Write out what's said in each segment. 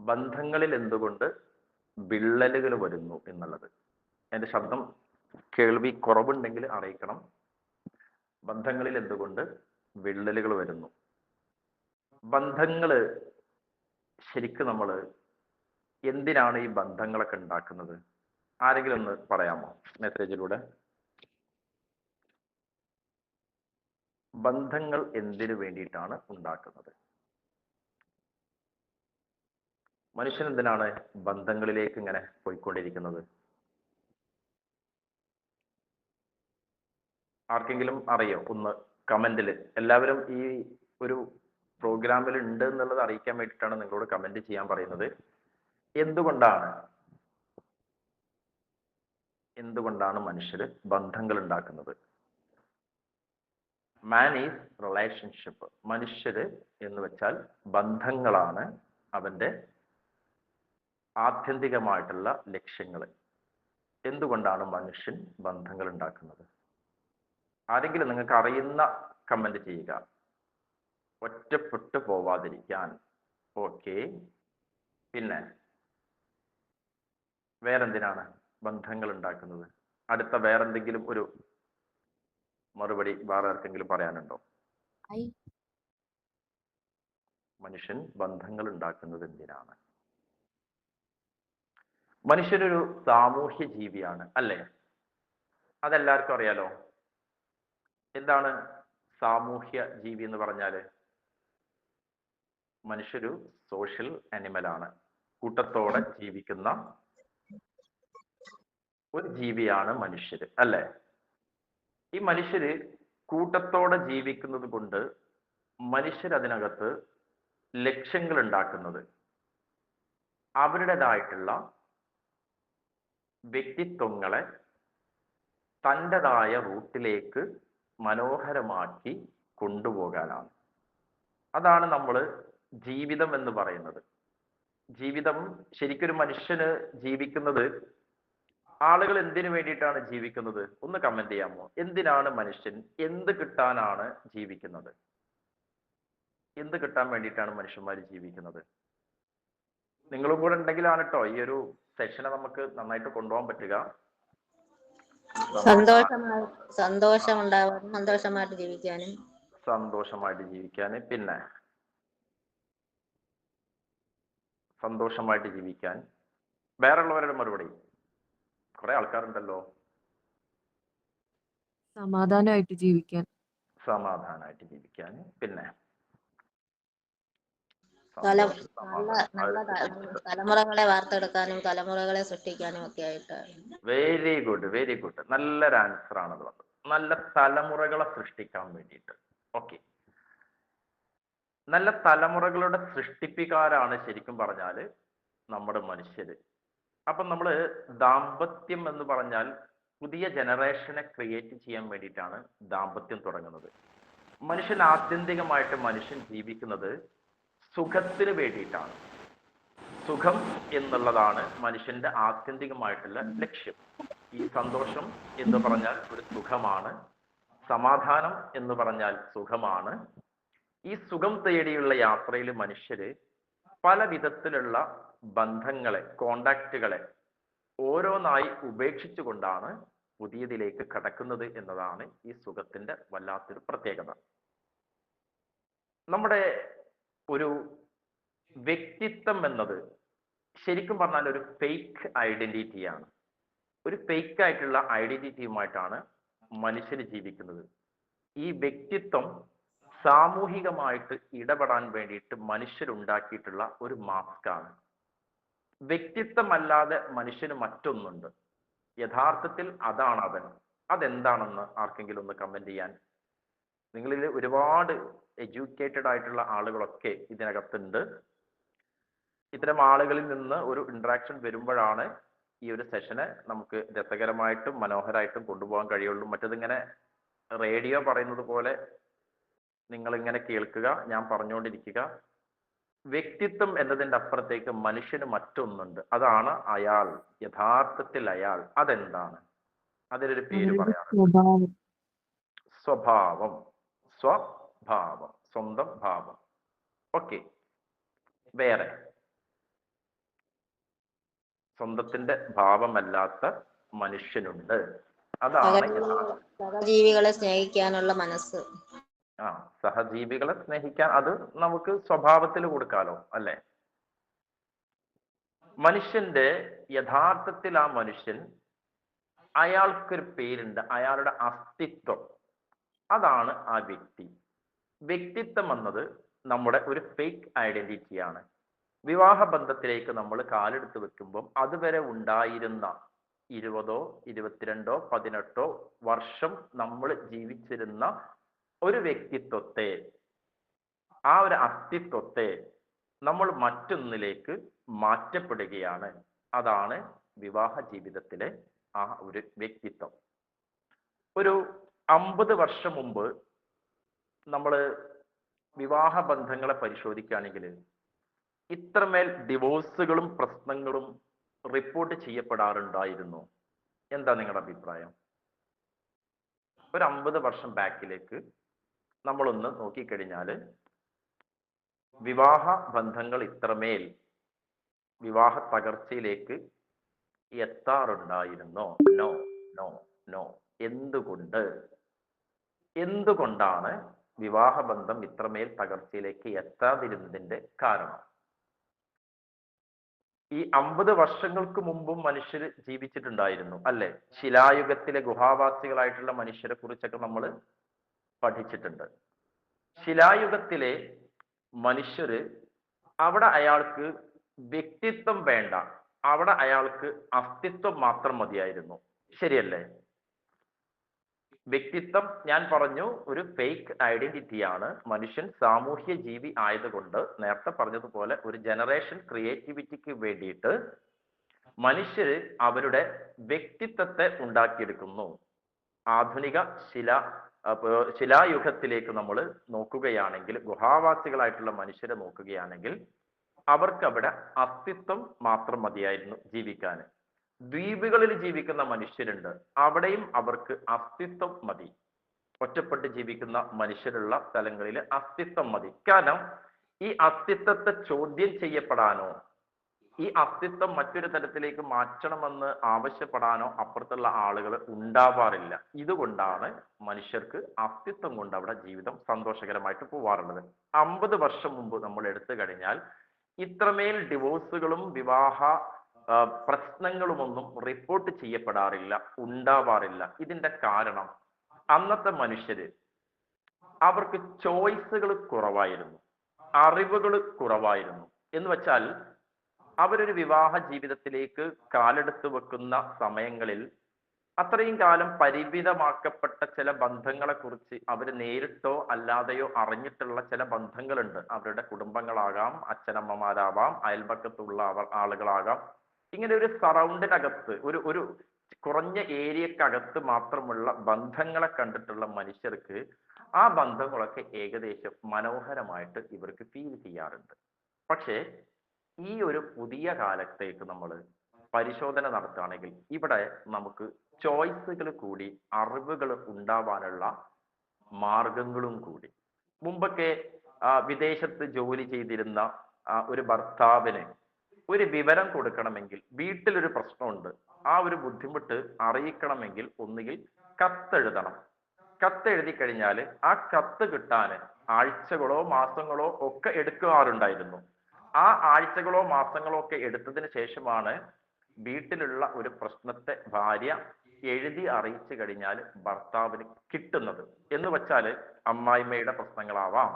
ബന്ധങ്ങളിൽ എന്തുകൊണ്ട് വിള്ളലുകൾ വരുന്നു എന്നുള്ളത്. എൻ്റെ ശബ്ദം കേൾവി കുറവുണ്ടെങ്കിൽ അറിയിക്കണം. ബന്ധങ്ങളിൽ എന്തുകൊണ്ട് വിള്ളലുകൾ വരുന്നു? ബന്ധങ്ങള് ശരിക്കും നമ്മൾ എന്തിനാണ് ഈ ബന്ധങ്ങളൊക്കെ ഉണ്ടാക്കുന്നത്? ആരെങ്കിലും ഒന്ന് പറയാമോ മെസ്സേജിലൂടെ? ബന്ധങ്ങൾ എന്തിനു വേണ്ടിയിട്ടാണ് ഉണ്ടാക്കുന്നത്? മനുഷ്യൻ എന്തിനാണ് ബന്ധങ്ങളിലേക്ക് ഇങ്ങനെ പോയിക്കൊണ്ടിരിക്കുന്നത്? ആർക്കെങ്കിലും അറിയോ? ഒന്ന് കമന്റിൽ. എല്ലാവരും ഈ ഒരു പ്രോഗ്രാമിൽ ഉണ്ട് എന്നുള്ളത് അറിയിക്കാൻ വേണ്ടിയിട്ടാണ് നിങ്ങളോട് കമന്റ് ചെയ്യാൻ പറയുന്നത്. എന്തുകൊണ്ടാണ് മനുഷ്യർ ബന്ധങ്ങൾ ഉണ്ടാക്കുന്നത്? Man is relationship. മനുഷ്യര് എന്ന് വെച്ചാൽ ബന്ധങ്ങളാണ് അവന്റെ ആത്യന്തികമായിട്ടുള്ള ലക്ഷ്യങ്ങൾ. എന്തുകൊണ്ടാണ് മനുഷ്യൻ ബന്ധങ്ങൾ ഉണ്ടാക്കുന്നത്? ആരെങ്കിലും നിങ്ങൾക്ക് അറിയുന്ന കമന്റ് ചെയ്യുക. ഒറ്റപ്പെട്ടു പോവാതിരിക്കാൻ. ഓക്കെ. പിന്നെ വേറെന്തിനാണ് ബന്ധങ്ങൾ ഉണ്ടാക്കുന്നത്? അടുത്ത വേറെന്തെങ്കിലും ഒരു മറുപടി വേറെ ആർക്കെങ്കിലും പറയാനുണ്ടോ? മനുഷ്യൻ ബന്ധങ്ങൾ ഉണ്ടാക്കുന്നത് എന്തിനാണ്? മനുഷ്യരൊരു സാമൂഹ്യ ജീവിയാണ്, അല്ലേ? അതെല്ലാവർക്കും അറിയാലോ. എന്താണ് സാമൂഹ്യ ജീവി എന്ന് പറഞ്ഞാല്? മനുഷ്യരു സോഷ്യൽ അനിമലാണ്. കൂട്ടത്തോടെ ജീവിക്കുന്ന ഒരു ജീവിയാണ് മനുഷ്യര്, അല്ലേ? ഈ മനുഷ്യര് കൂട്ടത്തോടെ ജീവിക്കുന്നത് കൊണ്ട് മനുഷ്യരതിനകത്ത് ലക്ഷ്യങ്ങൾ ഉണ്ടാക്കുന്നത് അവരുടേതായിട്ടുള്ള വ്യക്തിത്വങ്ങളെ തൻ്റെതായ റൂട്ടിലേക്ക് മനോഹരമാക്കി കൊണ്ടുപോകാനാണ്. അതാണ് നമ്മൾ ജീവിതം എന്ന് പറയുന്നത്. ജീവിതം ശരിക്കൊരു മനുഷ്യന് ജീവിക്കുന്നത്, ആളുകൾ എന്തിനു വേണ്ടിയിട്ടാണ് ജീവിക്കുന്നത്? ഒന്ന് കമന്റ് ചെയ്യാമോ? എന്തിനാണ് മനുഷ്യൻ, എന്ത് കിട്ടാനാണ് ജീവിക്കുന്നത്? എന്ത് കിട്ടാൻ വേണ്ടിയിട്ടാണ് മനുഷ്യന്മാർ ജീവിക്കുന്നത്? നിങ്ങളും കൂടെ ഉണ്ടെങ്കിലാണ് കേട്ടോ ഈ ഒരു സെഷനെ നമുക്ക് നന്നായിട്ട് കൊണ്ടുപോകാൻ പറ്റുക. സന്തോഷമായിട്ട് ജീവിക്കാനും പിന്നെ സന്തോഷമായിട്ട് ജീവിക്കാൻ. വേറുള്ളവരുടെ മറുപടി. കുറെ ആൾക്കാരുണ്ടല്ലോ. സമാധാനമായിട്ട് ജീവിക്കാൻ. പിന്നെ തലമുറകളെ വാർത്തെടുക്കാനും തലമുറകളെ സൃഷ്ടിക്കാനും ഒക്കെ ആയിട്ട്. Very good, very good. നല്ലൊരു ആൻസർ ആണത്. നല്ല തലമുറകളെ സൃഷ്ടിക്കാൻ വേണ്ടിയിട്ട്. ഓക്കെ. നല്ല തലമുറകളുടെ സൃഷ്ടിപ്പിക്കാരാണ് ശരിക്കും പറഞ്ഞാല് നമ്മുടെ മനുഷ്യര്. അപ്പം നമ്മള് ദാമ്പത്യം എന്ന് പറഞ്ഞാൽ പുതിയ ജനറേഷനെ ക്രിയേറ്റ് ചെയ്യാൻ വേണ്ടിയിട്ടാണ് ദാമ്പത്യം തുടങ്ങുന്നത്. മനുഷ്യൻ ജീവിക്കുന്നത് സുഖത്തിന് വേണ്ടിയിട്ടാണ്. സുഖം എന്നുള്ളതാണ് മനുഷ്യന്റെ ആത്യന്തികമായിട്ടുള്ള ലക്ഷ്യം. ഈ സന്തോഷം എന്ന് പറഞ്ഞാൽ ഒരു സുഖമാണ്. സമാധാനം എന്ന് പറഞ്ഞാൽ സുഖമാണ്. ഈ സുഖം തേടിയുള്ള യാത്രയിൽ മനുഷ്യര് പല വിധത്തിലുള്ള ബന്ധങ്ങളെ, കോണ്ടാക്റ്റുകളെ ഓരോന്നായി ഉപേക്ഷിച്ചുകൊണ്ടാണ് പുതിയതിലേക്ക് കടക്കുന്നത് എന്നതാണ് ഈ സുഖത്തിന്റെ വല്ലാത്തൊരു പ്രത്യേകത. നമ്മുടെ ഒരു വ്യക്തിത്വം എന്നത് ശരിക്കും പറഞ്ഞാൽ ഒരു ഫേക്ക് ഐഡന്റിറ്റിയാണ്. ഒരു ഫേക്ക് ആയിട്ടുള്ള ഐഡന്റിറ്റിയുമായിട്ടാണ് മനുഷ്യർ ജീവിക്കുന്നത്. ഈ വ്യക്തിത്വം സാമൂഹികമായിട്ട് ഇടപെടാൻ വേണ്ടിയിട്ട് മനുഷ്യരുണ്ടാക്കിയിട്ടുള്ള ഒരു മാസ്കാണ്. വ്യക്തിത്വമല്ലാതെ മനുഷ്യന് മറ്റൊന്നുണ്ട്. യഥാർത്ഥത്തിൽ അതാണ് അവൻ. അതെന്താണെന്ന് ആർക്കെങ്കിലും ഒന്ന് കമന്റ് ചെയ്യാൻ. നിങ്ങളിൽ ഒരുപാട് എഡ്യൂക്കേറ്റഡ് ആയിട്ടുള്ള ആളുകളൊക്കെ ഇതിനകത്തുണ്ട്. ഇത്തരം ആളുകളിൽ നിന്ന് ഒരു ഇന്ററാക്ഷൻ വരുമ്പോഴാണ് ഈ ഒരു സെഷനെ നമുക്ക് രസകരമായിട്ടും മനോഹരമായിട്ടും കൊണ്ടുപോകാൻ കഴിയുള്ളൂ. മറ്റതിങ്ങനെ റേഡിയോ പറയുന്നത് പോലെ നിങ്ങൾ ഇങ്ങനെ കേൾക്കുക, ഞാൻ പറഞ്ഞുകൊണ്ടിരിക്കുക. വ്യക്തിത്വം എന്നതിൻ്റെ അപ്പുറത്തേക്ക് മനുഷ്യന് മറ്റൊന്നുണ്ട്. അതാണ് അയാൾ. യഥാർത്ഥത്തിൽ അയാൾ അതെന്താണ്? അതിനൊരു പേര് പറയാറുണ്ട്. സ്വഭാവം. സ്വഭാവം, സ്വന്തം ഭാവം. ഓക്കെ. വേറെ സ്വന്തത്തിന്റെ ഭാവമല്ലാത്ത മനുഷ്യനുണ്ട്. അതാണ് സഹജീവികളെ സ്നേഹിക്കാനുള്ള മനസ്സ്. സഹജീവികളെ സ്നേഹിക്കാൻ അത് നമുക്ക് സ്വഭാവത്തിൽ കൊടുക്കാലോ, അല്ലെ? മനുഷ്യന്റെ യഥാർത്ഥത്തിൽ ആ മനുഷ്യൻ, അയാൾക്കൊരു പേരുണ്ട്, അയാളുടെ അസ്തിത്വം, അതാണ് ആ വ്യക്തി. വ്യക്തിത്വം എന്നത് നമ്മുടെ ഒരു ഫേക്ക് ഐഡന്റിറ്റിയാണ്. വിവാഹ ബന്ധത്തിലേക്ക് നമ്മൾ കാലെടുത്ത് വെക്കുമ്പം അതുവരെ ഉണ്ടായിരുന്ന 20, 22, 18 വർഷം നമ്മൾ ജീവിച്ചിരുന്ന ഒരു വ്യക്തിത്വത്തെ, ആ ഒരു അസ്തിത്വത്തെ നമ്മൾ മറ്റൊന്നിലേക്ക് മാറ്റപ്പെടുകയാണ്. അതാണ് വിവാഹ ജീവിതത്തിലെ ആ ഒരു വ്യക്തിത്വം. ഒരു 50 വർഷം മുമ്പ് നമ്മൾ വിവാഹ ബന്ധങ്ങളെ പരിശോധിക്കുകയാണെങ്കിൽ ഇത്രമേൽ ഡിവോഴ്സുകളും പ്രശ്നങ്ങളും റിപ്പോർട്ട് ചെയ്യപ്പെടാറുണ്ടായിരുന്നു. എന്താ നിങ്ങളുടെ അഭിപ്രായം? ഒരു 50 വർഷം ബാക്കിലേക്ക് നമ്മളൊന്ന് നോക്കിക്കഴിഞ്ഞാൽ വിവാഹ ബന്ധങ്ങൾ ഇത്രമേൽ വിവാഹ തകർച്ചയിലേക്ക് എത്താറുണ്ടായിരുന്നോ? No, no, no. എന്തുകൊണ്ടാണ് വിവാഹ ബന്ധം ഇത്രമേൽ തകർച്ചയിലേക്ക് എത്താതിരുന്നതിന്റെ കാരണം? ഈ 50 വർഷങ്ങൾക്ക് മുമ്പും മനുഷ്യർ ജീവിച്ചിട്ടുണ്ടായിരുന്നു, അല്ലെ? ശിലായുഗത്തിലെ ഗുഹാവാസികളായിട്ടുള്ള മനുഷ്യരെ കുറിച്ചൊക്കെ നമ്മൾ പഠിച്ചിട്ടുണ്ട്. ശിലായുഗത്തിലെ മനുഷ്യര്, അവിടെ അയാൾക്ക് വ്യക്തിത്വം വേണ്ട, അവിടെ അയാൾക്ക് അസ്തിത്വം മാത്രം മതിയായിരുന്നു. ശരിയല്ലേ? വ്യക്തിത്വം, ഞാൻ പറഞ്ഞു, ഒരു ഫേക്ക് ഐഡന്റിറ്റിയാണ്. മനുഷ്യൻ സാമൂഹ്യ ജീവി ആയതുകൊണ്ട്, നേരത്തെ പറഞ്ഞതുപോലെ ഒരു ജനറേഷൻ ക്രിയേറ്റിവിറ്റിക്ക് വേണ്ടിയിട്ട് മനുഷ്യര് അവരുടെ വ്യക്തിത്വത്തെ ഉണ്ടാക്കിയെടുക്കുന്നു. ആധുനിക ശിലായുഗത്തിലേക്ക് നമ്മൾ നോക്കുകയാണെങ്കിൽ, ഗുഹാവാസികളായിട്ടുള്ള മനുഷ്യരെ നോക്കുകയാണെങ്കിൽ, അവർക്ക് അവിടെ അസ്തിത്വം മാത്രം മതിയായിരുന്നു ജീവിക്കാൻ. ദ്വീപുകളിൽ ജീവിക്കുന്ന മനുഷ്യരുണ്ട്, അവിടെയും അവർക്ക് അസ്തിത്വം മതി. ഒറ്റപ്പെട്ട് ജീവിക്കുന്ന മനുഷ്യരുള്ള സ്ഥലങ്ങളിൽ അസ്തിത്വം മതി. കാരണം ഈ അസ്തിത്വത്തെ ചോദ്യം ചെയ്യപ്പെടാനോ, ഈ അസ്തിത്വം മറ്റൊരു തരത്തിലേക്ക് മാറ്റണമെന്ന് ആവശ്യപ്പെടാനോ അപ്പുറത്തുള്ള ആളുകൾ ഉണ്ടാവാറില്ല. ഇതുകൊണ്ടാണ് മനുഷ്യർക്ക് അസ്തിത്വം കൊണ്ട് അവിടെ ജീവിതം സന്തോഷകരമായിട്ട് പോവാറുള്ളത്. 50 വർഷം മുമ്പ് നമ്മൾ എടുത്തു കഴിഞ്ഞാൽ ഇത്രമേൽ ഡിവോഴ്സുകളും വിവാഹ പ്രശ്നങ്ങളുമൊന്നും റിപ്പോർട്ട് ചെയ്യപ്പെടാറില്ല, ഉണ്ടാവാറില്ല. ഇതിന്റെ കാരണം അന്നത്തെ മനുഷ്യര്, അവർക്ക് ചോയ്സുകൾ കുറവായിരുന്നു, അറിവുകൾ കുറവായിരുന്നു. എന്ന് വെച്ചാൽ അവരൊരു വിവാഹ ജീവിതത്തിലേക്ക് കാലെടുത്ത് വെക്കുന്ന സമയങ്ങളിൽ അത്രയും കാലം പരിമിതമാക്കപ്പെട്ട ചില ബന്ധങ്ങളെ കുറിച്ച് അവർ നേരിട്ടോ അല്ലാതെയോ അറിഞ്ഞിട്ടുള്ള ചില ബന്ധങ്ങളുണ്ട്. അവരുടെ കുടുംബങ്ങളാകാം, അച്ഛനമ്മമാരാവാം, അയൽപക്കത്തുള്ള ആളുകളാകാം. ഇങ്ങനെ ഒരു സറൗണ്ടിനകത്ത്, ഒരു കുറഞ്ഞ ഏരിയക്കകത്ത് മാത്രമുള്ള ബന്ധങ്ങളെ കണ്ടിട്ടുള്ള മനുഷ്യർക്ക് ആ ബന്ധങ്ങളൊക്കെ ഏകദേശം മനോഹരമായിട്ട് ഇവർക്ക് ഫീൽ ചെയ്യാറുണ്ട്. പക്ഷേ ഈ ഒരു പുതിയ കാലത്തേക്ക് നമ്മൾ പരിശോധന നടത്തുകയാണെങ്കിൽ ഇവിടെ നമുക്ക് ചോയ്സുകൾ കൂടി, അറിവുകൾ ഉണ്ടാവാനുള്ള മാർഗങ്ങളും കൂടി. മുമ്പൊക്കെ വിദേശത്ത് ജോലി ചെയ്തിരുന്ന ഒരു ഭർത്താവിന് ഒരു വിവരം കൊടുക്കണമെങ്കിൽ, വീട്ടിലൊരു പ്രശ്നമുണ്ട്, ആ ഒരു ബുദ്ധിമുട്ട് അറിയിക്കണമെങ്കിൽ ഒന്നുകിൽ കത്തെഴുതണം. കത്തെഴുതി കഴിഞ്ഞാൽ ആ കത്ത് കിട്ടാൻ ആഴ്ചകളോ മാസങ്ങളോ ഒക്കെ എടുക്കാറുണ്ടായിരുന്നു. ആ ആഴ്ചകളോ മാസങ്ങളോ ഒക്കെ എടുത്തതിന് ശേഷമാണ് വീട്ടിലുള്ള ഒരു പ്രശ്നത്തെ ഭാര്യ എഴുതി അറിയിച്ചു കഴിഞ്ഞാൽ ഭർത്താവിന് കിട്ടുന്നത്. എന്ന് വെച്ചാൽ അമ്മായിമ്മയുടെ പ്രശ്നങ്ങളാവാം,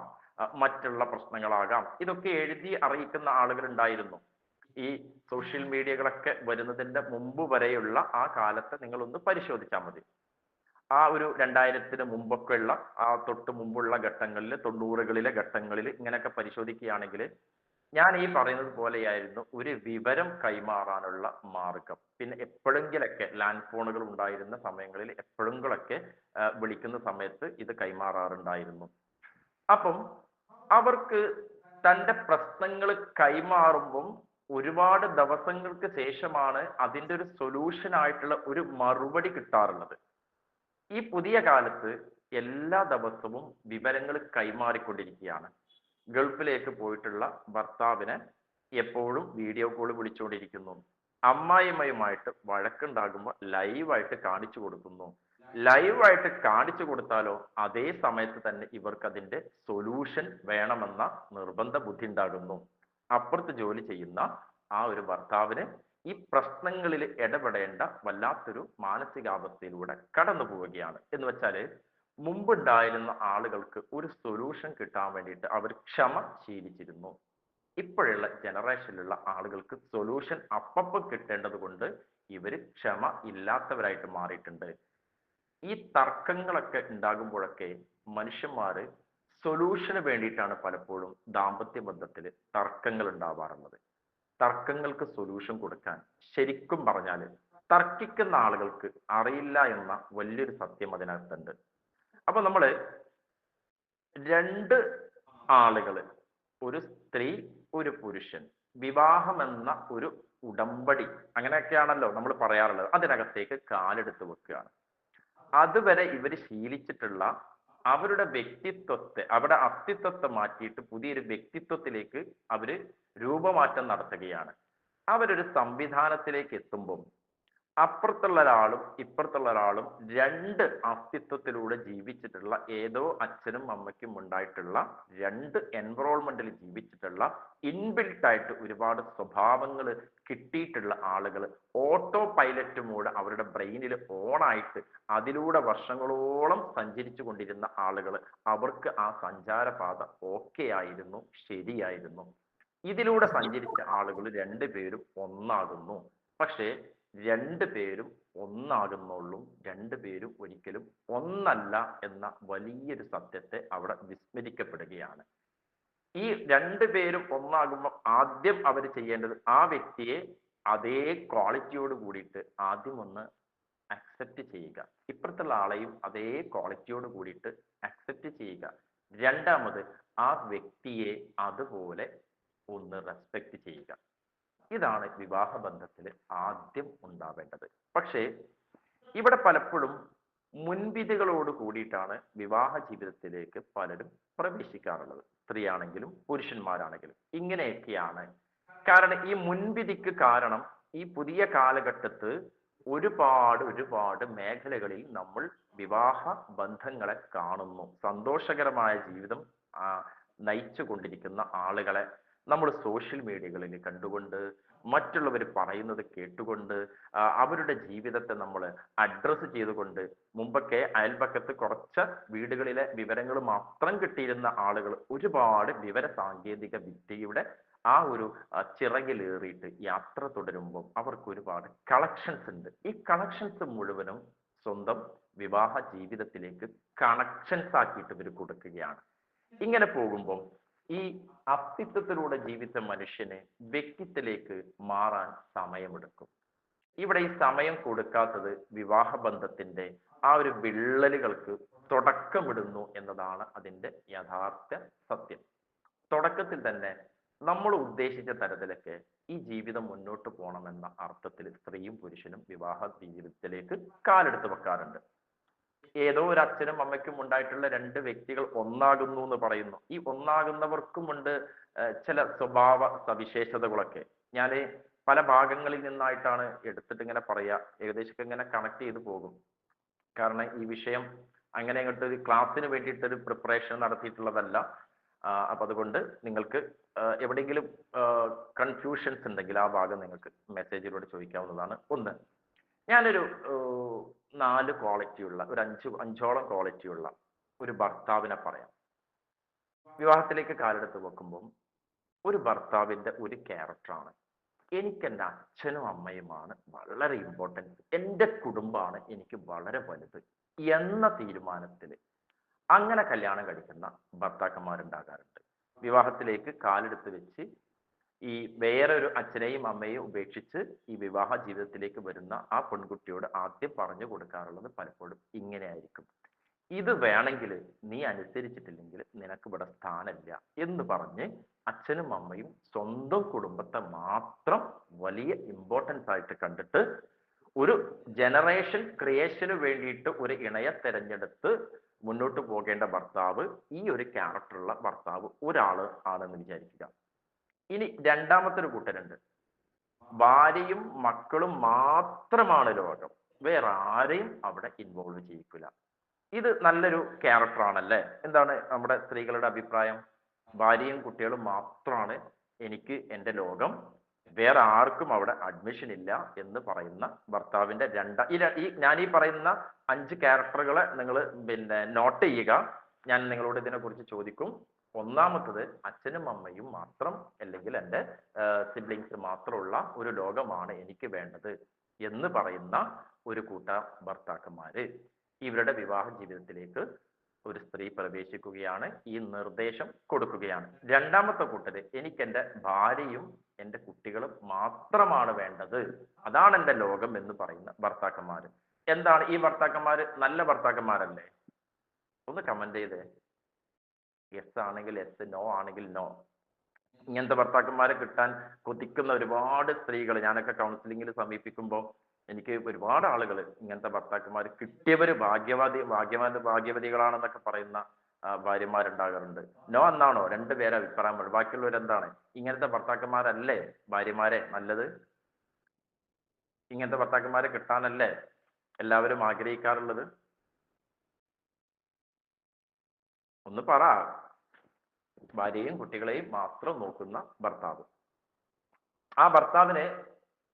മറ്റുള്ള പ്രശ്നങ്ങളാകാം, ഇതൊക്കെ എഴുതി അറിയിക്കുന്ന ആളുകൾ ഉണ്ടായിരുന്നു. ഈ സോഷ്യൽ മീഡിയകളൊക്കെ വരുന്നതിന്റെ മുമ്പ് വരെയുള്ള ആ കാലത്തെ നിങ്ങളൊന്ന് പരിശോധിച്ചാൽ മതി. ആ ഒരു 2000-ന് മുമ്പൊക്കെ ഉള്ള ആ തൊട്ട് മുമ്പുള്ള ഘട്ടങ്ങളിൽ, 90-കളിലെ ഘട്ടങ്ങളിൽ ഇങ്ങനെയൊക്കെ പരിശോധിക്കുകയാണെങ്കിൽ ഞാൻ ഈ പറയുന്നത് പോലെയായിരുന്നു ഒരു വിവരം കൈമാറാനുള്ള മാർഗം. പിന്നെ എപ്പോഴെങ്കിലൊക്കെ ലാൻഡ് ഫോണുകൾ ഉണ്ടായിരുന്ന സമയങ്ങളിൽ എപ്പോഴെങ്കിലൊക്കെ വിളിക്കുന്ന സമയത്ത് ഇത് കൈമാറാറുണ്ടായിരുന്നു. അപ്പം അവർക്ക് തൻ്റെ പ്രശ്നങ്ങൾ കൈമാറുമ്പം ഒരുപാട് ദിവസങ്ങൾക്ക് ശേഷമാണ് അതിൻ്റെ ഒരു സൊല്യൂഷൻ ആയിട്ടുള്ള ഒരു മറുപടി കിട്ടാറുള്ളത്. ഈ പുതിയ കാലത്ത് എല്ലാ ദിവസവും വിവരങ്ങൾ കൈമാറിക്കൊണ്ടിരിക്കുകയാണ്. ഗൾഫിലേക്ക് പോയിട്ടുള്ള ഭർത്താവിനെ എപ്പോഴും വീഡിയോ കോൾ വിളിച്ചുകൊണ്ടിരിക്കുന്നു. അമ്മായിമ്മയുമായിട്ട് വഴക്കുണ്ടാകുമ്പോൾ ലൈവായിട്ട് കാണിച്ചു കൊടുക്കുന്നു. ലൈവായിട്ട് കാണിച്ചു കൊടുത്താലോ അതേ സമയത്ത് തന്നെ ഇവർക്ക് അതിന്റെ സൊല്യൂഷൻ വേണമെന്ന നിർബന്ധ ബുദ്ധി ഉണ്ടാകുന്നു. അപ്പുറത്ത് ജോലി ചെയ്യുന്ന ആ ഒരു ഭർത്താവിന് ഈ പ്രശ്നങ്ങളിൽ ഇടപെടേണ്ട വല്ലാത്തൊരു മാനസികാവസ്ഥയിലൂടെ കടന്നു പോവുകയാണ്. എന്ന് വെച്ചാല് മുമ്പുണ്ടായിരുന്ന ആളുകൾക്ക് ഒരു സൊല്യൂഷൻ കിട്ടാൻ വേണ്ടിയിട്ട് അവർ ക്ഷമ ശീലിച്ചിരുന്നു. ഇപ്പോഴുള്ള ജനറേഷനിലുള്ള ആളുകൾക്ക് സൊല്യൂഷൻ അപ്പപ്പം കിട്ടേണ്ടത് കൊണ്ട് ഇവര് ക്ഷമ ഇല്ലാത്തവരായിട്ട് മാറിയിട്ടുണ്ട്. ഈ തർക്കങ്ങളൊക്കെ ഉണ്ടാകുമ്പോഴൊക്കെ മനുഷ്യന്മാര് സൊല്യൂഷന് വേണ്ടിയിട്ടാണ് പലപ്പോഴും ദാമ്പത്യ ബന്ധത്തിൽ തർക്കങ്ങൾ ഉണ്ടാവാറുള്ളത്. തർക്കങ്ങൾക്ക് സൊല്യൂഷൻ കൊടുക്കാൻ ശരിക്കും പറഞ്ഞാല് തർക്കിക്കുന്ന ആളുകൾക്ക് അറിയില്ല എന്ന വലിയൊരു സത്യം അതിനകത്തുണ്ട്. അപ്പൊ നമ്മള് രണ്ട് ആളുകള്, ഒരു സ്ത്രീ ഒരു പുരുഷൻ, വിവാഹം എന്ന ഒരു ഉടമ്പടി അങ്ങനെയൊക്കെയാണല്ലോ നമ്മൾ പറയാറുള്ളത്, അതിനകത്തേക്ക് കാലെടുത്ത് വെക്കുകയാണ്. അതുവരെ ഇവർ ശീലിച്ചിട്ടുള്ള അവരുടെ വ്യക്തിത്വത്തെ, അവരുടെ അസ്തിത്വത്തെ മാറ്റിയിട്ട് പുതിയൊരു വ്യക്തിത്വത്തിലേക്ക് അവര് രൂപമാറ്റം നടത്തുകയാണ്. അവരൊരു സംവിധാനത്തിലേക്ക് എത്തുമ്പോൾ അപ്പുറത്തുള്ള ഒരാളും ഇപ്പുറത്തുള്ള ഒരാളും രണ്ട് അസ്തിത്വത്തിലൂടെ ജീവിച്ചിട്ടുള്ള, ഏതോ അച്ഛനും അമ്മയ്ക്കും ഉണ്ടായിട്ടുള്ള രണ്ട് എൻവറോൾമെന്റിൽ ജീവിച്ചിട്ടുള്ള, ഇൻബിൽട്ട് ആയിട്ട് ഒരുപാട് സ്വഭാവങ്ങൾ കിട്ടിയിട്ടുള്ള ആളുകൾ ഓട്ടോ പൈലറ്റ് മോഡ് അവരുടെ ബ്രെയിനിൽ ഓണായിട്ട് അതിലൂടെ വർഷങ്ങളോളം സഞ്ചരിച്ചു കൊണ്ടിരുന്ന ആളുകൾ, അവർക്ക് ആ സഞ്ചാരപാത ഓക്കെ ആയിരുന്നു, ശരിയായിരുന്നു. ഇതിലൂടെ സഞ്ചരിച്ച ആളുകൾ രണ്ടുപേരും ഒന്നാകുന്നു. പക്ഷേ രണ്ടുപേരും ഒന്നാകുന്നുള്ളൂ, രണ്ടുപേരും ഒരിക്കലും ഒന്നല്ല എന്ന വലിയൊരു സത്യത്തെ അവിടെ വിസ്മരിക്കപ്പെടുകയാണ്. ഈ രണ്ടുപേരും ഒന്നാകുമ്പോൾ ആദ്യം അവർ ചെയ്യേണ്ടത് ആ വ്യക്തിയെ അതേ ക്വാളിറ്റിയോട് കൂടിയിട്ട് ആദ്യം ഒന്ന് അക്സെപ്റ്റ് ചെയ്യുക. ഇപ്പുറത്തുള്ള ആളെയും അതേ ക്വാളിറ്റിയോട് കൂടിയിട്ട് അക്സെപ്റ്റ് ചെയ്യുക. രണ്ടാമത് ആ വ്യക്തിയെ അതുപോലെ ഒന്ന് റെസ്പെക്ട് ചെയ്യുക. ഇതാണ് വിവാഹ ബന്ധത്തിൽ ആദ്യം ഉണ്ടാവേണ്ടത്. പക്ഷേ ഇവിടെ പലപ്പോഴും മുൻവിധികളോട് കൂടിയിട്ടാണ് വിവാഹ ജീവിതത്തിലേക്ക് പലരും പ്രവേശിക്കാറുള്ളത്. സ്ത്രീയാണെങ്കിലും പുരുഷന്മാരാണെങ്കിലും ഇങ്ങനെയൊക്കെയാണ്. കാരണം ഈ മുൻവിധിക്ക് കാരണം ഈ പുതിയ കാലഘട്ടത്ത് ഒരുപാട് മേഖലകളിൽ നമ്മൾ വിവാഹ ബന്ധങ്ങളെ കാണുന്നു. സന്തോഷകരമായ ജീവിതം നയിച്ചു കൊണ്ടിരിക്കുന്ന ആളുകളെ നമ്മൾ സോഷ്യൽ മീഡിയകളിൽ കണ്ടുകൊണ്ട്, മറ്റുള്ളവർ പറയുന്നത് കേട്ടുകൊണ്ട്, അവരുടെ ജീവിതത്തെ നമ്മൾ അഡ്രസ്സ് ചെയ്തുകൊണ്ട്, മുമ്പൊക്കെ അയൽപക്കത്ത് കുറച്ച് വീടുകളിലെ വിവരങ്ങൾ മാത്രം കിട്ടിയിരുന്ന ആളുകൾ ഒരുപാട് വിവര സാങ്കേതിക വിദ്യയുടെ ആ ഒരു ചിറകിലേറിയിട്ട് യാത്ര തുടരുമ്പോൾ അവർക്ക് ഒരുപാട് കളക്ഷൻസ് ഉണ്ട്. ഈ കളക്ഷൻസ് മുഴുവനും സ്വന്തം വിവാഹ ജീവിതത്തിലേക്ക് കണക്ഷൻസ് ആക്കിയിട്ട് ഇവർ കൊടുക്കുകയാണ്. ഇങ്ങനെ പോകുമ്പോൾ ഈ അസ്തിത്വത്തിലൂടെ ജീവിച്ച മനുഷ്യന് വ്യക്തിത്വത്തിലേക്ക് മാറാൻ സമയമെടുക്കും. ഇവിടെ ഈ സമയം കൊടുക്കാത്തത് വിവാഹ ബന്ധത്തിന്റെ ആ ഒരു വിള്ളലുകൾക്ക് തുടക്കമിടുന്നു എന്നതാണ് അതിന്റെ യഥാർത്ഥ സത്യം. തുടക്കത്തിൽ തന്നെ നമ്മൾ ഉദ്ദേശിച്ച തരത്തിലൊക്കെ ഈ ജീവിതം മുന്നോട്ട് പോകണമെന്ന അർത്ഥത്തിൽ സ്ത്രീയും പുരുഷനും വിവാഹ ജീവിതത്തിലേക്ക് കാലെടുത്ത് വെക്കാറുണ്ട്. ഏതോ ഒരു അച്ഛനും അമ്മയ്ക്കും ഉണ്ടായിട്ടുള്ള രണ്ട് വ്യക്തികൾ ഒന്നാകുന്നു എന്ന് പറയുന്നു. ഈ ഒന്നാകുന്നവർക്കുമുണ്ട് ചില സ്വഭാവ സവിശേഷതകളൊക്കെ. ഞാൻ പല ഭാഗങ്ങളിൽ നിന്നായിട്ടാണ് എടുത്തിട്ട് ഇങ്ങനെ പറയാ, ഏകദേശം ഇങ്ങനെ കണക്ട് ചെയ്ത് പോകും. കാരണം ഈ വിഷയം അങ്ങനെ അങ്ങോട്ട് ഒരു ക്ലാസ്സിന് വേണ്ടിയിട്ടൊരു പ്രിപ്പറേഷൻ നടത്തിയിട്ടുള്ളതല്ല. അപ്പൊ അതുകൊണ്ട് നിങ്ങൾക്ക് എവിടെയെങ്കിലും കൺഫ്യൂഷൻസ് ഉണ്ടെങ്കിൽ ആ ഭാഗം നിങ്ങൾക്ക് മെസ്സേജിലൂടെ ചോദിക്കാവുന്നതാണ്. ഒന്ന്, ഞാനൊരു 4 ക്വാളിറ്റിയുള്ള ഒരു അഞ്ചോളം ക്വാളിറ്റിയുള്ള ഒരു ഭർത്താവിനെ പറയാം. വിവാഹത്തിലേക്ക് കാലെടുത്ത് വെക്കുമ്പോൾ ഒരു ഭർത്താവിന്റെ ഒരു ക്യാരക്ടറാണ്, എനിക്ക് എൻ്റെ അച്ഛനും അമ്മയുമാണ് വളരെ ഇമ്പോർട്ടൻസ്, എൻ്റെ കുടുംബമാണ് എനിക്ക് വളരെ വലുത് എന്ന തീരുമാനത്തിൽ അങ്ങനെ കല്യാണം കഴിക്കുന്ന ഭർത്താക്കന്മാരുണ്ടാകാറുണ്ട്. വിവാഹത്തിലേക്ക് കാലെടുത്ത് വെച്ച് ഈ വേറെ ഒരു അച്ഛനെയും അമ്മയെയും ഉപേക്ഷിച്ച് ഈ വിവാഹ ജീവിതത്തിലേക്ക് വരുന്ന ആ പെൺകുട്ടിയോട് ആദ്യം പറഞ്ഞു കൊടുക്കാറുള്ളത് പലപ്പോഴും ഇങ്ങനെ ആയിരിക്കും: ഇത് വേണമെങ്കിൽ നീ അനുസരിച്ചിട്ടില്ലെങ്കിൽ നിനക്ക് ഇവിടെ സ്ഥാനമില്ല എന്ന് പറഞ്ഞ് അച്ഛനും അമ്മയും സ്വന്തം കുടുംബത്തെ മാത്രം വലിയ ഇമ്പോർട്ടൻസ് ആയിട്ട് കണ്ടിട്ട് ഒരു ജനറേഷൻ ക്രിയേഷന് വേണ്ടിയിട്ട് ഒരു ഇണയെ തെരഞ്ഞെടുത്ത് മുന്നോട്ട് പോകേണ്ട ഭർത്താവ്, ഈ ഒരു ക്യാരക്ടറുള്ള ഭർത്താവ് ഒരാള് ആണെന്ന് വിചാരിക്കുക. ഇനി രണ്ടാമത്തെ ഒരു കൂട്ടരുണ്ട്, ഭാര്യയും മക്കളും മാത്രമാണ് ലോകം, വേറെ ആരെയും അവിടെ ഇൻവോൾവ് ചെയ്യിക്കില്ല. ഇത് നല്ലൊരു ക്യാരക്ടർ ആണല്ലേ? എന്താണ് നമ്മുടെ സ്ത്രീകളുടെ അഭിപ്രായം? ഭാര്യയും കുട്ടികളും മാത്രമാണ് എനിക്ക് എൻ്റെ ലോകം, വേറെ ആർക്കും അവിടെ അഡ്മിഷൻ ഇല്ല എന്ന് പറയുന്ന ഭർത്താവിന്റെ ഞാൻ ഈ പറയുന്ന 5 ക്യാരക്ടറുകളെ നിങ്ങൾ പിന്നെ നോട്ട് ചെയ്യുക. ഞാൻ നിങ്ങളോട് ഇതിനെ കുറിച്ച് ചോദിക്കും. ഒന്നാമത്തത്, അച്ഛനും അമ്മയും മാത്രം അല്ലെങ്കിൽ എൻ്റെ സിബ്ലിങ്സ് മാത്രമുള്ള ഒരു ലോകമാണ് എനിക്ക് വേണ്ടത് എന്ന് പറയുന്ന ഒരു കൂട്ടം ഭർത്താക്കന്മാര്, ഇവരുടെ വിവാഹ ജീവിതത്തിലേക്ക് ഒരു സ്ത്രീ പ്രവേശിക്കുകയാണ്, ഈ നിർദ്ദേശം കൊടുക്കുകയാണ്. രണ്ടാമത്തെ കൂട്ടര്, എനിക്ക് എൻ്റെ ഭാര്യയും എൻ്റെ കുട്ടികളും മാത്രമാണ് വേണ്ടത്, അതാണ് എൻ്റെ ലോകം എന്ന് പറയുന്ന ഭർത്താക്കന്മാര്. എന്താണ് ഈ ഭർത്താക്കന്മാര്? നല്ല ഭർത്താക്കന്മാരല്ലേ? ഒന്ന് കമന്റ് ചെയ്തേ. യെസ് ആണെങ്കിൽ യെസ്, നോ ആണെങ്കിൽ നോ. ഇങ്ങനത്തെ ഭർത്താക്കന്മാരെ കിട്ടാൻ കൊതിക്കുന്ന ഒരുപാട് സ്ത്രീകൾ, ഞാനൊക്കെ കൗൺസിലിങ്ങിൽ സമീപിക്കുമ്പോൾ എനിക്ക് ഒരുപാട് ആളുകൾ ഇങ്ങനത്തെ ഭർത്താക്കന്മാർ കിട്ടിയവര് ഭാഗ്യവതികളാണെന്നൊക്കെ പറയുന്ന ഭാര്യമാരുണ്ടാകാറുണ്ട്. നോ എന്നാണോ? 2 പേരെ അഭിപ്രായം പറയും. ബാക്കിയുള്ളവരെന്താണ്? ഇങ്ങനത്തെ ഭർത്താക്കന്മാരല്ലേ ഭാര്യമാരെ നല്ലത്? ഇങ്ങനത്തെ ഭർത്താക്കന്മാരെ കിട്ടാനല്ലേ എല്ലാവരും ആഗ്രഹിക്കാറുള്ളത്? ഒന്ന് പറ. ഭാര്യയും കുട്ടികളെയും മാത്രം നോക്കുന്ന ഭർത്താവ്. ആ ഭർത്താവിന്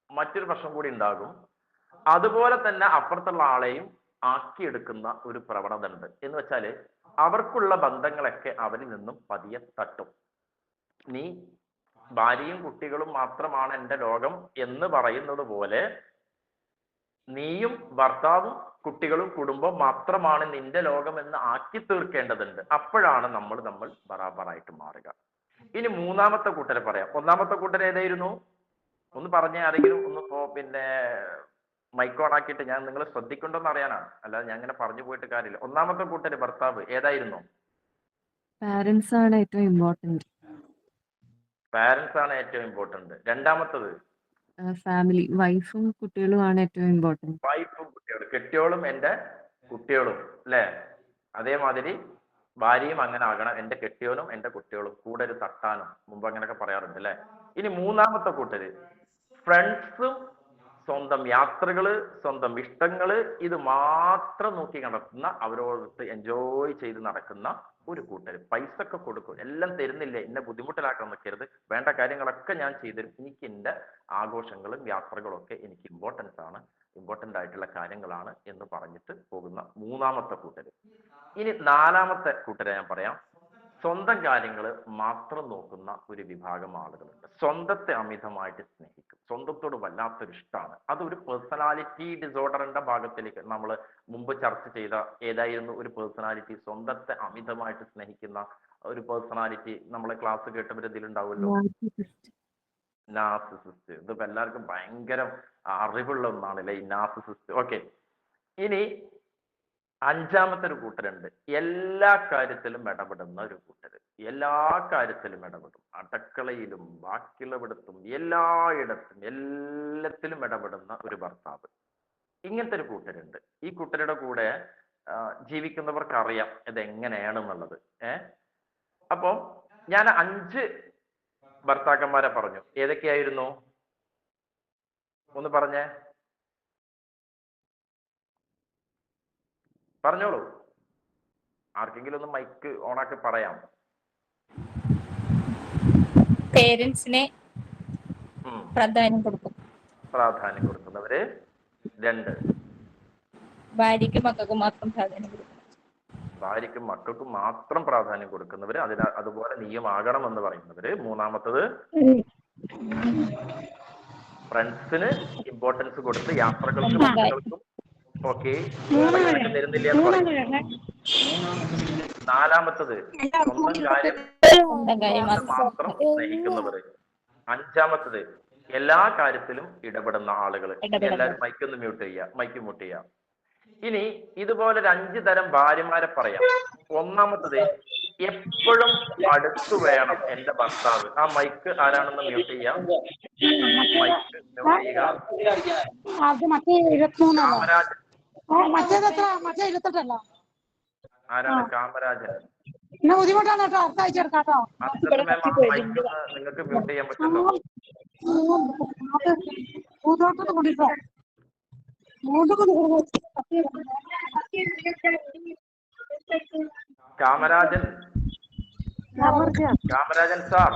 മറ്റൊരു പ്രശ്നം കൂടി ഉണ്ടാകും. അതുപോലെ തന്നെ അപ്പുറത്തുള്ള ആളെയും ആക്കിയെടുക്കുന്ന ഒരു പ്രവണത ഉണ്ട്. എന്ന് വെച്ചാല് അവർക്കുള്ള ബന്ധങ്ങളൊക്കെ അവരിൽ നിന്നും പതിയെ തട്ടും. നീ ഭാര്യയും കുട്ടികളും മാത്രമാണ് എൻ്റെ ലോകം എന്ന് പറയുന്നത് പോലെ നീയും ഭർത്താവും കുട്ടികളും കുടുംബം മാത്രമാണ് നിന്റെ ലോകം എന്ന് ആക്കി തീർക്കേണ്ടതുണ്ട്. അപ്പോഴാണ് നമ്മൾ ബറാബറായിട്ട് മാറുക. ഇനി മൂന്നാമത്തെ കൂട്ടരെ പറയാം. ഒന്നാമത്തെ കൂട്ടർ ഏതായിരുന്നു? ഒന്ന് പറഞ്ഞേ ആരെങ്കിലും ഒന്ന്. പിന്നെ മൈക്ക് ഓൺ ആക്കിയിട്ട് ഞാൻ നിങ്ങൾ ശ്രദ്ധിക്കുന്നുണ്ടോന്ന് അറിയാനാണ്, അല്ലാതെ ഞാൻ ഇങ്ങനെ പറഞ്ഞു പോയിട്ട് കാര്യമില്ല. ഒന്നാമത്തെ കൂട്ടര് ഭർത്താവ് ഏതായിരുന്നു? പാരന്റ്സ് ആണ് ഏറ്റവും ഇമ്പോർട്ടന്റ്. പാരന്റ്സ് ആണ് ഏറ്റവും ഇമ്പോർട്ടന്റ്. രണ്ടാമത്തത് ഫാമിലി, വൈഫും കുട്ടികളും ആണ് ഏറ്റവും ഇമ്പോർട്ടന്റ്. വൈഫും കുട്ടികളും, കെട്ടിയോളും എൻ്റെ കുട്ടികളും അല്ലേ? അതേമാതിരി ഭാര്യയും അങ്ങനെ ആകണം, എൻ്റെ കെട്ടിയോനും എൻ്റെ കുട്ടികളും കൂടെ ഒരു തട്ടാനും, മുമ്പ് അങ്ങനെയൊക്കെ പറയാറുണ്ട് അല്ലെ? ഇനി മൂന്നാമത്തെ കൂട്ടര് ഫ്രണ്ട്സും സ്വന്തം യാത്രകള്, സ്വന്തം ഇഷ്ടങ്ങള്, ഇത് മാത്രം നോക്കി നടത്തുന്ന, അവരോട് എൻജോയ് ചെയ്ത് നടക്കുന്ന ഒരു കൂട്ടര്. പൈസ ഒക്കെ കൊടുക്കും, എല്ലാം തരുന്നില്ലേ, എന്നെ ബുദ്ധിമുട്ടിലാക്കാൻ നിൽക്കരുത്, വേണ്ട കാര്യങ്ങളൊക്കെ ഞാൻ ചെയ്തുതരും, എനിക്ക് എൻ്റെ ആഘോഷങ്ങളും യാത്രകളും ഒക്കെ എനിക്ക് ഇമ്പോർട്ടൻ്റ് ആയിട്ടുള്ള കാര്യങ്ങളാണ് എന്ന് പറഞ്ഞിട്ട് പോകുന്ന മൂന്നാമത്തെ കൂട്ടര്. ഇനി നാലാമത്തെ കൂട്ടരെ ഞാൻ പറയാം. സ്വന്തം കാര്യങ്ങൾ മാത്രം നോക്കുന്ന ഒരു വിഭാഗം ആളുകളുണ്ട്. സ്വന്തത്തെ അമിതമായിട്ട് സ്നേഹിക്കും, സ്വന്തത്തോട് വല്ലാത്തൊരു ഇഷ്ടമാണ്. അതൊരു പേഴ്സണാലിറ്റി ഡിസോർഡറിന്റെ ഭാഗത്തിലേക്ക് നമ്മൾ മുമ്പ് ചർച്ച ചെയ്ത ഏതായിരുന്നു ഒരു പേഴ്സണാലിറ്റി? സ്വന്തത്തെ അമിതമായിട്ട് സ്നേഹിക്കുന്ന ഒരു പേഴ്സണാലിറ്റി നമ്മളെ ക്ലാസ് കേട്ടവർ ഇതിലുണ്ടാവുമല്ലോ, നാർസിസിസ്റ്റ്. ഇതിപ്പോ എല്ലാവർക്കും ഭയങ്കര അറിവുള്ള ഒന്നാണ് അല്ലെ, ഈ നാർസിസിസ്റ്റ്. ഓക്കെ, ഇനി അഞ്ചാമത്തെ ഒരു കൂട്ടരുണ്ട്, എല്ലാ കാര്യത്തിലും ഇടപെടുന്ന ഒരു കൂട്ടര്. എല്ലാ കാര്യത്തിലും ഇടപെടും, അടുക്കളയിലും ബാക്കിയുള്ളവിടത്തും എല്ലാത്തിലും ഇടപെടുന്ന ഒരു ഭർത്താവ്. ഇങ്ങനത്തെ ഒരു കൂട്ടരുണ്ട്. ഈ കൂട്ടരുടെ കൂടെ ജീവിക്കുന്നവർക്ക് അറിയാം ഇത് എങ്ങനെയാണെന്നുള്ളത്. അപ്പോ ഞാൻ 5 ഭർത്താക്കന്മാരെ പറഞ്ഞു. ഏതൊക്കെയായിരുന്നു? ഒന്ന് പറഞ്ഞേ, പറഞ്ഞോളൂ. ആർക്കെങ്കിലും ഒന്ന് മൈക്ക് ഓണാക്കി പറയാം. പേരൻസിനെ പ്രാധാന്യം കൊടുക്കുന്നവര്. 2, ഭാര്യയ്ക്കും മക്കൾക്കും മാത്രം പ്രാധാന്യം കൊടുക്കും. ഭാര്യയ്ക്കും മക്കൾക്കും മാത്രം പ്രാധാന്യം കൊടുക്കുന്നവര്, അതുപോലെ നീയും ആകണം എന്ന് പറയുന്നവര്. മൂന്നാമത്തത് ഫ്രണ്ട്സിന് ഇമ്പോർട്ടൻസ് കൊടുത്ത് യാത്രകൾക്കും മക്കൾക്കും ഓക്കെ തരുന്നില്ല എന്ന് പറയും. നാലാമത്തത് സ്വന്തം കാര്യം മാത്രം സ്നേഹിക്കുന്നവര്. അഞ്ചാമത്തത് എല്ലാ കാര്യത്തിലും ഇടപെടുന്ന ആളുകൾ. എല്ലാവരും മൈക്കൊന്ന് മ്യൂട്ട് ചെയ്യുക, മൈക്ക് മ്യൂട്ട് ചെയ്യുക. ഇനി ഇതുപോലെ ഒരു 5 തരം ഭാര്യമാരെ പറയാം. ഒന്നാമത്തത് എപ്പോഴും അടുത്തു വേണം എന്റെ ഭർത്താവ്. ആ മൈക്ക് ആരാണെന്ന് മ്യൂട്ട് ചെയ്യാം, മൈക്ക് മ്യൂട്ട് ചെയ്യുക. കാമരാജൻ. ആരാണ് കാമരാജൻ? നിങ്ങൾക്ക് മ്യൂട്ട് ചെയ്യാൻ പറ്റുമോ? Kamarajan Kamarajan sir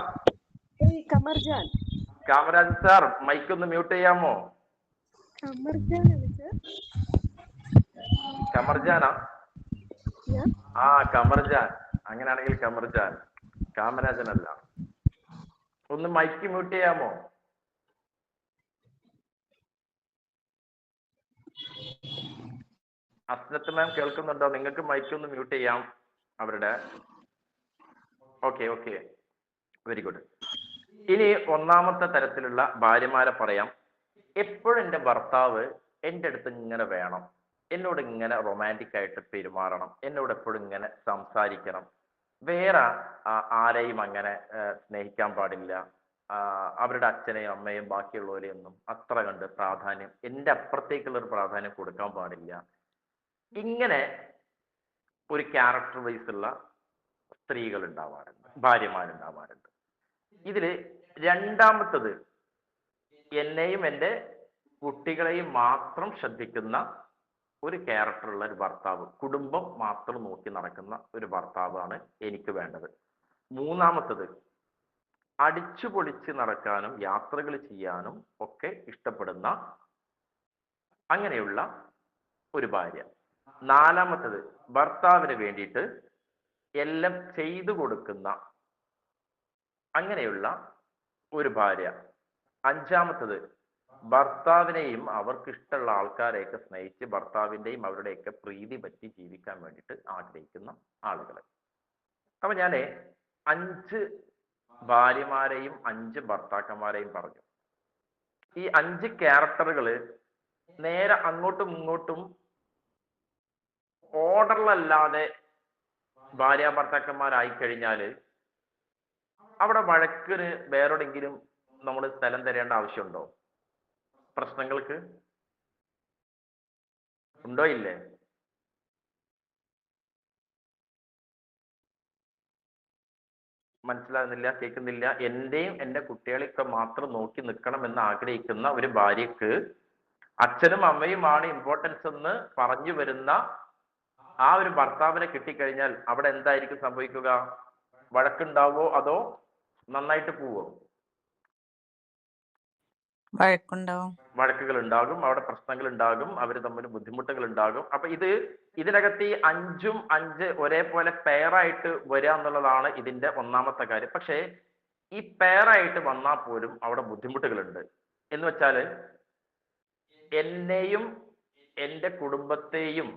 Kamarajan sir mike ഒന്ന് മ്യൂട്ട് ചെയ്യാമോ? കമർജാനാ? ആ കമർജാൻ, അങ്ങനെയാണെങ്കിൽ കമർജാൻ, കാമരാജൻ അല്ല. ഒന്ന് മൈക്ക് മ്യൂട്ട് ചെയ്യാമോ? അസ്നത്ത് മാം കേൾക്കുന്നുണ്ടോ? നിങ്ങൾക്ക് മൈക്ക് ഒന്ന് മ്യൂട്ട് ചെയ്യാം അവരുടെ. Okay okay, very good. ഇനി ഒന്നാമത്തെ തരത്തിലുള്ള ഭാര്യമാരെ പറയാം. എപ്പോഴും എൻ്റെ ഭർത്താവ് എൻ്റെ അടുത്ത് ഇങ്ങനെ വേണം, എന്നോട് ഇങ്ങനെ റൊമാൻറ്റിക് ആയിട്ട് പെരുമാറണം, എന്നോട് എപ്പോഴും ഇങ്ങനെ സംസാരിക്കണം, വേറെ ആരെയും അങ്ങനെ സ്നേഹിക്കാൻ പാടില്ല, അവരുടെ അച്ഛനെയും അമ്മയും ബാക്കിയുള്ളവരെയൊന്നും അത്ര കണ്ട് പ്രാധാന്യം, എൻ്റെ അപ്പുറത്തേക്കുള്ള ഒരു പ്രാധാന്യം കൊടുക്കാൻ പാടില്ല. ഇങ്ങനെ ഒരു ക്യാരക്ടർ വൈസ് ഉള്ള സ്ത്രീകൾ ഉണ്ടാവാറുണ്ട്, ഭാര്യമാരുണ്ടാവാറുണ്ട്. ഇതില് രണ്ടാമത്തത്, എന്നെയും എൻ്റെ കുട്ടികളെയും മാത്രം ശ്രദ്ധിക്കുന്ന ഒരു ക്യാരക്ടറുള്ള ഒരു ഭർത്താവ്, കുടുംബം മാത്രം നോക്കി നടക്കുന്ന ഒരു ഭർത്താവാണ് എനിക്ക് വേണ്ടത്. മൂന്നാമത്തത്, അടിച്ചു പൊളിച്ച് നടക്കാനും യാത്രകൾ ചെയ്യാനും ഒക്കെ ഇഷ്ടപ്പെടുന്ന അങ്ങനെയുള്ള ഒരു ഭാര്യ. നാലാമത്തത്, ഭർത്താവിന് വേണ്ടിയിട്ട് എല്ലാം ചെയ്തു കൊടുക്കുന്ന അങ്ങനെയുള്ള ഒരു ഭാര്യ. അഞ്ചാമത്തത്, ഭർത്താവിനെയും അവർക്ക് ഇഷ്ടമുള്ള ആൾക്കാരെയൊക്കെ സ്നേഹിച്ച് ഭർത്താവിൻ്റെയും അവരുടെയൊക്കെ പ്രീതി പറ്റി ജീവിക്കാൻ വേണ്ടിയിട്ട് ആഗ്രഹിക്കുന്ന ആളുകൾ. അപ്പൊ ഞാൻ 5 ഭാര്യമാരെയും 5 ഭർത്താക്കന്മാരെയും പറഞ്ഞു. ഈ 5 ക്യാരക്ടറുകള് നേരെ അങ്ങോട്ടും ഇങ്ങോട്ടും ഓർഡറിലല്ലാതെ ഭാര്യ ഭർത്താക്കന്മാരായി കഴിഞ്ഞാല് അവിടെ വഴക്കിന് വേറെവിടെങ്കിലും നമ്മൾ സ്ഥലം തരേണ്ട ആവശ്യമുണ്ടോ? പ്രശ്നങ്ങൾക്ക് ഉണ്ടോ ഇല്ലേ? മനസ്സിലാകുന്നില്ല, കേൾക്കുന്നില്ല. എന്റെയും എൻ്റെ കുട്ടികളെയൊക്കെ മാത്രം നോക്കി നിൽക്കണം എന്ന് ആഗ്രഹിക്കുന്ന ഒരു ഭാര്യക്ക് അച്ഛനും അമ്മയുമാണ് ഇമ്പോർട്ടൻസ് എന്ന് പറഞ്ഞു വരുന്ന ആ ഒരു ഭർത്താവിനെ കിട്ടിക്കഴിഞ്ഞാൽ അവിടെ എന്തായിരിക്കും സംഭവിക്കുക? വഴക്കുണ്ടാവോ അതോ നന്നായിട്ട് പോവോ? വഴക്കുകൾ ഉണ്ടാകും, അവിടെ പ്രശ്നങ്ങൾ ഉണ്ടാകും, അവർ തമ്മിൽ ബുദ്ധിമുട്ടുകൾ ഉണ്ടാകും. അപ്പൊ ഇതിനകത്ത് ഈ 5ഉം 5 ഒരേപോലെ പെയറായിട്ട് വരിക എന്നുള്ളതാണ് ഇതിന്റെ ഒന്നാമത്തെ കാര്യം. പക്ഷേ ഈ പെയറായിട്ട് വന്നാൽ പോലും അവിടെ ബുദ്ധിമുട്ടുകളുണ്ട്. എന്ന് വെച്ചാല് എന്നെയും എൻ്റെ കുടുംബത്തെയും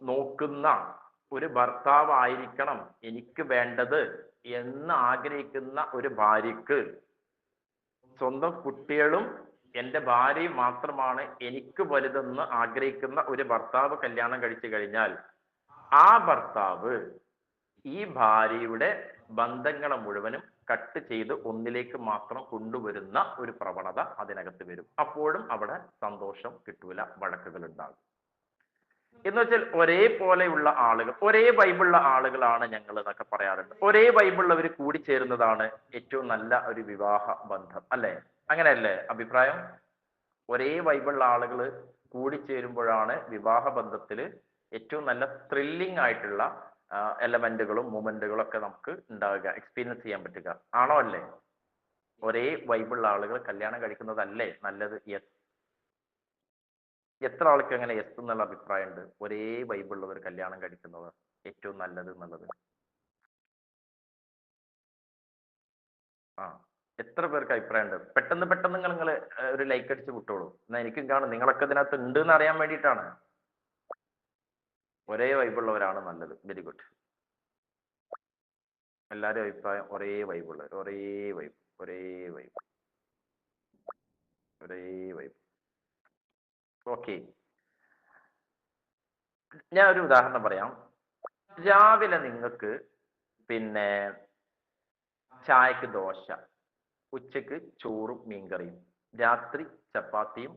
നോക്കുന്ന ഒരു ഭർത്താവായിരിക്കണം എനിക്ക് വേണ്ടത് എന്ന് ആഗ്രഹിക്കുന്ന ഒരു ഭാര്യക്ക് സ്വന്തം കുട്ടികളും എൻ്റെ ഭാര്യയും മാത്രമാണ് എനിക്ക് വലുതെന്ന് ആഗ്രഹിക്കുന്ന ഒരു ഭർത്താവ് കല്യാണം കഴിച്ചു കഴിഞ്ഞാൽ ആ ഭർത്താവ് ഈ ഭാര്യയുടെ ബന്ധങ്ങളെ മുഴുവനും കട്ട് ചെയ്ത് ഒന്നിലേക്ക് മാത്രം കൊണ്ടുവരുന്ന ഒരു പ്രവണത അതിനകത്ത് വരും. അപ്പോഴും അവിടെ സന്തോഷം കിട്ടൂല, വഴക്കുകൾ ഉണ്ടാകും. എന്ന് വെച്ചാൽ ഒരേപോലെയുള്ള ആളുകൾ, ഒരേ വൈബുള്ള ആളുകളാണ് ഞങ്ങൾ എന്നൊക്കെ പറയാറുണ്ട്. ഒരേ വൈബുള്ളവർ കൂടിച്ചേരുന്നതാണ് ഏറ്റവും നല്ല ഒരു വിവാഹ ബന്ധം, അല്ലെ? അങ്ങനെയല്ലേ അഭിപ്രായം? ഒരേ വൈബുള്ള ആളുകൾ കൂടിച്ചേരുമ്പോഴാണ് വിവാഹ ബന്ധത്തില് ഏറ്റവും നല്ല ത്രില്ലിംഗ് ആയിട്ടുള്ള എലമെന്റുകളും മൂമെന്റുകളും ഒക്കെ നമുക്ക് ഉണ്ടാവുക, എക്സ്പീരിയൻസ് ചെയ്യാൻ പറ്റുക. ആണോ അല്ലേ? ഒരേ വൈബുള്ള ആളുകൾ കല്യാണം കഴിക്കുന്നതല്ലേ നല്ലത്? യെസ്. എത്ര ആൾക്ക് അങ്ങനെ യെസ് എന്നുള്ള അഭിപ്രായം ഉണ്ട്? ഒരേ വൈബുള്ളവർ കല്യാണം കഴിക്കുന്നവർ ഏറ്റവും നല്ലത് എന്നുള്ളത്. എത്ര പേർക്ക് അഭിപ്രായം ഉണ്ട്? പെട്ടെന്ന് നിങ്ങൾ ഒരു ലൈക്ക് അടിച്ച് വിട്ടോളൂ, എന്നാ എനിക്കും കാണും നിങ്ങളൊക്കെ ഇതിനകത്ത് ഉണ്ട് എന്ന് അറിയാൻ വേണ്ടിയിട്ടാണ്. ഒരേ വൈബുള്ളവരാണ് നല്ലത്. Very good. എല്ലാവരും അഭിപ്രായം ഒരേ വൈബുള്ളവർ, ഒരേ വൈബ്, ഒരേ വൈബ്, ഒരേ വൈബ്. ഓക്കെ, ഞാൻ ഒരു ഉദാഹരണം പറയാം. രാവിലെ നിങ്ങൾക്ക് പിന്നെ ചായക്ക് ദോശ, ഉച്ചക്ക് ചോറും മീൻകറിയും, രാത്രി ചപ്പാത്തിയും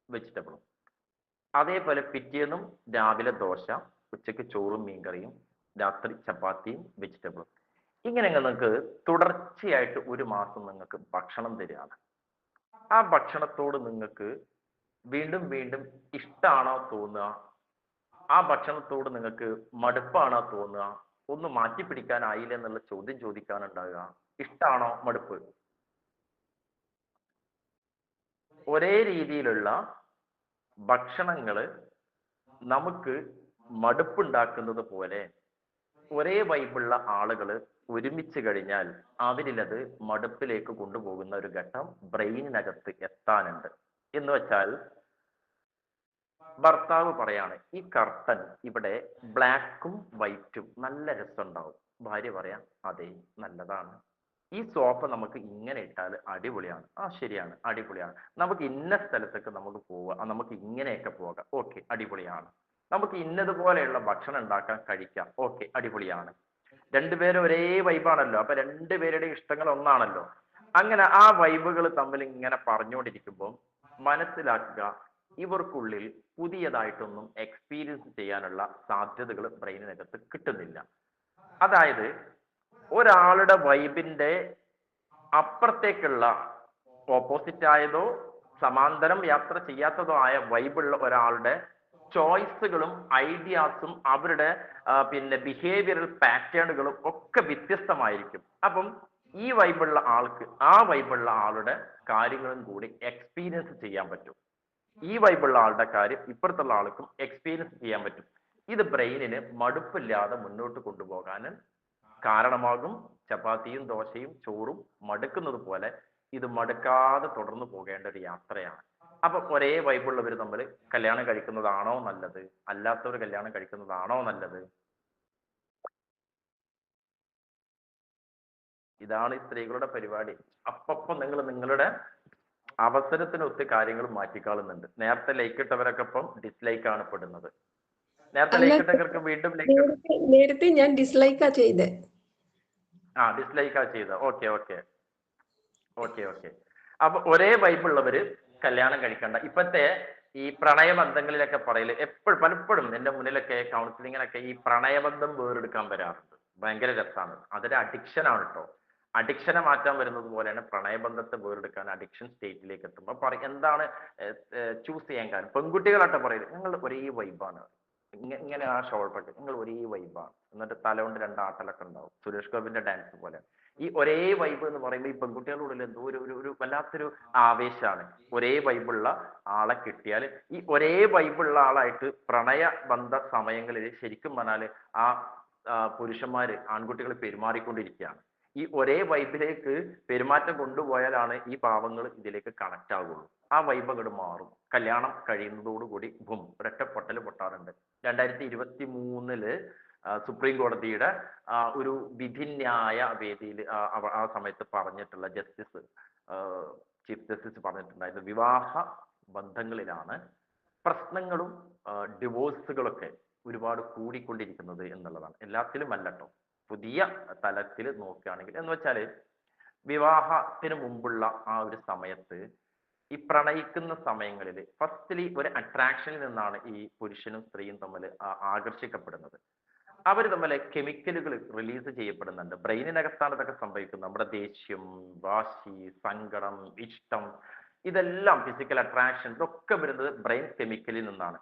വെജിറ്റബിളും. അതേപോലെ പിറ്റേന്നും രാവിലെ ദോശ, ഉച്ചക്ക് ചോറും മീൻകറിയും, രാത്രി ചപ്പാത്തിയും വെജിറ്റബിളും. ഇങ്ങനെ നിങ്ങൾക്ക് തുടർച്ചയായിട്ട് 1 മാസം നിങ്ങൾക്ക് ഭക്ഷണം തരികയാണ്. ആ ഭക്ഷണത്തോട് നിങ്ങൾക്ക് വീണ്ടും വീണ്ടും ഇഷ്ടമാണോ തോന്നുക, ആ ഭക്ഷണത്തോട് നിങ്ങൾക്ക് മടുപ്പാണോ തോന്നുക, ഒന്ന് മാറ്റി പിടിക്കാനായില്ല എന്നുള്ള ചോദ്യം ചോദിക്കാനുണ്ടാകുക. ഇഷ്ടാണോ, മടുപ്പ്? ഒരേ രീതിയിലുള്ള ഭക്ഷണങ്ങള് നമുക്ക് മടുപ്പുണ്ടാക്കുന്നത് പോലെ ഒരേ വൈബുള്ള ആളുകള് ഒരുമിച്ച് കഴിഞ്ഞാൽ അവരിലത് മടുപ്പിലേക്ക് കൊണ്ടുപോകുന്ന ഒരു ഘട്ടം ബ്രെയിനിനകത്ത് എത്താനുണ്ട്. എന്ന് വെച്ചാൽ ഭർത്താവ് പറയാണ്, ഈ കർട്ടൻ ഇവിടെ ബ്ലാക്കും വൈറ്റും നല്ല രസമുണ്ടാവും. ഭാര്യ പറയാ, അതെ നല്ലതാണ്. ഈ സോഫ നമുക്ക് ഇങ്ങനെ ഇട്ടാൽ അടിപൊളിയാണ്. ആ ശരിയാണ്, അടിപൊളിയാണ്. നമുക്ക് ഇന്ന സ്ഥലത്തേക്ക് നമുക്ക് പോവാം, നമുക്ക് ഇങ്ങനെയൊക്കെ പോകാം. ഓക്കെ, അടിപൊളിയാണ്. നമുക്ക് ഇന്നതുപോലെയുള്ള ഭക്ഷണം ഉണ്ടാക്കാൻ കഴിക്കാം. ഓക്കെ, അടിപൊളിയാണ്. രണ്ടുപേരും ഒരേ വൈബാണല്ലോ, അപ്പൊ രണ്ടുപേരുടെ ഇഷ്ടങ്ങൾ ഒന്നാണല്ലോ. അങ്ങനെ ആ വൈബുകൾ തമ്മിൽ ഇങ്ങനെ പറഞ്ഞുകൊണ്ടിരിക്കുമ്പോൾ മനസ്സിലാക്കുക, ഇവർക്കുള്ളിൽ പുതിയതായിട്ടൊന്നും എക്സ്പീരിയൻസ് ചെയ്യാനുള്ള സാധ്യതകൾ ബ്രെയിനിനകത്ത് കിട്ടുന്നില്ല. അതായത് ഒരാളുടെ വൈബിന്റെ അപ്പുറത്തേക്കുള്ള ഓപ്പോസിറ്റ് ആയതോ സമാന്തരം യാത്ര ചെയ്യാത്തതോ ആയ വൈബുള്ള ഒരാളുടെ ചോയ്സുകളും ഐഡിയാസും അവരുടെ പിന്നെ ബിഹേവിയറൽ പാറ്റേണുകളും ഒക്കെ വ്യത്യസ്തമായിരിക്കും. അപ്പം ഈ വൈബുള്ള ആൾക്ക് ആ വൈബുള്ള ആളുടെ കാര്യങ്ങളും കൂടി എക്സ്പീരിയൻസ് ചെയ്യാൻ പറ്റും. ഈ വൈബുള്ള ആളുടെ കാര്യം ഇപ്പുറത്തുള്ള ആൾക്കും എക്സ്പീരിയൻസ് ചെയ്യാൻ പറ്റും. ഇത് ബ്രെയിനിന് മടുപ്പില്ലാതെ മുന്നോട്ട് കൊണ്ടുപോകാൻ കാരണമാകും. ചപ്പാത്തിയും ദോശയും ചോറും മടുക്കുന്നത് പോലെ ഇത് മടുക്കാതെ തുടർന്നു പോകേണ്ട ഒരു യാത്രയാണ്. അപ്പൊ ഒരേ വൈബുള്ളവർ തമ്മിൽ കല്യാണം കഴിക്കുന്നതാണോ നല്ലത്, അല്ലാത്തവർ കല്യാണം കഴിക്കുന്നതാണോ നല്ലത്? ഇതാണ് ഈ സ്ത്രീകളുടെ പരിപാടി. അപ്പപ്പം നിങ്ങൾ നിങ്ങളുടെ അവസരത്തിനൊത്ത് കാര്യങ്ങൾ മാറ്റിക്കാളുന്നുണ്ട്. നേരത്തെ ലൈക്ക് ഇട്ടവരൊക്കെ ഇപ്പം ഡിസ്ലൈക്ക് ആണ് പെടുന്നത്. നേരത്തെ ലൈക്ക് ഇട്ടവർക്ക് വീണ്ടും ലൈക്ക്. നേരത്തെ ഞാൻ ഡിസ്ലൈക്കാ ചെയ്തേ. ഡിസ്ലൈക്കാ ചെയ്ത. Okay okay okay okay. അപ്പൊ ഒരേ വൈബുള്ളവര് കല്യാണം കഴിക്കണ്ട. ഇപ്പത്തെ ഈ പ്രണയബന്ധങ്ങളിലൊക്കെ പറയല് പലപ്പോഴും എന്റെ മുന്നിലൊക്കെ കൗൺസിലിങ്ങിനൊക്കെ ഈ പ്രണയബന്ധം വേറെടുക്കാൻ വരാറുണ്ട്. ഭയങ്കര രസമാണ്. അതൊരു അഡിക്ഷൻ ആണ് കേട്ടോ. അഡിക്ഷനെ മാറ്റാൻ വരുന്നത് പോലെയാണ് പ്രണയബന്ധത്തെ വേറെടുക്കാൻ അഡിക്ഷൻ സ്റ്റേറ്റിലേക്ക് എത്തുമ്പോൾ പറയും എന്താണ് ചൂസ് ചെയ്യാൻ കാരണം. പെൺകുട്ടികളായിട്ട് പറയും നിങ്ങൾ ഒരേ വൈബാണ്, ഇങ്ങനെ ആ ഷോൾഡർ നിങ്ങൾ ഒരേ വൈബാണ്, എന്നിട്ട് തല കൊണ്ട് രണ്ടാട്ടലൊക്കെ ഉണ്ടാവും. സുരേഷ് ഗോപിന്റെ ഡാൻസ് പോലെ. ഈ ഒരേ വൈബ് എന്ന് പറയുമ്പോൾ ഈ പെൺകുട്ടികളുടെ എന്തോ ഒരു വല്ലാത്തൊരു ആവേശമാണ്. ഒരേ വൈബുള്ള ആളെ കിട്ടിയാൽ ഈ ഒരേ വൈബുള്ള ആളായിട്ട് പ്രണയ ബന്ധ സമയങ്ങളിൽ ശരിക്കും പറഞ്ഞാൽ ആ പുരുഷന്മാര് ആൺകുട്ടികൾ പെരുമാറിക്കൊണ്ടിരിക്കുകയാണ്. ഈ ഒരേ വൈബിലേക്ക് പെരുമാറ്റം കൊണ്ടുപോയാലാണ് ഈ പാവങ്ങൾ ഇതിലേക്ക് കണക്ട് ആകുള്ളൂ. ആ വൈബ് അങ്ങോട്ട് മാറും. കല്യാണം കഴിയുന്നതോടുകൂടി ബും ഒരൊറ്റ പൊട്ടൽ പൊട്ടാറുണ്ട്. 2023 സുപ്രീം കോടതിയുടെ ഒരു വിധിന്യായ വേദിയിൽ ആ സമയത്ത് പറഞ്ഞിട്ടുള്ള ചീഫ് ജസ്റ്റിസ് പറഞ്ഞിട്ടുണ്ടായിരുന്നു, വിവാഹ ബന്ധങ്ങളിലാണ് പ്രശ്നങ്ങളും ഡിവോഴ്സുകളൊക്കെ ഒരുപാട് കൂടിക്കൊണ്ടിരിക്കുന്നത് എന്നുള്ളതാണ്. എല്ലാത്തിലും അല്ല കേട്ടോ, പുതിയ തലത്തിൽ നോക്കുകയാണെങ്കിൽ. എന്ന് വെച്ചാല് വിവാഹത്തിന് മുമ്പുള്ള ആ ഒരു സമയത്ത് ഈ പ്രണയിക്കുന്ന സമയങ്ങളിൽ ഫസ്റ്റ്ലി ഒരു അട്രാക്ഷനിൽ നിന്നാണ് ഈ പുരുഷനും സ്ത്രീയും തമ്മിൽ ആകർഷിക്കപ്പെടുന്നത്. അവർ തമ്മിൽ കെമിക്കലുകൾ റിലീസ് ചെയ്യപ്പെടുന്നുണ്ട്. ബ്രെയിനിനകത്താണ് ഇതൊക്കെ സംഭവിക്കുന്നത്. നമ്മുടെ ദേഷ്യം, വാശി, സങ്കടം, ഇഷ്ടം, ഇതെല്ലാം ഫിസിക്കൽ അട്രാക്ഷൻ ഇതൊക്കെ വരുന്നത് ബ്രെയിൻ കെമിക്കലിൽ നിന്നാണ്.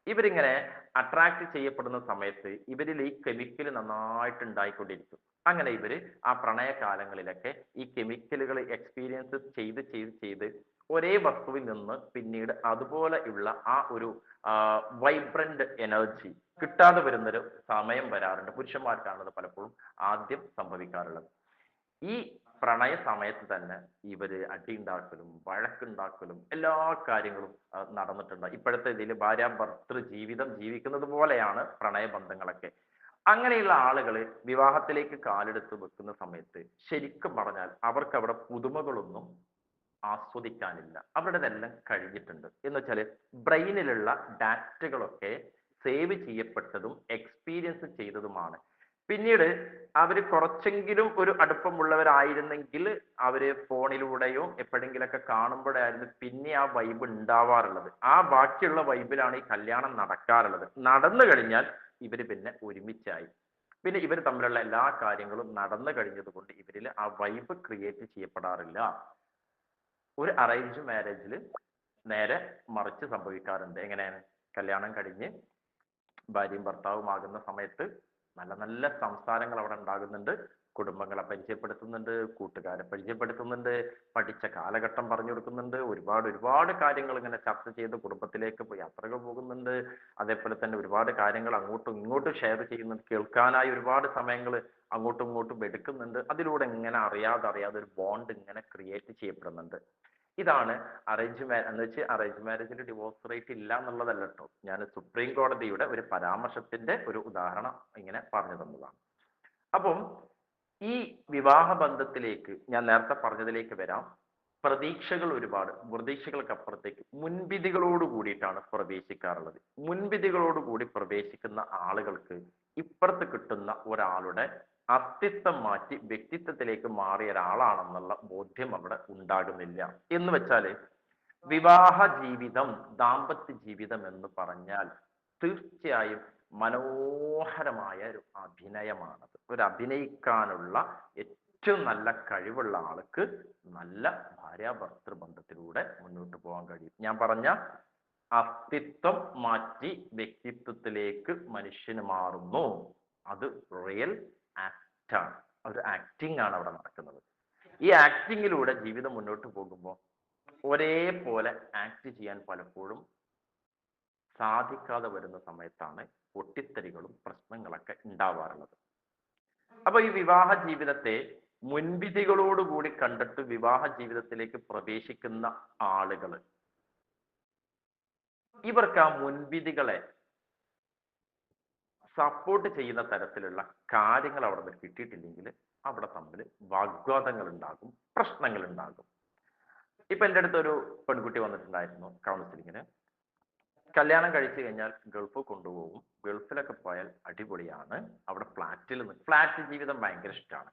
ഇവരിങ്ങനെ അട്രാക്ട് ചെയ്യപ്പെടുന്ന സമയത്ത് ഇവരിൽ ഈ കെമിക്കൽ നന്നായിട്ട് ഉണ്ടായിക്കൊണ്ടിരിക്കും. അങ്ങനെ ഇവര് ആ പ്രണയ കാലങ്ങളിലൊക്കെ ഈ കെമിക്കലുകൾ എക്സ്പീരിയൻസ് ചെയ്ത് ഒരേ വസ്തുവിൽ നിന്ന് പിന്നീട് അതുപോലെയുള്ള ആ ഒരു വൈബ്രന്റ് എനർജി കിട്ടാതെ വരുന്നൊരു സമയം വരാറുണ്ട്. പുരുഷന്മാർക്കാണത് പലപ്പോഴും ആദ്യം സംഭവിക്കാറുള്ളത്. ഈ പ്രണയ സമയത്ത് തന്നെ ഇവര് അടിയുണ്ടാക്കലും വഴക്കുണ്ടാക്കലും എല്ലാ കാര്യങ്ങളും നടന്നിട്ടുണ്ട്. ഇപ്പോഴത്തെ ഇതിൽ ഭാര്യ ഭർത്തൃ ജീവിതം ജീവിക്കുന്നത് പോലെയാണ് പ്രണയബന്ധങ്ങളൊക്കെ. അങ്ങനെയുള്ള ആളുകൾ വിവാഹത്തിലേക്ക് കാലെടുത്ത് വെക്കുന്ന സമയത്ത് ശരിക്കും പറഞ്ഞാൽ അവർക്ക് അവിടെ പുതുമകളൊന്നും ആസ്വദിക്കാനില്ല. അവരുടെതെല്ലാം കഴിഞ്ഞിട്ടുണ്ട്. എന്ന് വെച്ചാൽ ബ്രെയിനിലുള്ള ഡാറ്റകളൊക്കെ സേവ് ചെയ്യപ്പെട്ടതും എക്സ്പീരിയൻസ് ചെയ്തതുമാണ്. പിന്നീട് അവര് കുറച്ചെങ്കിലും ഒരു അടുപ്പമുള്ളവരായിരുന്നെങ്കിൽ അവര് ഫോണിലൂടെയോ എപ്പോഴെങ്കിലൊക്കെ കാണുമ്പോഴായിരുന്നു പിന്നെ ആ വൈബ് ഉണ്ടാവാറുള്ളത്. ആ ബാക്കിയുള്ള വൈബിലാണ് ഈ കല്യാണം നടക്കാറുള്ളത്. നടന്നു കഴിഞ്ഞാൽ ഇവര് പിന്നെ ഒരുമിച്ചായി. പിന്നെ ഇവർ തമ്മിലുള്ള എല്ലാ കാര്യങ്ങളും നടന്നു കഴിഞ്ഞത് കൊണ്ട് ഇവരിൽ ആ വൈബ് ക്രിയേറ്റ് ചെയ്യപ്പെടാറില്ല. ഒരു അറേഞ്ച് മാരേജിൽ നേരെ മറിച്ച് സംഭവിക്കാറുണ്ട്. എങ്ങനെയാണ്? കല്യാണം കഴിഞ്ഞ് ഭാര്യയും ഭർത്താവുമാകുന്ന സമയത്ത് നല്ല നല്ല സംസാരങ്ങൾ അവിടെ ഉണ്ടാകുന്നുണ്ട്, കുടുംബങ്ങളെ പരിചയപ്പെടുത്തുന്നുണ്ട്, കൂട്ടുകാരെ പരിചയപ്പെടുത്തുന്നുണ്ട്, പഠിച്ച കാലഘട്ടം പറഞ്ഞു കൊടുക്കുന്നുണ്ട്, ഒരുപാട് കാര്യങ്ങൾ ഇങ്ങനെ ചർച്ച ചെയ്ത് കുടുംബത്തിലേക്ക് യാത്രകൾ പോകുന്നുണ്ട്. അതേപോലെ തന്നെ ഒരുപാട് കാര്യങ്ങൾ അങ്ങോട്ടും ഇങ്ങോട്ടും ഷെയർ ചെയ്യുന്നുണ്ട്, കേൾക്കാനായി ഒരുപാട് സമയങ്ങൾ അങ്ങോട്ടും ഇങ്ങോട്ടും എടുക്കുന്നുണ്ട്. അതിലൂടെ ഇങ്ങനെ അറിയാതെ ഒരു ബോണ്ട് ഇങ്ങനെ ക്രിയേറ്റ് ചെയ്യപ്പെടുന്നുണ്ട്. ഇതാണ് അറേഞ്ച് മാരേജ് എന്ന് വെച്ച് അറേഞ്ച് മാരേജിൽ ഡിവോഴ്സ് റേറ്റ് ഇല്ല എന്നുള്ളതല്ല കേട്ടോ. ഞാൻ സുപ്രീം കോടതിയുടെ ഒരു പരാമർശത്തിന്റെ ഒരു ഉദാഹരണം ഇങ്ങനെ പറഞ്ഞു തന്നതാണ്. അപ്പം ഈ വിവാഹ ബന്ധത്തിലേക്ക് ഞാൻ നേരത്തെ പറഞ്ഞതിലേക്ക് വരാം. പ്രതീക്ഷകൾ ഒരുപാട്, പ്രതീക്ഷകൾക്കപ്പുറത്തേക്ക് മുൻവിധികളോട് കൂടിയിട്ടാണ് പ്രവേശിക്കാറുള്ളത്. മുൻവിധികളോട് കൂടി പ്രവേശിക്കുന്ന ആളുകൾക്ക് ഇപ്പുറത്ത് കിട്ടുന്ന ഒരാളുടെ അസ്തിത്വം മാറ്റി വ്യക്തിത്വത്തിലേക്ക് മാറിയ ഒരാളാണെന്നുള്ള ബോധ്യം അവിടെ ഉണ്ടാകുന്നില്ല. എന്ന് വെച്ചാല് വിവാഹ ജീവിതം, ദാമ്പത്യ ജീവിതം എന്ന് പറഞ്ഞാൽ തീർച്ചയായും മനോഹരമായ ഒരു അഭിനയമാണത്. ഒരു അഭിനയിക്കാനുള്ള ഏറ്റവും നല്ല കഴിവുള്ള ആൾക്ക് നല്ല ഭാര്യാഭർത്തൃ ബന്ധത്തിലൂടെ മുന്നോട്ട് പോകാൻ കഴിയും. ഞാൻ പറഞ്ഞ അസ്തിത്വം മാറ്റി വ്യക്തിത്വത്തിലേക്ക് മനുഷ്യന് മാറുന്നു. അത് റിയൽ ആക്റ്റാണ്, ഒരു ആക്ടിങ് ആണ് അവിടെ നടക്കുന്നത്. ഈ ആക്ടിങ്ങിലൂടെ ജീവിതം മുന്നോട്ട് പോകുമ്പോൾ ഒരേപോലെ ആക്ട് ചെയ്യാൻ പലപ്പോഴും സാധിക്കാതെ വരുന്ന സമയത്താണ് പൊട്ടിത്തെറികളും പ്രശ്നങ്ങളൊക്കെ ഉണ്ടാവാറുള്ളത്. അപ്പൊ ഈ വിവാഹ ജീവിതത്തെ മുൻവിധികളോടുകൂടി കണ്ടിട്ട് വിവാഹ ജീവിതത്തിലേക്ക് പ്രവേശിക്കുന്ന ആളുകൾ, ഇവർക്ക് ആ മുൻവിധികളെ സപ്പോർട്ട് ചെയ്യുന്ന തരത്തിലുള്ള കാര്യങ്ങൾ അവിടെ നിന്ന് കിട്ടിയിട്ടില്ലെങ്കിൽ അവിടെ തമ്മിൽ വാഗ്വാദങ്ങൾ ഉണ്ടാകും, പ്രശ്നങ്ങൾ ഉണ്ടാകും. ഇപ്പൊ എൻ്റെ അടുത്ത് ഒരു പെൺകുട്ടി വന്നിട്ടുണ്ടായിരുന്നു കൗൺസിലിങ്ങിന്. കല്യാണം കഴിച്ചു കഴിഞ്ഞാൽ ഗൾഫ് കൊണ്ടുപോകും, ഗൾഫിലൊക്കെ പോയാൽ അടിപൊളിയാണ്, അവിടെ ഫ്ലാറ്റ് ജീവിതം ഭയങ്കര ഇഷ്ടമാണ്.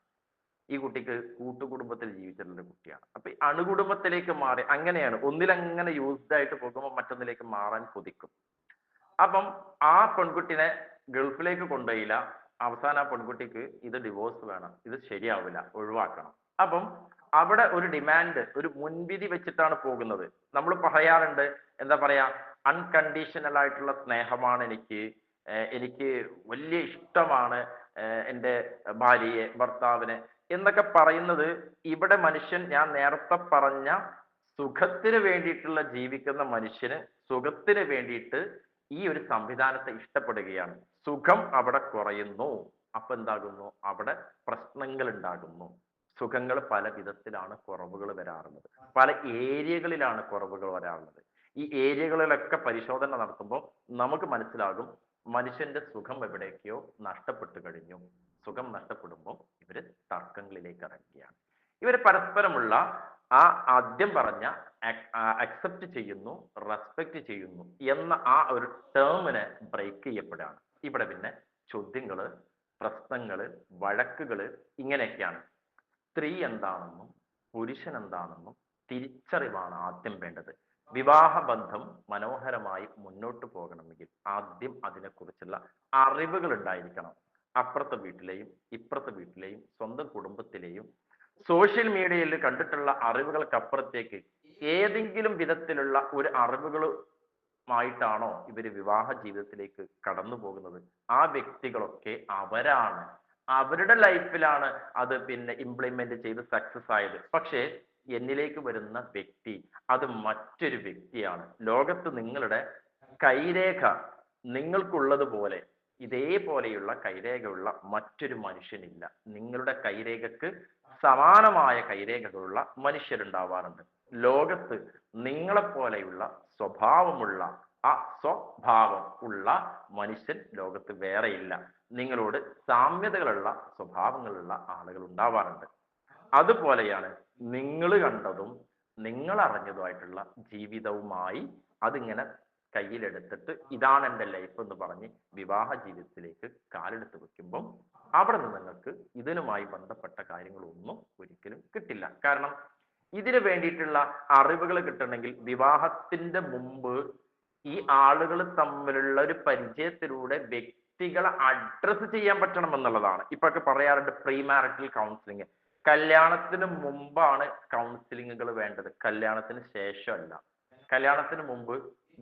ഈ കുട്ടിക്ക് കൂട്ടുകുടുംബത്തിൽ ജീവിച്ചിട്ടുള്ള കുട്ടിയാണ്. അപ്പൊ ഈ അണുകുടുംബത്തിലേക്ക് മാറി അങ്ങനെയാണ്, ഒന്നിലങ്ങനെ യൂസ്ഡ് ആയിട്ട് പോകുമ്പോൾ മറ്റൊന്നിലേക്ക് മാറാൻ കൊതിക്കും. അപ്പം ആ പെൺകുട്ടിനെ ഗൾഫിലേക്ക് കൊണ്ടുപോയില്ല. അവസാനം ആ പെൺകുട്ടിക്ക് ഇത് ഡിവോഴ്സ് വേണം, ഇത് ശരിയാവില്ല, ഒഴിവാക്കണം. അപ്പം അവിടെ ഒരു ഡിമാൻഡ്, ഒരു മുൻവിധി വെച്ചിട്ടാണ് പോകുന്നത്. നമ്മൾ പറയാറുണ്ട്, എന്താ പറയാ, അൺകണ്ടീഷണൽ ആയിട്ടുള്ള സ്നേഹമാണ് എനിക്ക് വലിയ ഇഷ്ടമാണ് എൻ്റെ ഭാര്യയെ, ഭർത്താവിനെ എന്നൊക്കെ പറയുന്നത്. ഇവിടെ മനുഷ്യൻ, ഞാൻ നേരത്തെ പറഞ്ഞ സുഖത്തിന് വേണ്ടിയിട്ടുള്ള ജീവിക്കുന്ന മനുഷ്യന് സുഖത്തിന് വേണ്ടിയിട്ട് ഈ ഒരു സംവിധാനത്തെ ഇഷ്ടപ്പെടുകയാണ്. സുഖം അവിടെ കുറയുന്നു. അപ്പൊ എന്താകുന്നു? അവിടെ പ്രശ്നങ്ങൾ ഉണ്ടാകുന്നു. സുഖങ്ങൾ പല വിധത്തിലാണ് കുറവുകൾ വരാറുള്ളത്, പല ഏരിയകളിലാണ് കുറവുകൾ വരാറുള്ളത്. ഈ ഏരിയകളിലൊക്കെ പരിശോധന നടത്തുമ്പോൾ നമുക്ക് മനസ്സിലാകും മനുഷ്യന്റെ സുഖം എവിടേക്കോ നഷ്ടപ്പെട്ടു കഴിഞ്ഞു. സുഖം നഷ്ടപ്പെടുമ്പോൾ ഇവര് തർക്കങ്ങളിലേക്ക് ഇറങ്ങുകയാണ്. ഇവര് പരസ്പരമുള്ള ആ ആദ്യം പറഞ്ഞ അക്സെപ്റ്റ് ചെയ്യുന്നു, റെസ്പെക്ട് ചെയ്യുന്നു എന്ന ആ ഒരു ടേമിനെ ബ്രേക്ക് ചെയ്യപ്പെടുകയാണ്. ഇവിടെ പിന്നെ ചോദ്യങ്ങള്, പ്രശ്നങ്ങള്, വഴക്കുകള് ഇങ്ങനെയൊക്കെയാണ്. സ്ത്രീ എന്താണെന്നും പുരുഷൻ എന്താണെന്നും തിരിച്ചറിവാണ് ആദ്യം വേണ്ടത്. വിവാഹ ബന്ധം മനോഹരമായി മുന്നോട്ട് പോകണമെങ്കിൽ ആദ്യം അതിനെക്കുറിച്ചുള്ള അറിവുകൾ ഉണ്ടായിരിക്കണം. അപ്പുറത്തെ വീട്ടിലെയും ഇപ്പുറത്തെ വീട്ടിലെയും സ്വന്തം കുടുംബത്തിലെയും സോഷ്യൽ മീഡിയയിൽ കണ്ടിട്ടുള്ള അറിവുകൾക്കപ്പുറത്തേക്ക് ഏതെങ്കിലും വിധത്തിലുള്ള ഒരു അറിവുകളുമായിട്ടാണോ ഇവര് വിവാഹ ജീവിതത്തിലേക്ക് കടന്നു പോകുന്നത്? ആ വ്യക്തികളൊക്കെ അവരാണ്, അവരുടെ ലൈഫിലാണ് അത് പിന്നെ ഇംപ്ലിമെന്റ് ചെയ്ത് സക്സസ് ആയത്. പക്ഷേ എന്നിലേക്ക് വരുന്ന വ്യക്തി അത് മറ്റൊരു വ്യക്തിയാണ്. ലോകത്ത് നിങ്ങളുടെ കൈരേഖ നിങ്ങൾക്കുള്ളതുപോലെ ഇതേപോലെയുള്ള കൈരേഖയുള്ള മറ്റൊരു മനുഷ്യനില്ല. നിങ്ങളുടെ കൈരേഖക്ക് സമാനമായ കൈരേഖകളുള്ള മനുഷ്യരുണ്ടാവാറുണ്ട്. ലോകത്ത് നിങ്ങളെപ്പോലെയുള്ള സ്വഭാവമുള്ള ആ സ്വഭാവം ഉള്ള മനുഷ്യൻ ലോകത്ത് വേറെയില്ല. നിങ്ങളോട് സാമ്യതകളുള്ള സ്വഭാവങ്ങളുള്ള ആളുകൾ ഉണ്ടാവാറുണ്ട്. അതുപോലെയാണ് നിങ്ങൾ കണ്ടതും നിങ്ങൾ അറിഞ്ഞതുമായിട്ടുള്ള ജീവിതവുമായി അതിങ്ങനെ കയ്യിലെടുത്തിട്ട് ഇതാണ് എൻ്റെ ലൈഫ് എന്ന് പറഞ്ഞ് വിവാഹ ജീവിതത്തിലേക്ക് കാലെടുത്ത് വെക്കുമ്പോൾ അവിടെ നിന്ന് നിങ്ങൾക്ക് ഇതിനുമായി ബന്ധപ്പെട്ട കാര്യങ്ങളൊന്നും ഒരിക്കലും കിട്ടില്ല. കാരണം ഇതിനു വേണ്ടിയിട്ടുള്ള അറിവുകൾ കിട്ടണമെങ്കിൽ വിവാഹത്തിന്റെ മുമ്പ് ഈ ആളുകൾ തമ്മിലുള്ള ഒരു പരിചയത്തിലൂടെ വ്യക്തികളെ അഡ്രസ്സ് ചെയ്യാൻ പറ്റണം എന്നുള്ളതാണ്. ഇപ്പൊക്കെ പറയാറുണ്ട് പ്രീ മാരിറ്റൽ കൗൺസിലിംഗ്. കല്യാണത്തിന് മുമ്പാണ് കൗൺസിലിങ്ങുകൾ വേണ്ടത്, കല്യാണത്തിന് ശേഷമല്ല. കല്യാണത്തിന് മുമ്പ്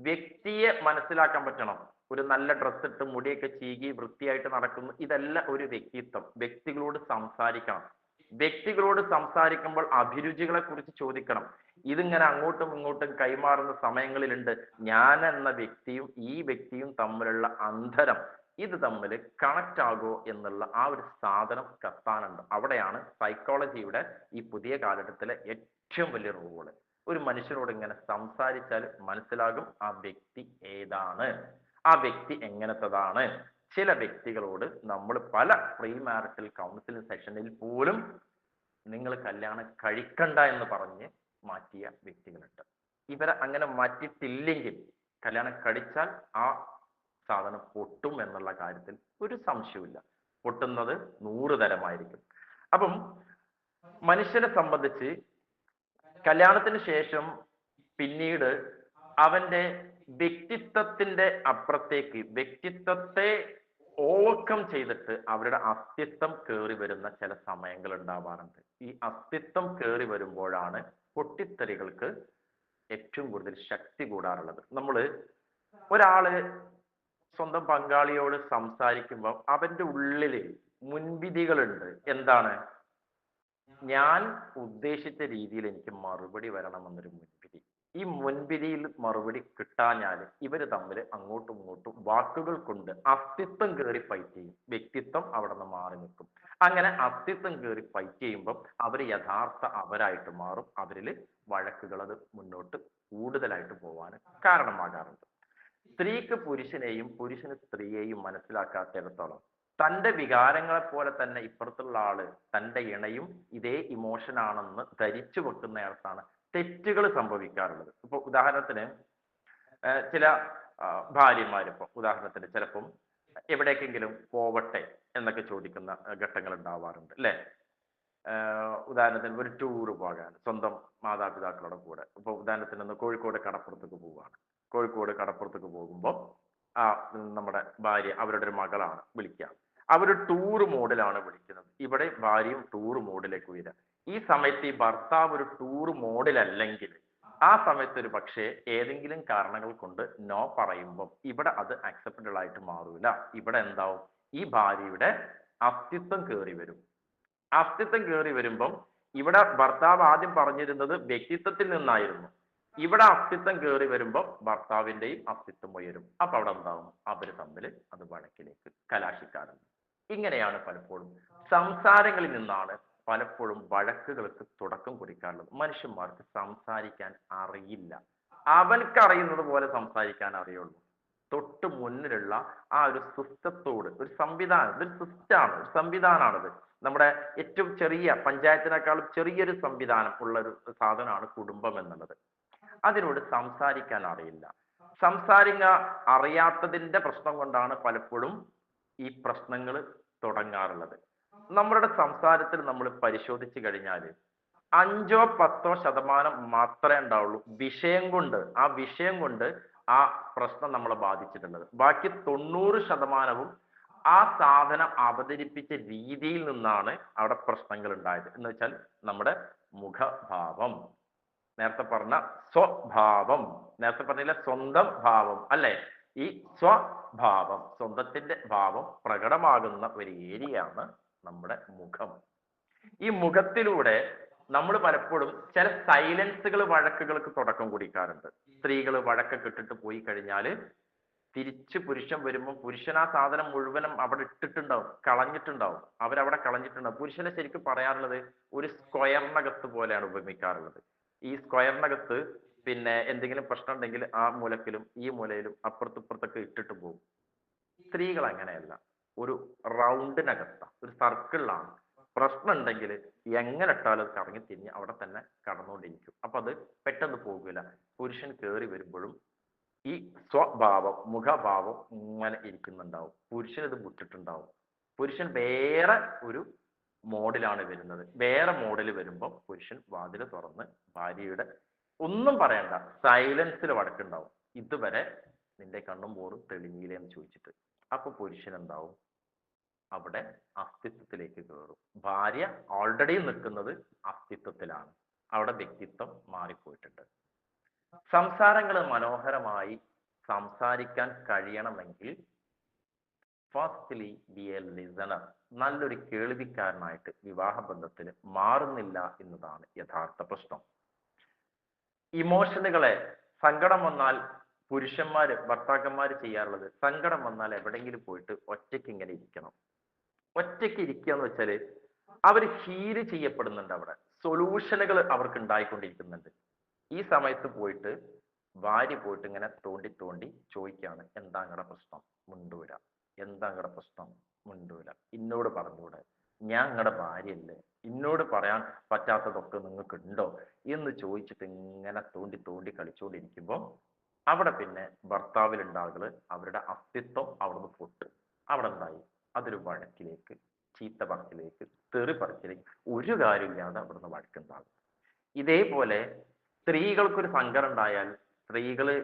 വ്യക്തിയെ മനസ്സിലാക്കാൻ പറ്റണം. ഒരു നല്ല ഡ്രസ്സ് ഇട്ട് മുടിയൊക്കെ ചീകി വൃത്തിയായിട്ട് നടക്കുന്നു, ഇതല്ല ഒരു വ്യക്തിത്വം. വ്യക്തികളോട് സംസാരിക്കണം. വ്യക്തികളോട് സംസാരിക്കുമ്പോൾ അഭിരുചികളെ കുറിച്ച് ചോദിക്കണം. ഇതിങ്ങനെ അങ്ങോട്ടും ഇങ്ങോട്ടും കൈമാറുന്ന സമയങ്ങളിലുണ്ട്. ഞാൻ എന്ന വ്യക്തിയും ഈ വ്യക്തിയും തമ്മിലുള്ള അന്തരം, ഇത് തമ്മിൽ കണക്ട് ആകുമോ എന്നുള്ള ആ ഒരു സാധനം കത്താനുണ്ട്. അവിടെയാണ് സൈക്കോളജിയുടെ ഈ പുതിയ കാലഘട്ടത്തിലെ ഏറ്റവും വലിയ റോള്. ഒരു മനുഷ്യനോട് ഇങ്ങനെ സംസാരിച്ചാൽ മനസ്സിലാകും ആ വ്യക്തി ഏതാണ്, ആ വ്യക്തി എങ്ങനത്തതാണ്. ചില വ്യക്തികളോട് നമ്മൾ പല പ്രീ മാരിറ്റൽ കൗൺസിലിംഗ് സെഷനിൽ പോലും നിങ്ങൾ കല്യാണം കഴിക്കണ്ട എന്ന് പറഞ്ഞ് മാറ്റിയ വ്യക്തികളുണ്ട്. ഇവരെ അങ്ങനെ മാറ്റിയിട്ടില്ലെങ്കിൽ കല്യാണം കഴിച്ചാൽ ആ സാധനം പൊട്ടും എന്നുള്ള കാര്യത്തിൽ ഒരു സംശയമില്ല. പൊട്ടുന്നത് 100 തരമായിരിക്കും. അപ്പം മനുഷ്യനെ സംബന്ധിച്ച് കല്യാണത്തിന് ശേഷം പിന്നീട് അവന്റെ വ്യക്തിത്വത്തിന്റെ അപ്പുറത്തേക്ക് വ്യക്തിത്വത്തെ ഓവർകം ചെയ്തിട്ട് അവരുടെ അസ്തിത്വം കയറി വരുന്ന ചില സമയങ്ങൾ ഉണ്ടാവാറുണ്ട്. ഈ അസ്തിത്വം കയറി വരുമ്പോഴാണ് പൊട്ടിത്തെറികൾക്ക് ഏറ്റവും കൂടുതൽ ശക്തി കൂടാറുള്ളത്. ഒരാള് സ്വന്തം പങ്കാളിയോട് സംസാരിക്കുമ്പോൾ അവന്റെ ഉള്ളില് മുൻവിധികളുണ്ട്. എന്താണ്? ഞാൻ ഉദ്ദേശിച്ച രീതിയിൽ എനിക്ക് മറുപടി വരണമെന്നൊരു മുൻവിധി. ഈ മുൻവിധിയിൽ മറുപടി കിട്ടാഞ്ഞാൽ ഇവര് തമ്മിൽ അങ്ങോട്ടും ഇങ്ങോട്ടും വാക്കുകൾ കൊണ്ട് അസ്തിത്വം കയറി ഫൈറ്റ് ചെയ്യും. വ്യക്തിത്വം അവിടെ നിന്ന് മാറി നിൽക്കും. അങ്ങനെ അസ്തിത്വം കയറി ഫൈറ്റ് ചെയ്യുമ്പോൾ അവർ യഥാർത്ഥ അവരായിട്ട് മാറും. അവരിൽ വഴക്കുകൾ അത് മുന്നോട്ട് കൂടുതലായിട്ട് പോവാൻ കാരണമാകാറുണ്ട്. സ്ത്രീക്ക് പുരുഷനെയും പുരുഷന് സ്ത്രീയെയും മനസ്സിലാക്കാത്തിടത്തോളം തന്റെ വികാരങ്ങളെ പോലെ തന്നെ ഇപ്പുറത്തുള്ള ആള് തന്റെ ഇണയും ഇതേ ഇമോഷൻ ആണെന്ന് ധരിച്ചു വെക്കുന്നയിടത്താണ് തെറ്റുകൾ സംഭവിക്കാറുള്ളത്. ഇപ്പൊ ഉദാഹരണത്തിന് ചില ഭാര്യമാരിപ്പോ ഉദാഹരണത്തിന് ചിലപ്പം എവിടേക്കെങ്കിലും പോവട്ടെ എന്നൊക്കെ ചോദിക്കുന്ന ഘട്ടങ്ങൾ ഉണ്ടാവാറുണ്ട് അല്ലെ. ഉദാഹരണത്തിന് ഒരു ടൂറ് പോകാൻ സ്വന്തം മാതാപിതാക്കളുടെ കൂടെ, ഇപ്പൊ ഉദാഹരണത്തിന് ഒന്ന് കോഴിക്കോട് കടപ്പുറത്തേക്ക് പോവുകയാണ്. കോഴിക്കോട് കടപ്പുറത്തേക്ക് പോകുമ്പോൾ നമ്മുടെ ഭാര്യ അവരുടെ ഒരു മകളാണ് വിളിക്കുക. അവര് ടൂർ മോഡിലാണ് വിളിക്കുന്നത്. ഇവിടെ ഭാര്യയും ടൂർ മോഡിലേക്ക് വരിക. ഈ സമയത്ത് ഈ ഭർത്താവ് ഒരു ടൂർ മോഡിലല്ലെങ്കിൽ ആ സമയത്ത് ഒരു പക്ഷേ ഏതെങ്കിലും കാരണങ്ങൾ കൊണ്ട് നോ പറയുമ്പോൾ ഇവിടെ അത് അക്സെപ്റ്റബിൾ ആയിട്ട് മാറൂല. ഇവിടെ എന്താവും? ഈ ഭാര്യയുടെ അസ്തിത്വം കയറി വരും. അസ്തിത്വം കയറി വരുമ്പം ഇവിടെ ഭർത്താവ് ആദ്യം പറഞ്ഞിരുന്നത് വ്യക്തിത്വത്തിൽ നിന്നായിരുന്നു. ഇവിടെ അസ്തിത്വം കയറി വരുമ്പോൾ ഭർത്താവിന്റെയും അസ്തിത്വം ഉയരും. അപ്പൊ അവിടെ എന്താവും? അവര് തമ്മിൽ അത് വഴക്കിലേക്ക് കലാശിക്കാറുണ്ട്. ഇങ്ങനെയാണ് പലപ്പോഴും സംസാരങ്ങളിൽ നിന്നാണ് പലപ്പോഴും വഴക്കുകൾക്ക് തുടക്കം കുറിക്കാറുള്ളത്. മനുഷ്യന്മാർക്ക് സംസാരിക്കാൻ അറിയില്ല. അവൻക്ക് അറിയുന്നത് പോലെ സംസാരിക്കാൻ അറിയുള്ളൂ. തൊട്ട് മുന്നിലുള്ള ആ ഒരു സിസ്റ്റത്തോട്, ഒരു സംവിധാനം, ഇതൊരു സിസ്റ്റമാണ്, ഒരു സംവിധാനമാണിത്. നമ്മുടെ ഏറ്റവും ചെറിയ പഞ്ചായത്തിനേക്കാളും ചെറിയൊരു സംവിധാനം ഉള്ള ഒരു സാധനമാണ് കുടുംബം എന്നുള്ളത്. അതിനോട് സംസാരിക്കാൻ അറിയില്ല. സംസാരിക്കാൻ അറിയാത്തതിന്റെ പ്രശ്നം കൊണ്ടാണ് പലപ്പോഴും ഈ പ്രശ്നങ്ങൾ തുടങ്ങാറുള്ളത്. നമ്മളുടെ സംസാരത്തിൽ നമ്മൾ പരിശോധിച്ചു കഴിഞ്ഞാൽ 5-10% മാത്രമേ ഉണ്ടാവുള്ളൂ വിഷയം കൊണ്ട്, ആ വിഷയം കൊണ്ട് ആ പ്രശ്നം നമ്മളെ ബാധിച്ചിട്ടുള്ളത്. ബാക്കി 90% ആ സാധനം അവതരിപ്പിച്ച രീതിയിൽ നിന്നാണ് അവിടെ പ്രശ്നങ്ങൾ ഉണ്ടായത്. എന്ന് വെച്ചാൽ നമ്മുടെ മുഖഭാവം, നേരത്തെ പറഞ്ഞ സ്വഭാവം, നേരത്തെ പറഞ്ഞില്ല സ്വന്തം ഭാവം അല്ലെ. ഈ സ്വഭാവം, സ്വന്തത്തിന്റെ ഭാവം പ്രകടമാകുന്ന ഒരു ഏരിയയാണ് നമ്മുടെ മുഖം. ഈ മുഖത്തിലൂടെ നമ്മൾ പലപ്പോഴും ചില സൈലൻസുകൾ വഴക്കുകൾക്ക് തുടക്കം കുറിക്കാറുണ്ട്. സ്ത്രീകൾ വഴക്കൊക്കെ ഇട്ടിട്ട് പോയി കഴിഞ്ഞാല് തിരിച്ച് പുരുഷൻ വരുമ്പോൾ പുരുഷൻ ആ സാധനം മുഴുവനും അവിടെ ഇട്ടിട്ടുണ്ടാവും, കളഞ്ഞിട്ടുണ്ടാവും. അവരവിടെ കളഞ്ഞിട്ടുണ്ടാവും. പുരുഷനെ ശരിക്കും പറയാറുള്ളത് ഒരു സ്ക്വയറിനകത്ത് പോലെയാണ് ഉപമിക്കാറുള്ളത്. ഈ സ്ക്വയറിനകത്ത് പിന്നെ എന്തെങ്കിലും പ്രശ്നം ഉണ്ടെങ്കിൽ ആ മൂലക്കിലും ഈ മൂലയിലും അപ്പുറത്തിപ്പുറത്തൊക്കെ ഇട്ടിട്ട് പോകും. സ്ത്രീകൾ അങ്ങനെയല്ല, ഒരു റൗണ്ടിനകത്ത, ഒരു സർക്കിളിലാണ്. പ്രശ്നം ഉണ്ടെങ്കിൽ എങ്ങനെ ഇട്ടാലും കറങ്ങി തിരിഞ്ഞ് അവിടെ തന്നെ കടന്നുകൊണ്ടിരിക്കും. അപ്പൊ അത് പെട്ടെന്ന് പോകില്ല. പുരുഷൻ കയറി വരുമ്പോഴും ഈ സ്വഭാവം, മുഖഭാവം ഇങ്ങനെ ഇരിക്കുന്നുണ്ടാവും. പുരുഷൻ ഇത് വിട്ടിട്ടുണ്ടാവും. പുരുഷൻ വേറെ ഒരു മോഡിലാണ് വരുന്നത്. വേറെ മോഡിൽ വരുമ്പോൾ പുരുഷൻ വാതിൽ തുറന്ന് ഭാര്യയുടെ ഒന്നും പറയണ്ട സൈലൻസിൽ വടക്കുണ്ടാവും. ഇതുവരെ നിന്റെ കണ്ണും പോറും തെളിഞ്ഞില്ലേ എന്ന് ചോദിച്ചിട്ട്. അപ്പൊ പുരുഷൻ എന്താവും? അവിടെ അസ്തിത്വത്തിലേക്ക് കയറും. ഭാര്യ ഓൾറെഡി നിൽക്കുന്നത് അസ്തിത്വത്തിലാണ്, അവിടെ വ്യക്തിത്വം മാറിപ്പോയിട്ടുണ്ട്. സംസാരങ്ങൾ മനോഹരമായി സംസാരിക്കാൻ കഴിയണമെങ്കിൽ ഫസ്റ്റ്ലി ബി എ ലിസണർ, നല്ലൊരു കേൾവിക്കാരനായിട്ട് വിവാഹ ബന്ധത്തിൽ മാറുന്നില്ല എന്നതാണ് യഥാർത്ഥ പ്രശ്നം. ഇമോഷനുകളെ, സങ്കടം വന്നാൽ പുരുഷന്മാര് ഭർത്താക്കന്മാര് ചെയ്യാറുള്ളത്, സങ്കടം വന്നാൽ എവിടെയെങ്കിലും പോയിട്ട് ഒറ്റയ്ക്ക് ഇങ്ങനെ ഇരിക്കണം. ഒറ്റയ്ക്ക് ഇരിക്കുക എന്ന് വെച്ചാല് അവർ ഹീല് ചെയ്യപ്പെടുന്നുണ്ട്, അവിടെ സൊല്യൂഷനുകൾ അവർക്ക് ഉണ്ടായിക്കൊണ്ടിരിക്കുന്നുണ്ട്. ഈ സമയത്ത് പോയിട്ട് ഭാര്യ പോയിട്ട് ഇങ്ങനെ തോണ്ടി തോണ്ടി ചോദിക്കാണ്, എന്താ നിങ്ങളുടെ പ്രശ്നം, മുണ്ടൂല, എന്താ നിങ്ങളുടെ പ്രശ്നം, മുണ്ടൂല, ഇന്നോട് പറഞ്ഞൂടെ, ഞാൻ നിങ്ങളുടെ ഭാര്യയല്ലേ, ഇന്നോട് പറയാൻ പറ്റാത്തതൊക്കെ നിങ്ങൾക്ക് ഉണ്ടോ എന്ന് ചോദിച്ചിട്ട് ഇങ്ങനെ തോണ്ടി തോണ്ടി കളിച്ചുകൊണ്ടിരിക്കുമ്പോൾ അവിടെ പിന്നെ ഭർത്താവിലുണ്ടാകുകൾ അവരുടെ അസ്തിത്വം അവിടുന്ന് പൊട്ട്. അവിടെ എന്തായി, അതൊരു വഴക്കിലേക്ക്, ചീത്ത പറച്ചിലേക്ക്, തെറി പറച്ചിലേക്ക്, ഒരു കാര്യമില്ലാതെ അവിടുന്ന് വഴക്കുണ്ടാകും. ഇതേപോലെ സ്ത്രീകൾക്കൊരു സങ്കടം ഉണ്ടായാൽ സ്ത്രീകള്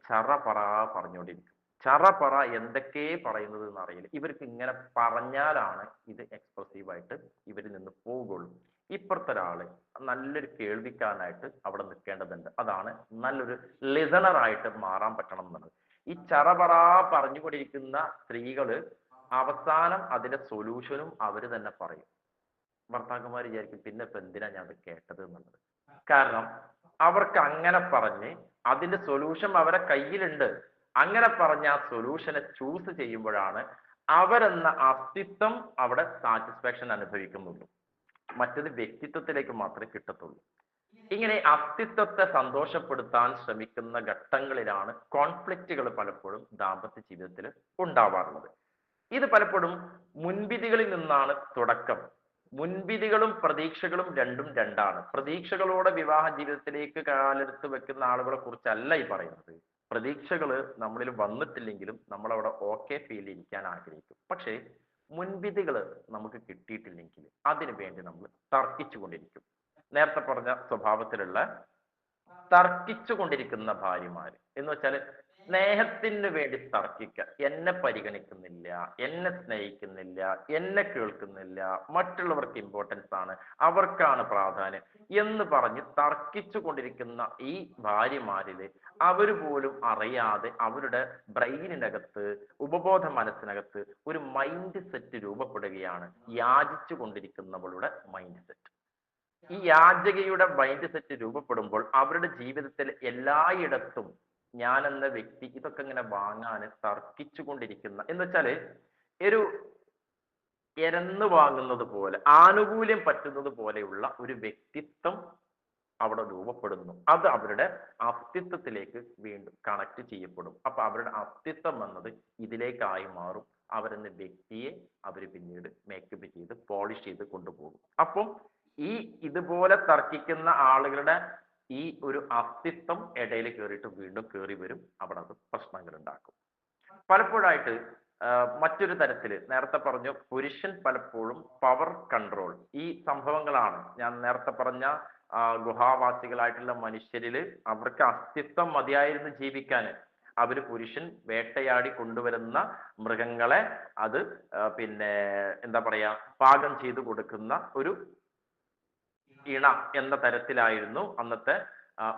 ചറ പറ പറഞ്ഞുകൊണ്ടിരിക്കും. ചറ പറ എന്തൊക്കെ പറയുന്നത് എന്നറിയില്ല. ഇവർക്ക് ഇങ്ങനെ പറഞ്ഞാലാണ് ഇത് എക്സ്പ്രസീവായിട്ട് ഇവരിൽ നിന്ന് പോകുള്ളൂ. ഇപ്പുറത്തെ ഒരാള് നല്ലൊരു കേൾവിക്കാരനായിട്ട് അവിടെ നിൽക്കേണ്ടതുണ്ട്. അതാണ് നല്ലൊരു ലിസണറായിട്ട് മാറാൻ പറ്റണം എന്നുള്ളത്. ഈ ചറപറ പറഞ്ഞുകൊണ്ടിരിക്കുന്ന സ്ത്രീകള് അവസാനം അതിന്റെ സൊല്യൂഷനും അവര് തന്നെ പറയും. ഭർത്താക്കന്മാർ വിചാരിക്കും പിന്നെ ഇപ്പൊ എന്തിനാ ഞാൻ അത് കേട്ടത് എന്നുള്ളത്. കാരണം അവർക്ക് അങ്ങനെ പറഞ്ഞ് അതിന്റെ സൊല്യൂഷൻ അവരെ കയ്യിലുണ്ട്. അങ്ങനെ പറഞ്ഞ ആ സൊല്യൂഷനെ ചൂസ് ചെയ്യുമ്പോഴാണ് അവരെന്ന അസ്തിത്വം അവിടെ സാറ്റിസ്ഫാക്ഷൻ അനുഭവിക്കുന്നുള്ളൂ. മറ്റത് വ്യക്തിത്വത്തിലേക്ക് മാത്രമേ കിട്ടത്തുള്ളൂ. ഇങ്ങനെ അസ്തിത്വത്തെ സന്തോഷപ്പെടുത്താൻ ശ്രമിക്കുന്ന ഘട്ടങ്ങളിലാണ് കോൺഫ്ലിക്റ്റുകൾ പലപ്പോഴും ദാമ്പത്യ ജീവിതത്തിൽ ഉണ്ടാവാറുള്ളത്. ഇത് പലപ്പോഴും മുൻവിധികളിൽ നിന്നാണ് തുടക്കം. മുൻവിധികളും പ്രതീക്ഷകളും രണ്ടും രണ്ടാണ്. പ്രതീക്ഷകളോടെ വിവാഹ ജീവിതത്തിലേക്ക് കാലെടുത്ത് വെക്കുന്ന ആളുകളെ കുറിച്ചല്ല ഈ പറയുന്നത്. പ്രതീക്ഷകള് നമ്മളിൽ വന്നിട്ടില്ലെങ്കിലും നമ്മളവിടെ ഓക്കെ ഫീൽ ഇരിക്കാൻ ആഗ്രഹിക്കും. പക്ഷേ മുൻവിധികൾ നമുക്ക് കിട്ടിയിട്ടില്ലെങ്കിൽ അതിനു വേണ്ടി നമ്മൾ തർക്കിച്ചു കൊണ്ടിരിക്കും. നേരത്തെ പറഞ്ഞ സ്വഭാവത്തിലുള്ള തർക്കിച്ചു കൊണ്ടിരിക്കുന്ന ഭാര്യമാര് എന്ന് വെച്ചാൽ സ്നേഹത്തിന് വേണ്ടി തർക്കിക്കുക. എന്നെ പരിഗണിക്കുന്നില്ല, എന്നെ സ്നേഹിക്കുന്നില്ല, എന്നെ കേൾക്കുന്നില്ല, മറ്റുള്ളവർക്ക് ഇമ്പോർട്ടൻസ് ആണ്, അവർക്കാണ് പ്രാധാന്യം എന്ന് പറഞ്ഞ് തർക്കിച്ചു കൊണ്ടിരിക്കുന്ന ഈ ഭാര്യമാരില് അവര് പോലും അറിയാതെ അവരുടെ ബ്രെയിനിനകത്ത്, ഉപബോധ മനസ്സിനകത്ത് ഒരു മൈൻഡ് സെറ്റ് രൂപപ്പെടുകയാണ്. യാചിച്ചു കൊണ്ടിരിക്കുന്നവളുടെ മൈൻഡ് സെറ്റ്. ഈ യാചകയുടെ മൈൻഡ് സെറ്റ് രൂപപ്പെടുമ്പോൾ അവരുടെ ജീവിതത്തിൽ എല്ലായിടത്തും ഞാൻ എന്ന വ്യക്തി ഇതൊക്കെ ഇങ്ങനെ വാങ്ങാൻ തർക്കിച്ചു കൊണ്ടിരിക്കുന്ന, എന്ന് വെച്ചാല് ഒരു എരന്ന് വാങ്ങുന്നത് പോലെ, ആനുകൂല്യം പറ്റുന്നത് പോലെയുള്ള ഒരു വ്യക്തിത്വം അവിടെ രൂപപ്പെടുന്നു. അത് അവരുടെ അസ്തിത്വത്തിലേക്ക് വീണ്ടും കണക്ട് ചെയ്യപ്പെടും. അപ്പൊ അവരുടെ അസ്തിത്വം എന്നത് ഇതിലേക്കായി മാറും. അവരെന്ന വ്യക്തിയെ അവർ പിന്നീട് മേക്കപ്പ് ചെയ്ത് പോളിഷ് ചെയ്ത് കൊണ്ടുപോകും. അപ്പം ഈ ഇതുപോലെ തർക്കിക്കുന്ന ആളുകളുടെ ഈ ഒരു അസ്തിത്വം ഇടയിൽ കയറിയിട്ട് വീണ്ടും കയറി വരും. അവിടെ അത് പ്രശ്നങ്ങൾ ഉണ്ടാക്കും. പലപ്പോഴായിട്ട് മറ്റൊരു തരത്തില് നേരത്തെ പറഞ്ഞു, പുരുഷൻ പലപ്പോഴും പവർ കൺട്രോൾ, ഈ സംഭവങ്ങളാണ് ഞാൻ നേരത്തെ പറഞ്ഞ ഗുഹാവാസികളായിട്ടുള്ള മനുഷ്യരില് അവർക്ക് അസ്തിത്വം മതിയായിരുന്നു ജീവിക്കാന്. അവര് പുരുഷൻ വേട്ടയാടി കൊണ്ടുവരുന്ന മൃഗങ്ങളെ അത് പിന്നെ എന്താ പറയാ പാകം ചെയ്തു കൊടുക്കുന്ന ഒരു ഇണ എന്ന തരത്തിലായിരുന്നു അന്നത്തെ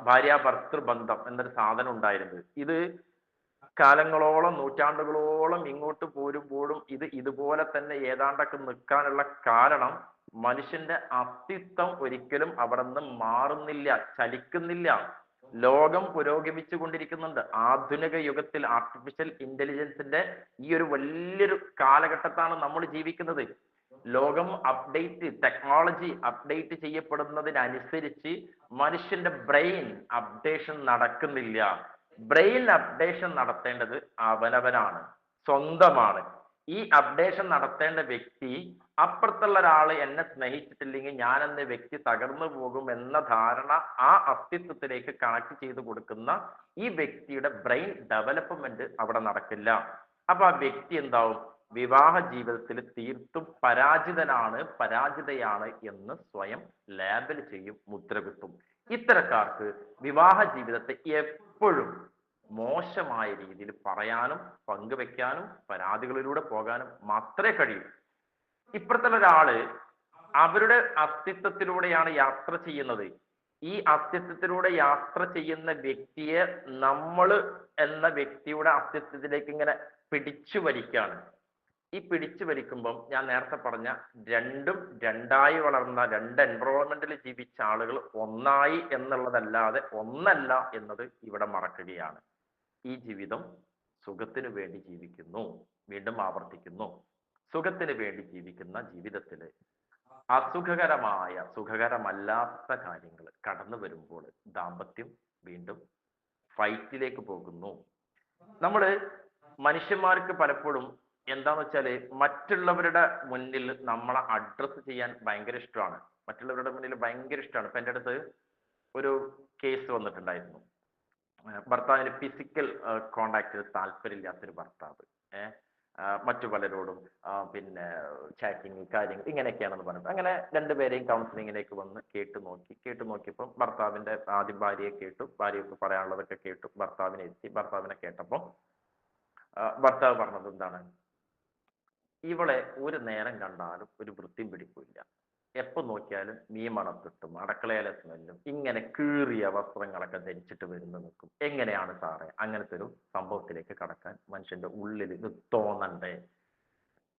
ഭാര്യാഭർത്തൃ ബന്ധം എന്നൊരു സാധനം ഉണ്ടായിരുന്നത്. ഇത് കാലങ്ങളോളം, നൂറ്റാണ്ടുകളോളം ഇങ്ങോട്ട് പോരുമ്പോഴും ഇത് ഇതുപോലെ തന്നെ ഏതാണ്ടൊക്കെ നിൽക്കാനുള്ള കാരണം മനുഷ്യന്റെ അസ്തിത്വം ഒരിക്കലും അവിടെ നിന്ന് മാറുന്നില്ല, ചലിക്കുന്നില്ല. ലോകം പുരോഗമിച്ചു കൊണ്ടിരിക്കുന്നുണ്ട്. ആധുനിക യുഗത്തിൽ ആർട്ടിഫിഷ്യൽ ഇന്റലിജൻസിന്റെ ഈ ഒരു വലിയൊരു കാലഘട്ടത്താണ് നമ്മൾ ജീവിക്കുന്നത്. ലോകം അപ്ഡേറ്റ്, ടെക്നോളജി അപ്ഡേറ്റ് ചെയ്യപ്പെടുന്നതിനനുസരിച്ച് മനുഷ്യന്റെ ബ്രെയിൻ അപ്ഡേഷൻ നടക്കുന്നില്ല. ബ്രെയിൻ അപ്ഡേഷൻ നടത്തേണ്ടത് അവനവനാണ്, സ്വന്തമാണ്. ഈ അപ്ഡേഷൻ നടത്തേണ്ട വ്യക്തി അപ്പുറത്തുള്ള ഒരാള് എന്നെ സ്നേഹിച്ചിട്ടില്ലെങ്കിൽ ഞാൻ എന്ന വ്യക്തി തകർന്നു പോകും എന്ന ധാരണ ആ അസ്തിത്വത്തിലേക്ക് കണക്ട് ചെയ്ത് കൊടുക്കുന്ന ഈ വ്യക്തിയുടെ ബ്രെയിൻ ഡെവലപ്മെന്റ് അവിടെ നടക്കില്ല. അപ്പൊ ആ വ്യക്തി എന്താവും, വിവാഹ ജീവിതത്തിൽ തീർത്തും പരാജിതനാണ്, പരാജിതയാണ് എന്ന് സ്വയം ലേബൽ ചെയ്യും, മുദ്ര കുത്തും. ഇത്തരക്കാർക്ക് വിവാഹ ജീവിതത്തെ എപ്പോഴും മോശമായ രീതിയിൽ പറയാനും പങ്കുവെക്കാനും പരാതികളിലൂടെ പോകാനും മാത്രമേ കഴിയൂ. ഇപ്പുറത്തുള്ള ഒരാള് അവരുടെ അസ്തിത്വത്തിലൂടെയാണ് യാത്ര ചെയ്യുന്നത്. ഈ അസ്തിത്വത്തിലൂടെ യാത്ര ചെയ്യുന്ന വ്യക്തിയെ നമ്മൾ എന്ന വ്യക്തിയുടെ അസ്തിത്വത്തിലേക്ക് ഇങ്ങനെ പിടിച്ചു വലിക്കുകയാണ്. ഈ പിടിച്ചു വലിക്കുമ്പം ഞാൻ നേരത്തെ പറഞ്ഞ രണ്ടും രണ്ടായി വളർന്ന രണ്ട് എൻവറോൺമെന്റിൽ ജീവിച്ച ആളുകൾ ഒന്നായി എന്നുള്ളതല്ലാതെ ഒന്നല്ല എന്നത് ഇവിടെ മറക്കുകയാണ്. ഈ ജീവിതം സുഖത്തിനു വേണ്ടി ജീവിക്കുന്നു. വീണ്ടും ആവർത്തിക്കുന്നു, സുഖത്തിന് വേണ്ടി ജീവിക്കുന്ന ജീവിതത്തില് അസുഖകരമായ സുഖകരമല്ലാത്ത കാര്യങ്ങൾ കടന്നു വരുമ്പോൾ ദാമ്പത്യം വീണ്ടും ഫൈറ്റിലേക്ക് പോകുന്നു. നമ്മള് മനുഷ്യന്മാർക്ക് പലപ്പോഴും എന്താന്ന് വെച്ചാല് മറ്റുള്ളവരുടെ മുന്നിൽ നമ്മളെ അഡ്രസ്സ് ചെയ്യാൻ ഭയങ്കര ഇഷ്ടമാണ്. മറ്റുള്ളവരുടെ മുന്നിൽ ഭയങ്കര ഇഷ്ടമാണ്. ഇപ്പൊ എൻ്റെ അടുത്ത് ഒരു കേസ് വന്നിട്ടുണ്ടായിരുന്നു. ഭർത്താവിന് ഫിസിക്കൽ കോണ്ടാക്റ്റിൽ താല്പര്യമില്ലാത്തൊരു ഭർത്താവ് മറ്റു പലരോടും പിന്നെ ചാറ്റിങ് കാര്യങ്ങൾ ഇങ്ങനെയൊക്കെയാണെന്ന് പറഞ്ഞത്. അങ്ങനെ രണ്ടുപേരെയും കൗൺസിലിങ്ങിലേക്ക് വന്ന് കേട്ടു നോക്കിയപ്പോൾ ഭർത്താവിന്റെ ആദ്യം ഭാര്യയെ കേട്ടു, ഭാര്യയ്ക്ക് പറയാനുള്ളതൊക്കെ കേട്ടു, ഭർത്താവിനെ കേട്ടപ്പോൾ ഭർത്താവ് പറഞ്ഞത് എന്താണ്, ഇവളെ ഒരു നേരം കണ്ടാലും ഒരു വൃത്തിയും പിടിക്കില്ല, എപ്പോ നോക്കിയാലും മീൻ മണത്തിട്ടും അടുക്കളയിലെ സ്മെല്ലും ഇങ്ങനെ കീറിയ വസ്ത്രങ്ങളൊക്കെ ധരിച്ചിട്ട് വരുന്ന നിൽക്കും. എങ്ങനെയാണ് സാറേ അങ്ങനത്തെ ഒരു സംഭവത്തിലേക്ക് കടക്കാൻ മനുഷ്യന്റെ ഉള്ളിൽ ഇത് തോന്നണ്ടേ?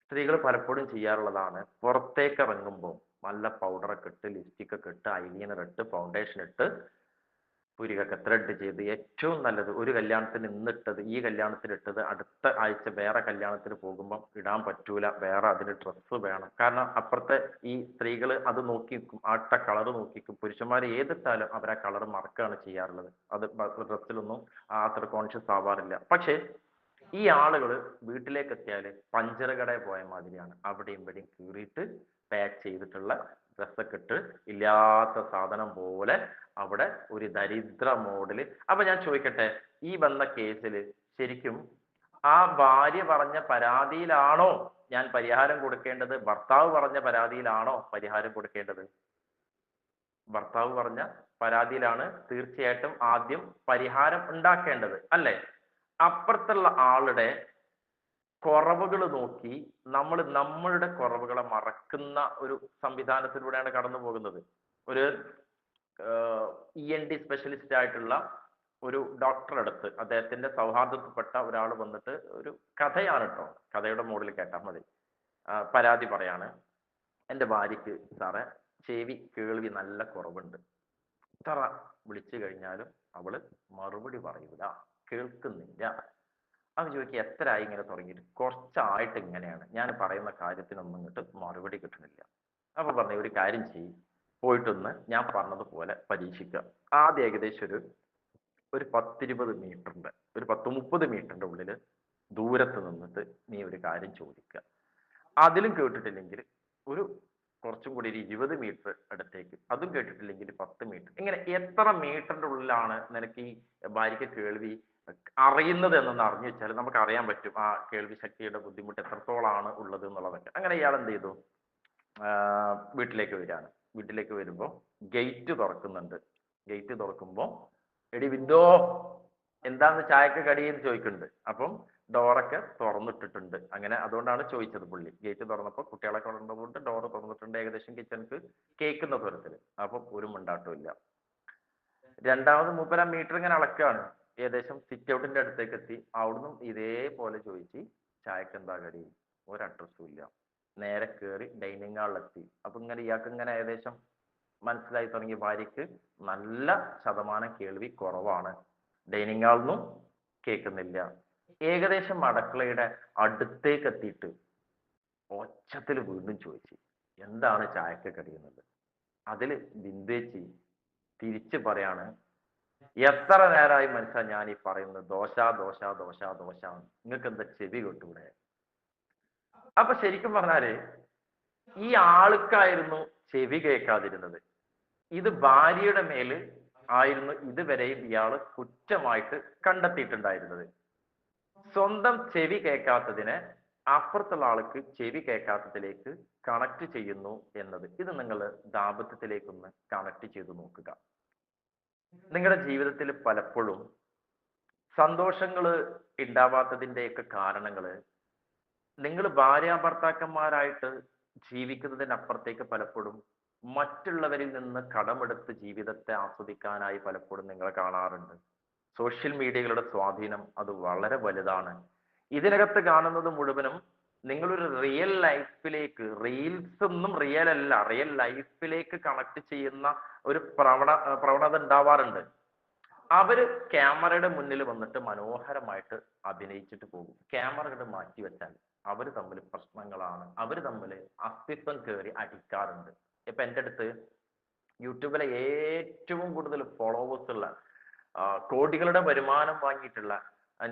സ്ത്രീകൾ പലപ്പോഴും ചെയ്യാറുള്ളതാണ്, പുറത്തേക്ക് ഇറങ്ങുമ്പോൾ നല്ല പൗഡറൊക്കെ ഇട്ട്, ലിപ്സ്റ്റിക് ഒക്കെ ഇട്ട്, ഐലൈനർ ഇട്ട്, ഫൗണ്ടേഷൻ ഇട്ട്, പുരികൊക്കെ ത്രെഡ് ചെയ്ത്, ഏറ്റവും നല്ലത് ഒരു കല്യാണത്തിന് ഇന്നിട്ടത് ഈ കല്യാണത്തിന് ഇട്ടത് അടുത്ത ആഴ്ച വേറെ കല്യാണത്തിന് പോകുമ്പോൾ ഇടാൻ പറ്റൂല, വേറെ അതിന് ഡ്രസ്സ് വേണം. കാരണം അപ്പുറത്തെ ഈ സ്ത്രീകൾ അത് നോക്കിക്കും, ആട്ട കളർ നോക്കിക്കും. പുരുഷന്മാർ ഏതിട്ടാലും അവർ ആ കളർ മറക്കുകയാണ് ചെയ്യാറുള്ളത്. അത് ഡ്രസ്സിലൊന്നും അത്ര കോൺഷ്യസ് ആവാറില്ല. പക്ഷെ ഈ ആളുകൾ വീട്ടിലേക്ക് എത്തിയാൽ പഞ്ചർ കടയിൽ പോയ മാതിരിയാണ്, അവിടെയും ഇവിടെയും കീറിയിട്ട് പാക്ക് ചെയ്തിട്ടുള്ള ഡ്രസ്സൊക്കെ ഇട്ട് ഇല്ലാത്ത സാധനം പോലെ അവിടെ ഒരു ദരിദ്ര മോഡല്. അപ്പൊ ഞാൻ ചോദിക്കട്ടെ, ഈ വന്ന കേസിൽ ശരിക്കും ആ ഭാര്യ പറഞ്ഞ പരാതിയിലാണോ ഞാൻ പരിഹാരം കൊടുക്കേണ്ടത്, ഭർത്താവ് പറഞ്ഞ പരാതിയിലാണോ പരിഹാരം കൊടുക്കേണ്ടത്? ഭർത്താവ് പറഞ്ഞ പരാതിയിലാണ് തീർച്ചയായിട്ടും ആദ്യം പരിഹാരം ഉണ്ടാക്കേണ്ടത്, അല്ലേ? അപ്പുറത്തുള്ള ആളുടെ കുറവുകൾ നോക്കി നമ്മൾ നമ്മളുടെ കുറവുകളെ മറക്കുന്ന ഒരു സംവിധാനത്തിലൂടെയാണ് കടന്നു പോകുന്നത്. ഒരു ENT സ്പെഷ്യലിസ്റ്റ് ആയിട്ടുള്ള ഒരു ഡോക്ടർ അടുത്ത് അദ്ദേഹത്തിന്റെ സൗഹാർദ്ദത്തിൽപ്പെട്ട ഒരാൾ വന്നിട്ട്, ഒരു കഥയാണ് കേട്ടോ, കഥയുടെ മോഡിൽ കേട്ടാൽ മതി. പരാതി പറയാണ്, എൻ്റെ ഭാര്യയ്ക്ക് സാറേ ചെവി കേൾവി നല്ല കുറവുണ്ട്, എത്ര വിളിച്ചു കഴിഞ്ഞാലും അവള് മറുപടി പറയൂല, കേൾക്കുന്നില്ല. അവൻ ചോദിക്കുക എത്ര ആയി ഇങ്ങനെ തുടങ്ങിയിട്ട്? കുറച്ചായിട്ട് ഇങ്ങനെയാണ്, ഞാൻ പറയുന്ന കാര്യത്തിനൊന്നും ഇങ്ങോട്ട് മറുപടി കിട്ടുന്നില്ല. അപ്പൊ പറഞ്ഞ ഒരു കാര്യം ചെയ്യും, പോയിട്ടൊന്ന് ഞാൻ പറഞ്ഞതുപോലെ പരീക്ഷിക്കുക. ആദ്യം ഏകദേശം ഒരു 10-20 മീറ്ററിന്റെ, ഒരു 10-30 മീറ്ററിന്റെ ഉള്ളില് ദൂരത്ത് നിന്നിട്ട് നീ ഒരു കാര്യം ചോദിക്കുക. അതിലും കേട്ടിട്ടില്ലെങ്കിൽ ഒരു കുറച്ചും കൂടി ഒരു 20 മീറ്റർ അടുത്തേക്ക്, അതും കേട്ടിട്ടില്ലെങ്കിൽ 10 മീറ്റർ, ഇങ്ങനെ എത്ര മീറ്ററിന്റെ ഉള്ളിലാണ് നിനക്ക് ഈ ഭാര്യയ്ക്ക് കേൾവി അറിയുന്നത് എന്നൊന്ന് അറിഞ്ഞു വെച്ചാൽ നമുക്ക് അറിയാൻ പറ്റും ആ കേൾവി ശക്തിയുടെ ബുദ്ധിമുട്ട് എത്രത്തോളാണ് ഉള്ളത് എന്നുള്ളതൊക്കെ. അങ്ങനെ ഇയാൾ എന്ത് ചെയ്തു, വീട്ടിലേക്ക് വരികയാണ്. വീട്ടിലേക്ക് വരുമ്പോൾ ഗേറ്റ് തുറക്കുന്നുണ്ട്. ഗേറ്റ് തുറക്കുമ്പോൾ എടി വിൻഡോ എന്താന്ന് ചായക്ക് കടിയെന്ന് ചോദിക്കുന്നുണ്ട്. അപ്പം ഡോറൊക്കെ തുറന്നിട്ടിട്ടുണ്ട്. അങ്ങനെ അതുകൊണ്ടാണ് ചോദിച്ചത് പുള്ളി. ഗേറ്റ് തുറന്നപ്പോൾ കുട്ടികളൊക്കെ ഉള്ളതുകൊണ്ട് ഡോറ് തുറന്നിട്ടുണ്ട്, ഏകദേശം കിച്ചണിക്ക് കേൾക്കുന്ന തരത്തിൽ. അപ്പം ഒരു മിണ്ടാട്ടവും ഇല്ല. രണ്ടാമത് മൂപ്പര മീറ്റർ ഇങ്ങനെ അളക്കുകയാണ്. ഏകദേശം സിറ്റ് ഔട്ടിന്റെ അടുത്തേക്ക് എത്തി. അവിടുന്ന് ഇതേപോലെ ചോദിച്ച് ചായക്ക് എന്താ കടി, ഒരു അഡ്രസ്സും ഇല്ല. നേരെ കയറി ഡൈനിങ് ഹാളിലെത്തി. അപ്പൊ ഇങ്ങനെ ഇയാൾക്ക് ഇങ്ങനെ ഏകദേശം മനസ്സിലായി തുടങ്ങി, ഭാര്യയ്ക്ക് നല്ല ശതമാനം കേൾവി കുറവാണ്, ഡൈനിങ് ഹാളിൽ നിന്നും കേൾക്കുന്നില്ല. ഏകദേശം അടുക്കളയുടെ അടുത്തേക്ക് എത്തിയിട്ട് ഒച്ചത്തിൽ വീണ്ടും ചോദിച്ചു എന്താണ് ചായക്ക് കടിയുന്നത്. അതില് ബിന്ദേച്ചി തിരിച്ചു പറയാണ്, എത്ര നേരമായി മനസ്സിലാ ഞാൻ ഈ പറയുന്നത്, ദോശ ദോശ ദോശ ദോശ, നിങ്ങൾക്ക് എന്താ ചെവി കൊട്ടൂടെ? അപ്പൊ ശരിക്കും പറഞ്ഞാല് ഈ ആൾക്കായിരുന്നു ചെവി കേൾക്കാതിരുന്നത്. ഇത് ഭാര്യയുടെ മേല് ആയിരുന്നു ഇതുവരെയും ഇയാള് കുറ്റമായിട്ട് കണ്ടെത്തിയിട്ടുണ്ടായിരുന്നത്. സ്വന്തം ചെവി കേൾക്കാത്തതിനെ അപ്പുറത്തുള്ള ആൾക്ക് ചെവി കേൾക്കാത്തതിലേക്ക് കണക്ട് ചെയ്യുന്നു എന്നത്, ഇത് നിങ്ങൾ ദാമ്പത്യത്തിലേക്കൊന്ന് കണക്ട് ചെയ്ത് നോക്കുക. നിങ്ങളുടെ ജീവിതത്തിൽ പലപ്പോഴും സന്തോഷങ്ങൾ ഉണ്ടാവാത്തതിൻ്റെയൊക്കെ കാരണങ്ങള് നിങ്ങൾ ഭാര്യാഭർത്താക്കന്മാരായിട്ട് ജീവിക്കുന്നതിനപ്പുറത്തേക്ക് പലപ്പോഴും മറ്റുള്ളവരിൽ നിന്ന് കടമെടുത്ത് ജീവിതത്തെ ആസ്വദിക്കാനായി പലപ്പോഴും നിങ്ങൾ കാണാറുണ്ട്. സോഷ്യൽ മീഡിയകളുടെ സ്വാധീനം അത് വളരെ വലുതാണ്. ഇതിനകത്ത് കാണുന്നത് മുഴുവനും നിങ്ങളൊരു റിയൽ ലൈഫിലേക്ക്, റീൽസ് ഒന്നും റിയൽ അല്ല, റിയൽ ലൈഫിലേക്ക് കണക്ട് ചെയ്യുന്ന ഒരു പ്രവണത ഉണ്ടാവാറുണ്ട്. അവര് ക്യാമറയുടെ മുന്നിൽ വന്നിട്ട് മനോഹരമായിട്ട് അഭിനയിച്ചിട്ട് പോകും. ക്യാമറ കണ്ട് മാറ്റി വെച്ചാൽ അവര് തമ്മിൽ പ്രശ്നങ്ങളാണ്, അവര് തമ്മിൽ അസ്തിത്വം കയറി അടിക്കാറുണ്ട്. ഇപ്പൊ എൻ്റെ അടുത്ത് യൂട്യൂബിലെ ഏറ്റവും കൂടുതൽ ഫോളോവേഴ്സ് ഉള്ള കോടികളുടെ വരുമാനം വാങ്ങിയിട്ടുള്ള,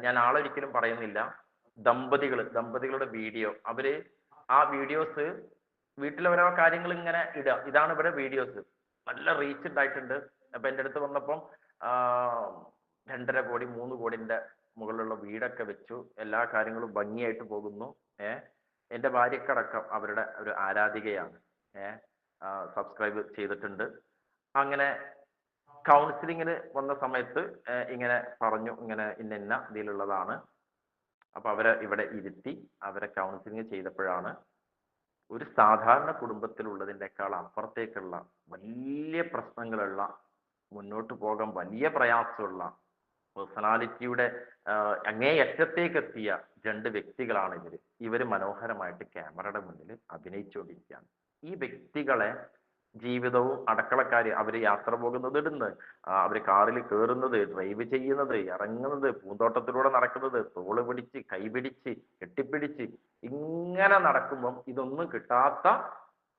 ഞാൻ ആളൊരിക്കലും പറയുന്നില്ല, ദമ്പതികളുടെ വീഡിയോ, അവര് ആ വീഡിയോസ് വീട്ടിലെ ഓരോ കാര്യങ്ങൾ ഇങ്ങനെ ഇടുക. ഇതാണ് ഇവിടെ വീഡിയോസ്, നല്ല റീച്ച് ഉണ്ടായിട്ടുണ്ട്. അപ്പൊ എൻ്റെ അടുത്ത് വന്നപ്പം 2.5 കോടി 3 കോടിന്റെ മുകളിലുള്ള വീടൊക്കെ വെച്ചു, എല്ലാ കാര്യങ്ങളും ഭംഗിയായിട്ട് പോകുന്നു. എൻ്റെ ഭാര്യക്കടക്കം അവരുടെ ഒരു ആരാധികയാണ്. സബ്സ്ക്രൈബ് ചെയ്തിട്ടുണ്ട്. അങ്ങനെ കൗൺസിലിങ്ങിന് വന്ന സമയത്ത് ഇങ്ങനെ പറഞ്ഞു, ഇങ്ങനെ ഇന്ന ഇതിലുള്ളതാണ്. അപ്പൊ അവരെ ഇവിടെ ഇരുത്തി അവരെ കൗൺസിലിംഗ് ചെയ്തപ്പോഴാണ് ഒരു സാധാരണ കുടുംബത്തിലുള്ളതിനേക്കാൾ അപ്പുറത്തേക്കുള്ള വലിയ പ്രശ്നങ്ങളുള്ള, മുന്നോട്ട് പോകാൻ വലിയ പ്രയാസമുള്ള, പേഴ്സണാലിറ്റിയുടെ അങ്ങേയറ്റത്തേക്ക് എത്തിയ 2 വ്യക്തികളാണ് ഇവര് മനോഹരമായിട്ട് ക്യാമറയുടെ മുന്നിൽ അഭിനയിച്ചുകൊണ്ടിരിക്കുകയാണ്. ഈ വ്യക്തികളെ ജീവിതവും അടക്കളക്കാര്, അവര് യാത്ര പോകുന്നത് ഇടുന്നത്, അവര് കാറിൽ കയറുന്നത്, ഡ്രൈവ് ചെയ്യുന്നത്, ഇറങ്ങുന്നത്, പൂന്തോട്ടത്തിലൂടെ നടക്കുന്നത്, തോള് പിടിച്ച് കൈപിടിച്ച് കെട്ടിപ്പിടിച്ച് ഇങ്ങനെ നടക്കുമ്പം ഇതൊന്നും കിട്ടാത്ത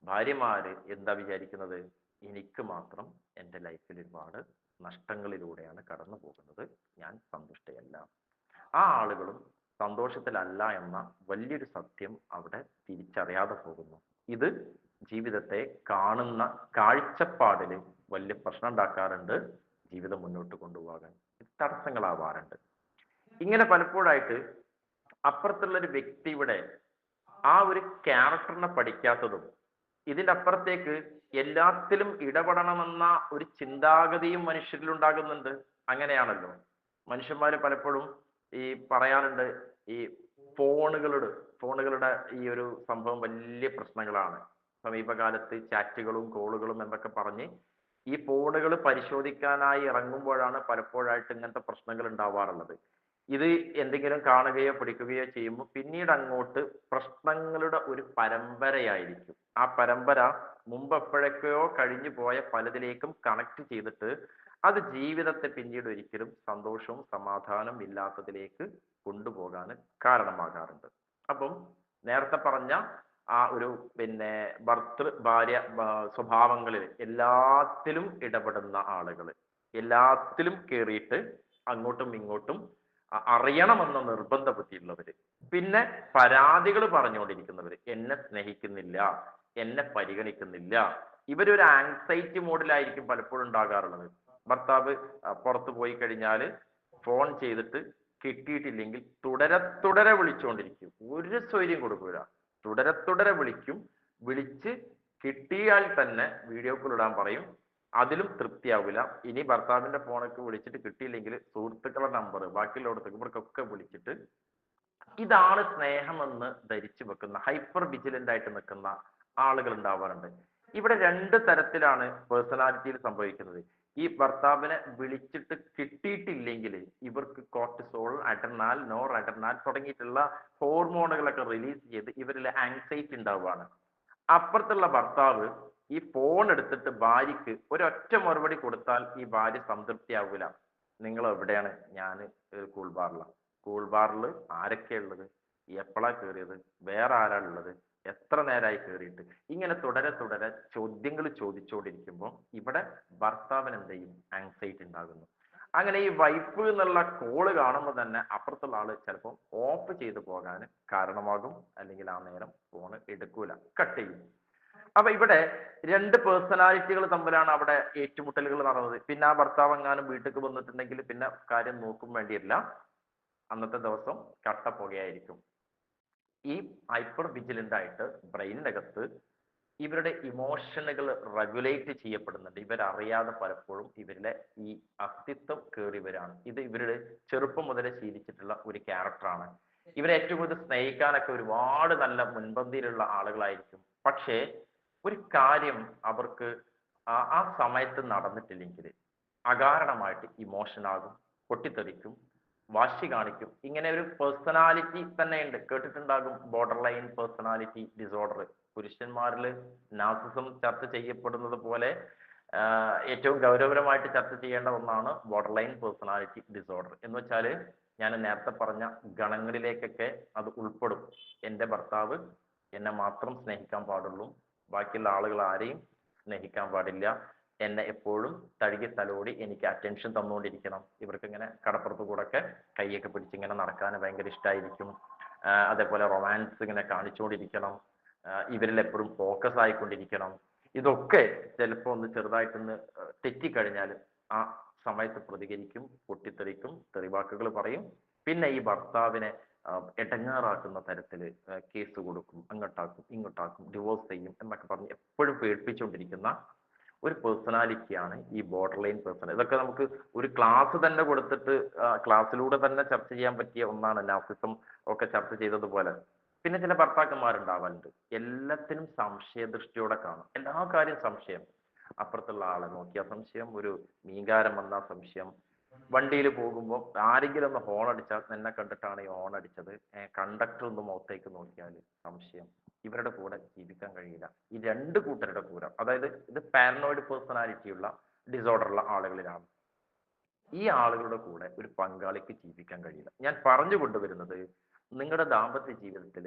ഭാര്യമാര് എന്താ വിചാരിക്കുന്നത്? എനിക്ക് മാത്രം എൻ്റെ ലൈഫിൽ ഒരുപാട് നഷ്ടങ്ങളിലൂടെയാണ് കടന്നു പോകുന്നത്, ഞാൻ സന്തുഷ്ടയല്ല. ആ ആളുകളും സന്തോഷത്തിലല്ല എന്ന വലിയൊരു സത്യം അവിടെ തിരിച്ചറിയാതെ പോകുന്നു. ഇത് ജീവിതത്തെ കാണുന്ന കാഴ്ചപ്പാടില് വലിയ പ്രശ്നം ഉണ്ടാക്കാറുണ്ട്, ജീവിതം മുന്നോട്ട് കൊണ്ടുപോകാൻ തടസ്സങ്ങളാവാറുണ്ട്. ഇങ്ങനെ പലപ്പോഴായിട്ട് അപ്പുറത്തുള്ള ഒരു വ്യക്തിയുടെ ആ ഒരു ക്യാരക്ടറിനെ പഠിക്കാത്തതും, ഇതിന്റെ അപ്പുറത്തേക്ക് എല്ലാത്തിലും ഇടപെടണമെന്ന ഒരു ചിന്താഗതിയും മനുഷ്യരിൽ ഉണ്ടാകുന്നുണ്ട്. അങ്ങനെയാണല്ലോ മനുഷ്യന്മാര് പലപ്പോഴും ഈ പറയാറുണ്ട്, ഈ ഫോണുകളുടെ ഈ ഒരു സംഭവം വലിയ പ്രശ്നങ്ങളാണ്. സമീപകാലത്ത് ചാറ്റുകളും കോളുകളും എന്നൊക്കെ പറഞ്ഞ് ഈ ഫോണുകൾ പരിശോധിക്കാനായി ഇറങ്ങുമ്പോഴാണ് പലപ്പോഴായിട്ട് ഇങ്ങനത്തെ പ്രശ്നങ്ങൾ ഉണ്ടാവാറുള്ളത്. ഇത് എന്തെങ്കിലും കാണുകയോ പിടിക്കുകയോ ചെയ്യുമ്പോൾ പിന്നീട് അങ്ങോട്ട് പ്രശ്നങ്ങളുടെ ഒരു പരമ്പരയായിരിക്കും. ആ പരമ്പര മുമ്പ് എപ്പോഴൊക്കെയോ കഴിഞ്ഞു പോയ പലതിലേക്കും കണക്ട് ചെയ്തിട്ട് അത് ജീവിതത്തെ പിന്നീട് ഒരിക്കലും സന്തോഷവും സമാധാനവും ഇല്ലാത്തതിലേക്ക് കൊണ്ടുപോകാൻ കാരണമാകാറുണ്ട്. അപ്പം നേരത്തെ പറഞ്ഞ ആ ഒരു ഭർത്തൃ ഭാര്യ സ്വഭാവങ്ങളിൽ എല്ലാത്തിലും ഇടപെടുന്ന ആളുകൾ, എല്ലാത്തിലും കയറിയിട്ട് അങ്ങോട്ടും ഇങ്ങോട്ടും അറിയണമെന്ന നിർബന്ധ ബുദ്ധിയുള്ളവര്, പിന്നെ പരാതികൾ പറഞ്ഞുകൊണ്ടിരിക്കുന്നവര്, എന്നെ സ്നേഹിക്കുന്നില്ല, എന്നെ പരിഗണിക്കുന്നില്ല, ഇവരൊരു ആങ്സൈറ്റി മോഡിലായിരിക്കും പലപ്പോഴും ഉണ്ടാകാറുള്ളത്. ഭർത്താവ് പുറത്തു പോയി കഴിഞ്ഞാൽ ഫോൺ ചെയ്തിട്ട് കിട്ടിയിട്ടില്ലെങ്കിൽ തുടരെ വിളിച്ചുകൊണ്ടിരിക്കും, ഒരു സ്വൈര്യം കൊടുക്കൂല, തുടരെ വിളിച്ച് കിട്ടിയാൽ തന്നെ വീഡിയോ കോൾ ഇടാൻ പറയും, അതിലും തൃപ്തിയാവില്ല. ഇനി ഭർത്താവിന്റെ ഫോണൊക്കെ വിളിച്ചിട്ട് കിട്ടിയില്ലെങ്കിൽ സുഹൃത്തുക്കളുടെ നമ്പർ ബാക്കിയുള്ളവർക്ക് ഇവർക്കൊക്കെ വിളിച്ചിട്ട്, ഇതാണ് സ്നേഹമെന്ന് ധരിച്ചു വെക്കുന്ന, ഹൈപ്പർ വിജിലന്റ് ആയിട്ട് നിൽക്കുന്ന ആളുകൾ ഉണ്ടാവാറുണ്ട്. ഇവിടെ 2 തരത്തിലാണ് പേഴ്സണാലിറ്റിയിൽ സംഭവിക്കുന്നത്. ഈ ഭർത്താവിനെ വിളിച്ചിട്ട് കിട്ടിയിട്ടില്ലെങ്കിൽ ഇവർക്ക് കോർട്ടിസോൾ, അഡ്രിനാൽ, നോർ അഡ്രിനാൽ തുടങ്ങിയിട്ടുള്ള ഹോർമോണുകളൊക്കെ റിലീസ് ചെയ്ത് ഇവരിൽ ആങ്സൈറ്റി ഉണ്ടാവുകയാണ്. അപ്പുറത്തുള്ള ഭർത്താവ് ഈ ഫോൺ എടുത്തിട്ട് ഭാര്യക്ക് ഒരൊറ്റ മറുപടി കൊടുത്താൽ ഈ ഭാര്യ സംതൃപ്തിയാവൂല. നിങ്ങൾ എവിടെയാണ്? ഞാൻ കൂൾ ബാറിൽ ആരൊക്കെയാ ഉള്ളത്, എപ്പോഴാ കയറിയത്, വേറെ ആരാ ഉള്ളത്, എത്ര നേരമായി കയറിയിട്ട്, ഇങ്ങനെ തുടരെ ചോദ്യങ്ങൾ ചോദിച്ചുകൊണ്ടിരിക്കുമ്പോൾ ഇവിടെ ഭർത്താവിന് എന്ത് ചെയ്യും? ആങ്സൈറ്റി ഉണ്ടാകുന്നു. അങ്ങനെ ഈ വൈഫ് എന്നുള്ള കോള് കാണുമ്പോൾ തന്നെ അപ്പുറത്തുള്ള ആള് ചിലപ്പോൾ ഓഫ് ചെയ്തു പോകാൻ കാരണമാകും, അല്ലെങ്കിൽ ആ നേരം ഫോണ് എടുക്കൂല, കട്ട് ചെയ്യും. അപ്പൊ ഇവിടെ 2 പേഴ്സണാലിറ്റികൾ തമ്മിലാണ് അവിടെ ഏറ്റുമുട്ടലുകൾ നടന്നത്. പിന്നെ ആ ഭർത്താവ് എങ്ങാനും വീട്ടിലേക്ക് വന്നിട്ടുണ്ടെങ്കിൽ പിന്നെ കാര്യം നോക്കും വേണ്ടിയില്ല, അന്നത്തെ ദിവസം കട്ടപ്പുകയായിരിക്കും. ഈ ഹൈപ്പർ വിജിലന്റ് ആയിട്ട് ബ്രെയിനിനകത്ത് ഇവരുടെ ഇമോഷനുകൾ റെഗുലേറ്റ് ചെയ്യപ്പെടുന്നുണ്ട്. ഇവരറിയാതെ പലപ്പോഴും ഇവരിലെ ഈ അസ്തിത്വം കയറിവരാണ്. ഇത് ഇവരുടെ ചെറുപ്പം മുതലേ ശീലിച്ചിട്ടുള്ള ഒരു ക്യാരക്ടറാണ്. ഇവരെ ഏറ്റവും കൂടുതൽ സ്നേഹിക്കാനൊക്കെ ഒരുപാട് നല്ല മുൻപന്തിയിലുള്ള ആളുകളായിരിക്കും പക്ഷേ ഒരു കാര്യം അവർക്ക് ആ സമയത്ത് നടന്നിട്ടില്ലെങ്കിൽ അകാരണമായിട്ട് ഇമോഷൻ ആകും, പൊട്ടിത്തെറിക്കും, വാശി കാണിക്കും. ഇങ്ങനെ ഒരു പേഴ്സണാലിറ്റി തന്നെ ഉണ്ട്, കേട്ടിട്ടുണ്ടാകും, ബോർഡർ ലൈൻ പേഴ്സണാലിറ്റി ഡിസോർഡർ. പുരുഷന്മാരിൽ നാർസിസം ചർച്ച ചെയ്യപ്പെടുന്നത് പോലെ ഏറ്റവും ഗൗരവപരമായിട്ട് ചർച്ച ചെയ്യേണ്ട ഒന്നാണ് ബോർഡർ ലൈൻ പേഴ്സണാലിറ്റി ഡിസോർഡർ. എന്ന് വെച്ചാൽ ഞാൻ നേരത്തെ പറഞ്ഞ ഗണങ്ങളിലേക്കൊക്കെ അത് ഉൾപ്പെടും. എൻ്റെ ഭർത്താവ് എന്നെ മാത്രം സ്നേഹിക്കാൻ പാടുള്ളൂ, ബാക്കിയുള്ള ആളുകൾ ആരെയും സ്നേഹിക്കാൻ പാടില്ല, എന്നെ എപ്പോഴും തഴുകി തലോടി എനിക്ക് അറ്റൻഷൻ തന്നുകൊണ്ടിരിക്കണം. ഇവർക്ക് ഇങ്ങനെ കടപ്പുറത്ത് കൂടെ ഒക്കെ കൈയൊക്കെ പിടിച്ച് ഇങ്ങനെ നടക്കാൻ ഭയങ്കര ഇഷ്ടമായിരിക്കും. അതേപോലെ റൊമാൻസ് ഇങ്ങനെ കാണിച്ചുകൊണ്ടിരിക്കണം, ഇവരിൽ എപ്പോഴും ഫോക്കസ് ആയിക്കൊണ്ടിരിക്കണം. ഇതൊക്കെ ചിലപ്പോൾ ഒന്ന് ചെറുതായിട്ടൊന്ന് തെറ്റിക്കഴിഞ്ഞാൽ ആ സമയത്ത് പ്രതികരിക്കും, പൊട്ടിത്തെറിക്കും, തെറിവാക്കുകൾ പറയും. പിന്നെ ഈ ഭർത്താവിനെ എടങ്ങാറാക്കുന്ന തരത്തിൽ കേസ് കൊടുക്കും, അങ്ങോട്ടാക്കും ഇങ്ങോട്ടാക്കും, ഡിവോഴ്സ് ചെയ്യും എന്നൊക്കെ പറഞ്ഞ് എപ്പോഴും പേടിപ്പിച്ചുകൊണ്ടിരിക്കുന്ന ഒരു പേഴ്സണാലിറ്റിയാണ് ഈ ബോർഡർ ലൈൻ പേഴ്സൺ. ഇതൊക്കെ നമുക്ക് ഒരു ക്ലാസ് തന്നെ കൊടുത്തിട്ട് ക്ലാസ്സിലൂടെ തന്നെ ചർച്ച ചെയ്യാൻ പറ്റിയ ഒന്നാണ്, നാർസിസം ഒക്കെ ചർച്ച ചെയ്തതുപോലെ. പിന്നെ ചില ഭർത്താക്കന്മാരുണ്ടാവാറുണ്ട്, എല്ലാത്തിനും സംശയദൃഷ്ടിയോടെ കാണും, എല്ലാ കാര്യം സംശയം. അപ്പുറത്തുള്ള ആളെ നോക്കിയാൽ സംശയം, ഒരു മീൻകാരൻ വന്നാൽ സംശയം, വണ്ടിയിൽ പോകുമ്പോൾ ആരെങ്കിലും ഒന്ന് ഹോൺ അടിച്ചാൽ നിന്നെ കണ്ടിട്ടാണ് ഈ ഹോൺ അടിച്ചത്, കണ്ടക്ടർ ഒന്ന് മുഖത്തേക്ക് നോക്കിയാൽ സംശയം. ഇവരുടെ കൂടെ ജീവിക്കാൻ കഴിയില്ല. ഈ രണ്ട് കൂട്ടരുടെ കൂടെ, അതായത് ഇത് പാരനോയിഡ് പേഴ്സണാലിറ്റിയുള്ള ഡിസോർഡറുള്ള ആളുകളിലാണ്. ഈ ആളുകളുടെ കൂടെ ഒരു പങ്കാളിക്ക് ജീവിക്കാൻ കഴിയില്ല. ഞാൻ പറഞ്ഞു കൊണ്ടുവരുന്നത്, നിങ്ങളുടെ ദാമ്പത്യ ജീവിതത്തിൽ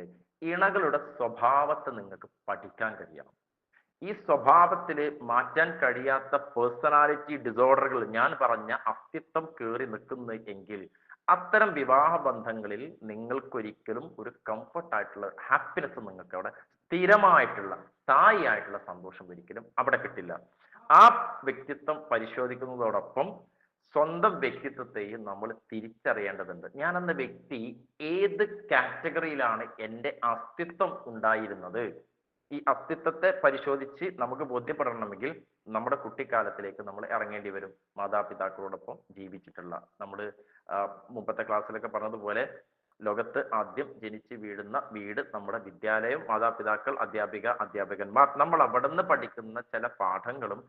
ഇണകളുടെ സ്വഭാവത്തെ നിങ്ങൾക്ക് പഠിക്കാൻ കഴിയണം. ഈ സ്വഭാവത്തിൽ മാറ്റാൻ കഴിയാത്ത പേഴ്സണാലിറ്റി ഡിസോർഡറുകൾ ഞാൻ പറഞ്ഞ അസ്തിത്വം കയറി നിൽക്കുന്നു എങ്കിൽ അത്തരം വിവാഹ ബന്ധങ്ങളിൽ നിങ്ങൾക്കൊരിക്കലും ഒരു കംഫർട്ട് ആയിട്ടുള്ള ഹാപ്പിനെസ്, നിങ്ങൾക്ക് അവിടെ സ്ഥിരമായിട്ടുള്ള സ്ഥായി ആയിട്ടുള്ള സന്തോഷം ഒരിക്കലും അവിടെ കിട്ടില്ല. ആ വ്യക്തിത്വം പരിശോധിക്കുന്നതോടൊപ്പം സ്വന്തം വ്യക്തിത്വത്തെയും നമ്മൾ തിരിച്ചറിയേണ്ടതുണ്ട്. ഞാൻ എന്ന വ്യക്തി ഏത് കാറ്റഗറിയിലാണ് എൻ്റെ അസ്തിത്വം ഉണ്ടായിരുന്നത്? ഈ അസ്തിത്വത്തെ പരിശോധിച്ച് നമുക്ക് ബോധ്യപ്പെടണമെങ്കിൽ നമ്മുടെ കുട്ടിക്കാലത്തിലേക്ക് നമ്മൾ ഇറങ്ങേണ്ടി വരും. മാതാപിതാക്കളോടൊപ്പം ജീവിച്ചിട്ടുള്ള, നമ്മൾ മുമ്പത്തെ ക്ലാസ്സിലൊക്കെ പറഞ്ഞതുപോലെ ലോകത്ത് ആദ്യം ജനിച്ച് വീഴുന്ന വീട് നമ്മുടെ വിദ്യാലയം, മാതാപിതാക്കൾ, അധ്യാപകന്മാർ. നമ്മൾ അവിടെ നിന്ന് പഠിക്കുന്ന ചില പാഠങ്ങളും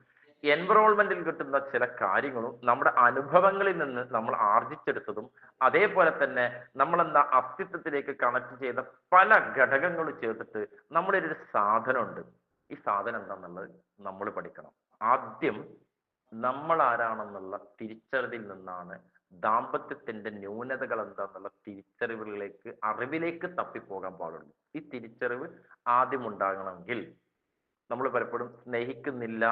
എൻവറോൾമെന്റിൽ കിട്ടുന്ന ചില കാര്യങ്ങളും നമ്മുടെ അനുഭവങ്ങളിൽ നിന്ന് നമ്മൾ ആർജിച്ചെടുത്തതും, അതേപോലെ തന്നെ നമ്മൾ എന്താ അസ്തിത്വത്തിലേക്ക് കണക്ട് ചെയ്ത പല ഘടകങ്ങളും ചേർത്തിട്ട് നമ്മളൊരു സാധനമുണ്ട്. ഈ സാധനം എന്താണെന്നുള്ളത് നമ്മൾ പഠിക്കണം. ആദ്യം നമ്മൾ ആരാണെന്നുള്ള തിരിച്ചറിവിൽ നിന്നാണ് ദാമ്പത്യത്തിന്റെ ന്യൂനതകൾ എന്താന്നുള്ള തിരിച്ചറിവുകളിലേക്ക്, അറിവിലേക്ക് തപ്പിപ്പോകാൻ പാടുള്ളൂ. ഈ തിരിച്ചറിവ് ആദ്യം ഉണ്ടാകണമെങ്കിൽ നമ്മൾ പലപ്പോഴും സ്നേഹിക്കുന്നില്ല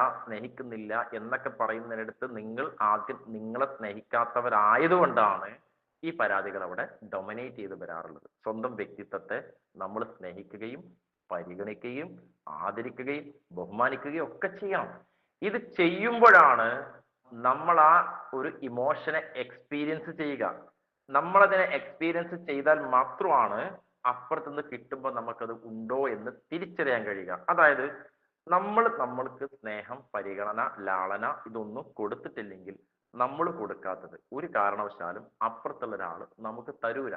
എന്നൊക്കെ പറയുന്നതിനടുത്ത് നിങ്ങൾ ആദ്യം നിങ്ങളെ സ്നേഹിക്കാത്തവരായതുകൊണ്ടാണ് ഈ പരാതികൾ അവിടെ ഡൊമിനേറ്റ് ചെയ്ത് വരാറുള്ളത്. സ്വന്തം വ്യക്തിത്വത്തെ നമ്മൾ സ്നേഹിക്കുകയും പരിഗണിക്കുകയും ആദരിക്കുകയും ബഹുമാനിക്കുകയും ഒക്കെ ചെയ്യണം. ഇത് ചെയ്യുമ്പോഴാണ് നമ്മൾ ആ ഒരു ഇമോഷനെ എക്സ്പീരിയൻസ് ചെയ്യുക. നമ്മളതിനെ എക്സ്പീരിയൻസ് ചെയ്താൽ മാത്രമാണ് അപ്പുറത്തുനിന്ന് കിട്ടുമ്പോൾ നമുക്കത് ഉണ്ടോ എന്ന് തിരിച്ചറിയാൻ കഴിയുക. അതായത് നമ്മൾക്ക് സ്നേഹം, പരിഗണന, ലാളന ഇതൊന്നും കൊടുത്തിട്ടില്ലെങ്കിൽ, നമ്മൾ കൊടുക്കാത്തത് ഒരു കാരണവശാലും അപ്പുറത്തുള്ള ഒരാൾ നമുക്ക് തരൂല.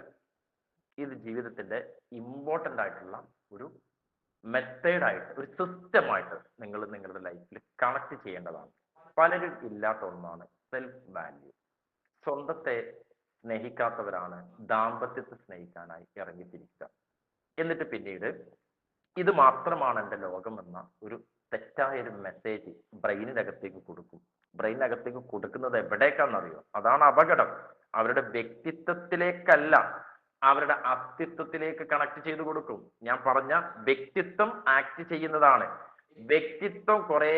ഇത് ജീവിതത്തിന്റെ ഇമ്പോർട്ടൻ്റ് ആയിട്ടുള്ള ഒരു മെത്തേഡായിട്ട്, ഒരു സിസ്റ്റമായിട്ട് നിങ്ങൾ നിങ്ങളുടെ ലൈഫിൽ കണക്ട് ചെയ്യേണ്ടതാണ്. പലരും ഇല്ലാത്ത ഒന്നാണ് സെൽഫ് വാല്യൂ. സ്വന്തത്തെ സ്നേഹിക്കാത്തവരാണ് ദാമ്പത്യത്തെ സ്നേഹിക്കാനായി ഇറങ്ങിത്തിരിക്കുക. എന്നിട്ട് പിന്നീട് ഇത് മാത്രമാണ് എൻ്റെ ലോകം എന്ന ഒരു തെറ്റായൊരു മെസ്സേജ് ബ്രെയിനിനകത്തേക്ക് കൊടുക്കും. ബ്രെയിനകത്തേക്ക് കൊടുക്കുന്നത് എവിടേക്കാണെന്നറിയോ? അതാണ് അപകടം. അവരുടെ വ്യക്തിത്വത്തിലേക്കല്ല, അവരുടെ അസ്തിത്വത്തിലേക്ക് കണക്ട് ചെയ്ത് കൊടുക്കും. ഞാൻ പറഞ്ഞ വ്യക്തിത്വം ആക്ട് ചെയ്യുന്നതാണ്. വ്യക്തിത്വം കുറെ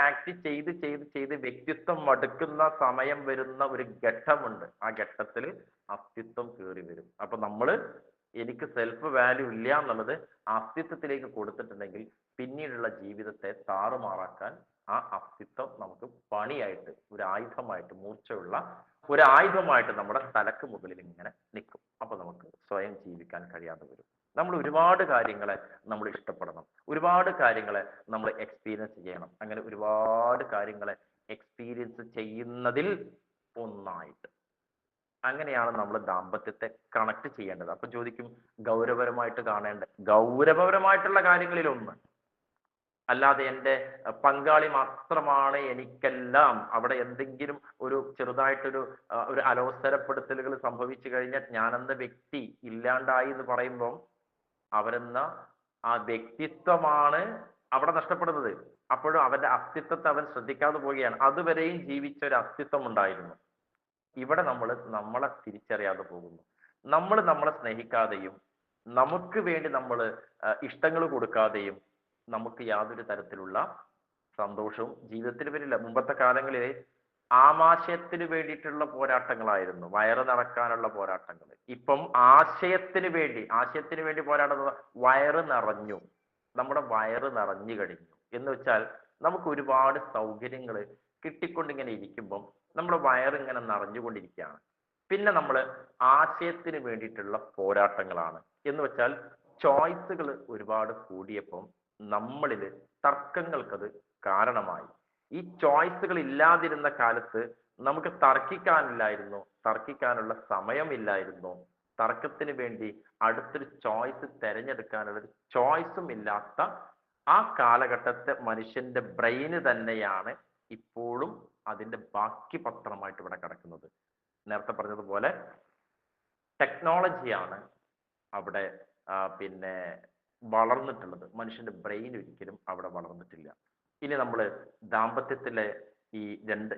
ആക്ട് ചെയ്ത് വ്യക്തിത്വം മടുക്കുന്ന സമയം വരുന്ന ഒരു ഘട്ടമുണ്ട്. ആ ഘട്ടത്തിൽ അസ്തിത്വം കയറി വരും. അപ്പൊ എനിക്ക് സെൽഫ് വാല്യൂ ഇല്ല എന്നുള്ളത് അസ്തിത്വത്തിലേക്ക് കൊടുത്തിട്ടുണ്ടെങ്കിൽ പിന്നീടുള്ള ജീവിതത്തെ താറുമാറാക്കാൻ ആ അസ്തിത്വം നമുക്ക് പണിയായിട്ട്, ഒരു ആയുധമായിട്ട്, മൂർച്ചയുള്ള ഒരു ആയുധമായിട്ട് നമ്മുടെ തലക്ക് മുകളിൽ ഇങ്ങനെ നിൽക്കും. അപ്പൊ നമുക്ക് സ്വയം ജീവിക്കാൻ കഴിയാതെ വരും. നമ്മൾ ഒരുപാട് കാര്യങ്ങളെ നമ്മൾ ഇഷ്ടപ്പെടണം, ഒരുപാട് കാര്യങ്ങളെ നമ്മൾ എക്സ്പീരിയൻസ് ചെയ്യണം. അങ്ങനെ ഒരുപാട് കാര്യങ്ങളെ എക്സ്പീരിയൻസ് ചെയ്യുന്നതിൽ ഒന്നായിട്ട് അങ്ങനെയാണ് നമ്മൾ ദാമ്പത്യത്തെ കണക്ട് ചെയ്യേണ്ടത്. അപ്പൊ ചോദിക്കും, ഗൗരവപരമായിട്ട് കാണേണ്ട, ഗൗരവപരമായിട്ടുള്ള കാര്യങ്ങളിൽ ഒന്ന് അല്ലാതെ എൻ്റെ പങ്കാളി മാത്രമാണ് എനിക്കെല്ലാം. അവിടെ എന്തെങ്കിലും ഒരു ചെറുതായിട്ടൊരു ഒരു അലോസരപ്പെടുത്തലുകൾ സംഭവിച്ചു കഴിഞ്ഞാൽ ഞാനെന്ന വ്യക്തി ഇല്ലാണ്ടായി എന്ന് പറയുമ്പോൾ അവരെന്ന ആ വ്യക്തിത്വമാണ് അവിടെ നഷ്ടപ്പെടുന്നത്. അപ്പോഴും അവന്റെ അസ്തിത്വത്തെ അവൻ ശ്രദ്ധിക്കാതെ പോവുകയാണ്. അതുവരെയും ജീവിച്ച ഒരു അസ്തിത്വം ഉണ്ടായിരുന്നു. ഇവിടെ നമ്മളെ തിരിച്ചറിയാതെ പോകുന്നു. നമ്മളെ സ്നേഹിക്കാതെയും നമുക്ക് വേണ്ടി നമ്മൾ ഇഷ്ടങ്ങൾ കൊടുക്കാതെയും നമുക്ക് യാതൊരു തരത്തിലുള്ള സന്തോഷവും ജീവിതത്തിൽ വരില്ല. മുമ്പത്തെ കാലങ്ങളിൽ ആമാശയത്തിന് വേണ്ടിയിട്ടുള്ള പോരാട്ടങ്ങളായിരുന്നു, വയറ് നിറക്കാനുള്ള പോരാട്ടങ്ങൾ. ഇപ്പം ആശയത്തിന് വേണ്ടി പോരാടുന്നത് വയറ് നിറഞ്ഞു. നമ്മുടെ വയറ് നിറഞ്ഞു കഴിഞ്ഞു എന്ന് വെച്ചാൽ നമുക്ക് ഒരുപാട് സൗകര്യങ്ങൾ കിട്ടിക്കൊണ്ടിങ്ങനെ ഇരിക്കുമ്പം നമ്മുടെ വയറിങ്ങനെ നിറഞ്ഞുകൊണ്ടിരിക്കുകയാണ്. പിന്നെ നമ്മൾ ആശയത്തിന് വേണ്ടിയിട്ടുള്ള പോരാട്ടങ്ങളാണ്. എന്ന് വെച്ചാൽ ചോയ്സുകൾ ഒരുപാട് കൂടിയപ്പം നമ്മളിൽ തർക്കങ്ങൾക്കത് കാരണമായി. ഈ ചോയ്സുകൾ ഇല്ലാതിരുന്ന കാലത്ത് നമുക്ക് തർക്കിക്കാനുള്ള സമയമില്ലായിരുന്നു. തർക്കത്തിന് വേണ്ടി അടുത്തൊരു ചോയ്സ് തിരഞ്ഞെടുക്കാനുള്ള ഒരു ചോയ്സും ഇല്ലാത്ത ആ കാലഘട്ടത്തെ മനുഷ്യന്റെ ബ്രെയിന് തന്നെയാണ് ഇപ്പോഴും അതിന്റെ ബാക്കി പത്രമായിട്ട് ഇവിടെ കിടക്കുന്നത്. നേരത്തെ പറഞ്ഞതുപോലെ ടെക്നോളജിയാണ് അവിടെ പിന്നെ വളർന്നിട്ടുള്ളത്. മനുഷ്യന്റെ ബ്രെയിൻ ഒരിക്കലും അവിടെ വളർന്നിട്ടില്ല. ഇനി നമ്മൾ ദാമ്പത്യത്തിലെ ഈ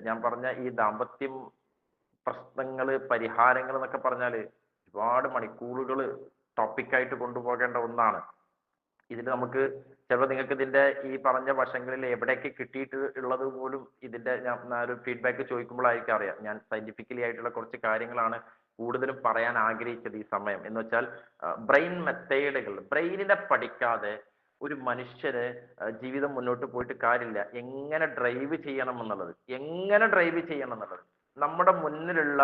ഞാൻ പറഞ്ഞ ഈ ദാമ്പത്യം പ്രശ്നങ്ങള് പരിഹാരങ്ങൾ എന്നൊക്കെ പറഞ്ഞാൽ ഒരുപാട് മണിക്കൂറുകൾ ടോപ്പിക്കായിട്ട് കൊണ്ടുപോകേണ്ട ഒന്നാണ്. ഇതിൽ നമുക്ക് ചിലപ്പോൾ നിങ്ങൾക്ക് ഇതിന്റെ ഈ പറഞ്ഞ വശങ്ങളിൽ എവിടെയൊക്കെ കിട്ടിയിട്ട് ഉള്ളത് പോലും ഇതിന്റെ ഞാൻ ഒരു ഫീഡ്ബാക്ക് ചോദിക്കുമ്പോഴായിരിക്കും അറിയാം. ഞാൻ സയന്റിഫിക്കലി ആയിട്ടുള്ള കുറച്ച് കാര്യങ്ങളാണ് കൂടുതലും പറയാൻ ആഗ്രഹിച്ചത് ഈ സമയം. എന്ന് വെച്ചാൽ ബ്രെയിൻ മെത്തേഡുകൾ. ബ്രെയിനിനെ പഠിക്കാതെ ഒരു മനുഷ്യന് ജീവിതം മുന്നോട്ട് പോയിട്ട് കാര്യമില്ല. എങ്ങനെ ഡ്രൈവ് ചെയ്യണം എന്നുള്ളത് നമ്മുടെ മുന്നിലുള്ള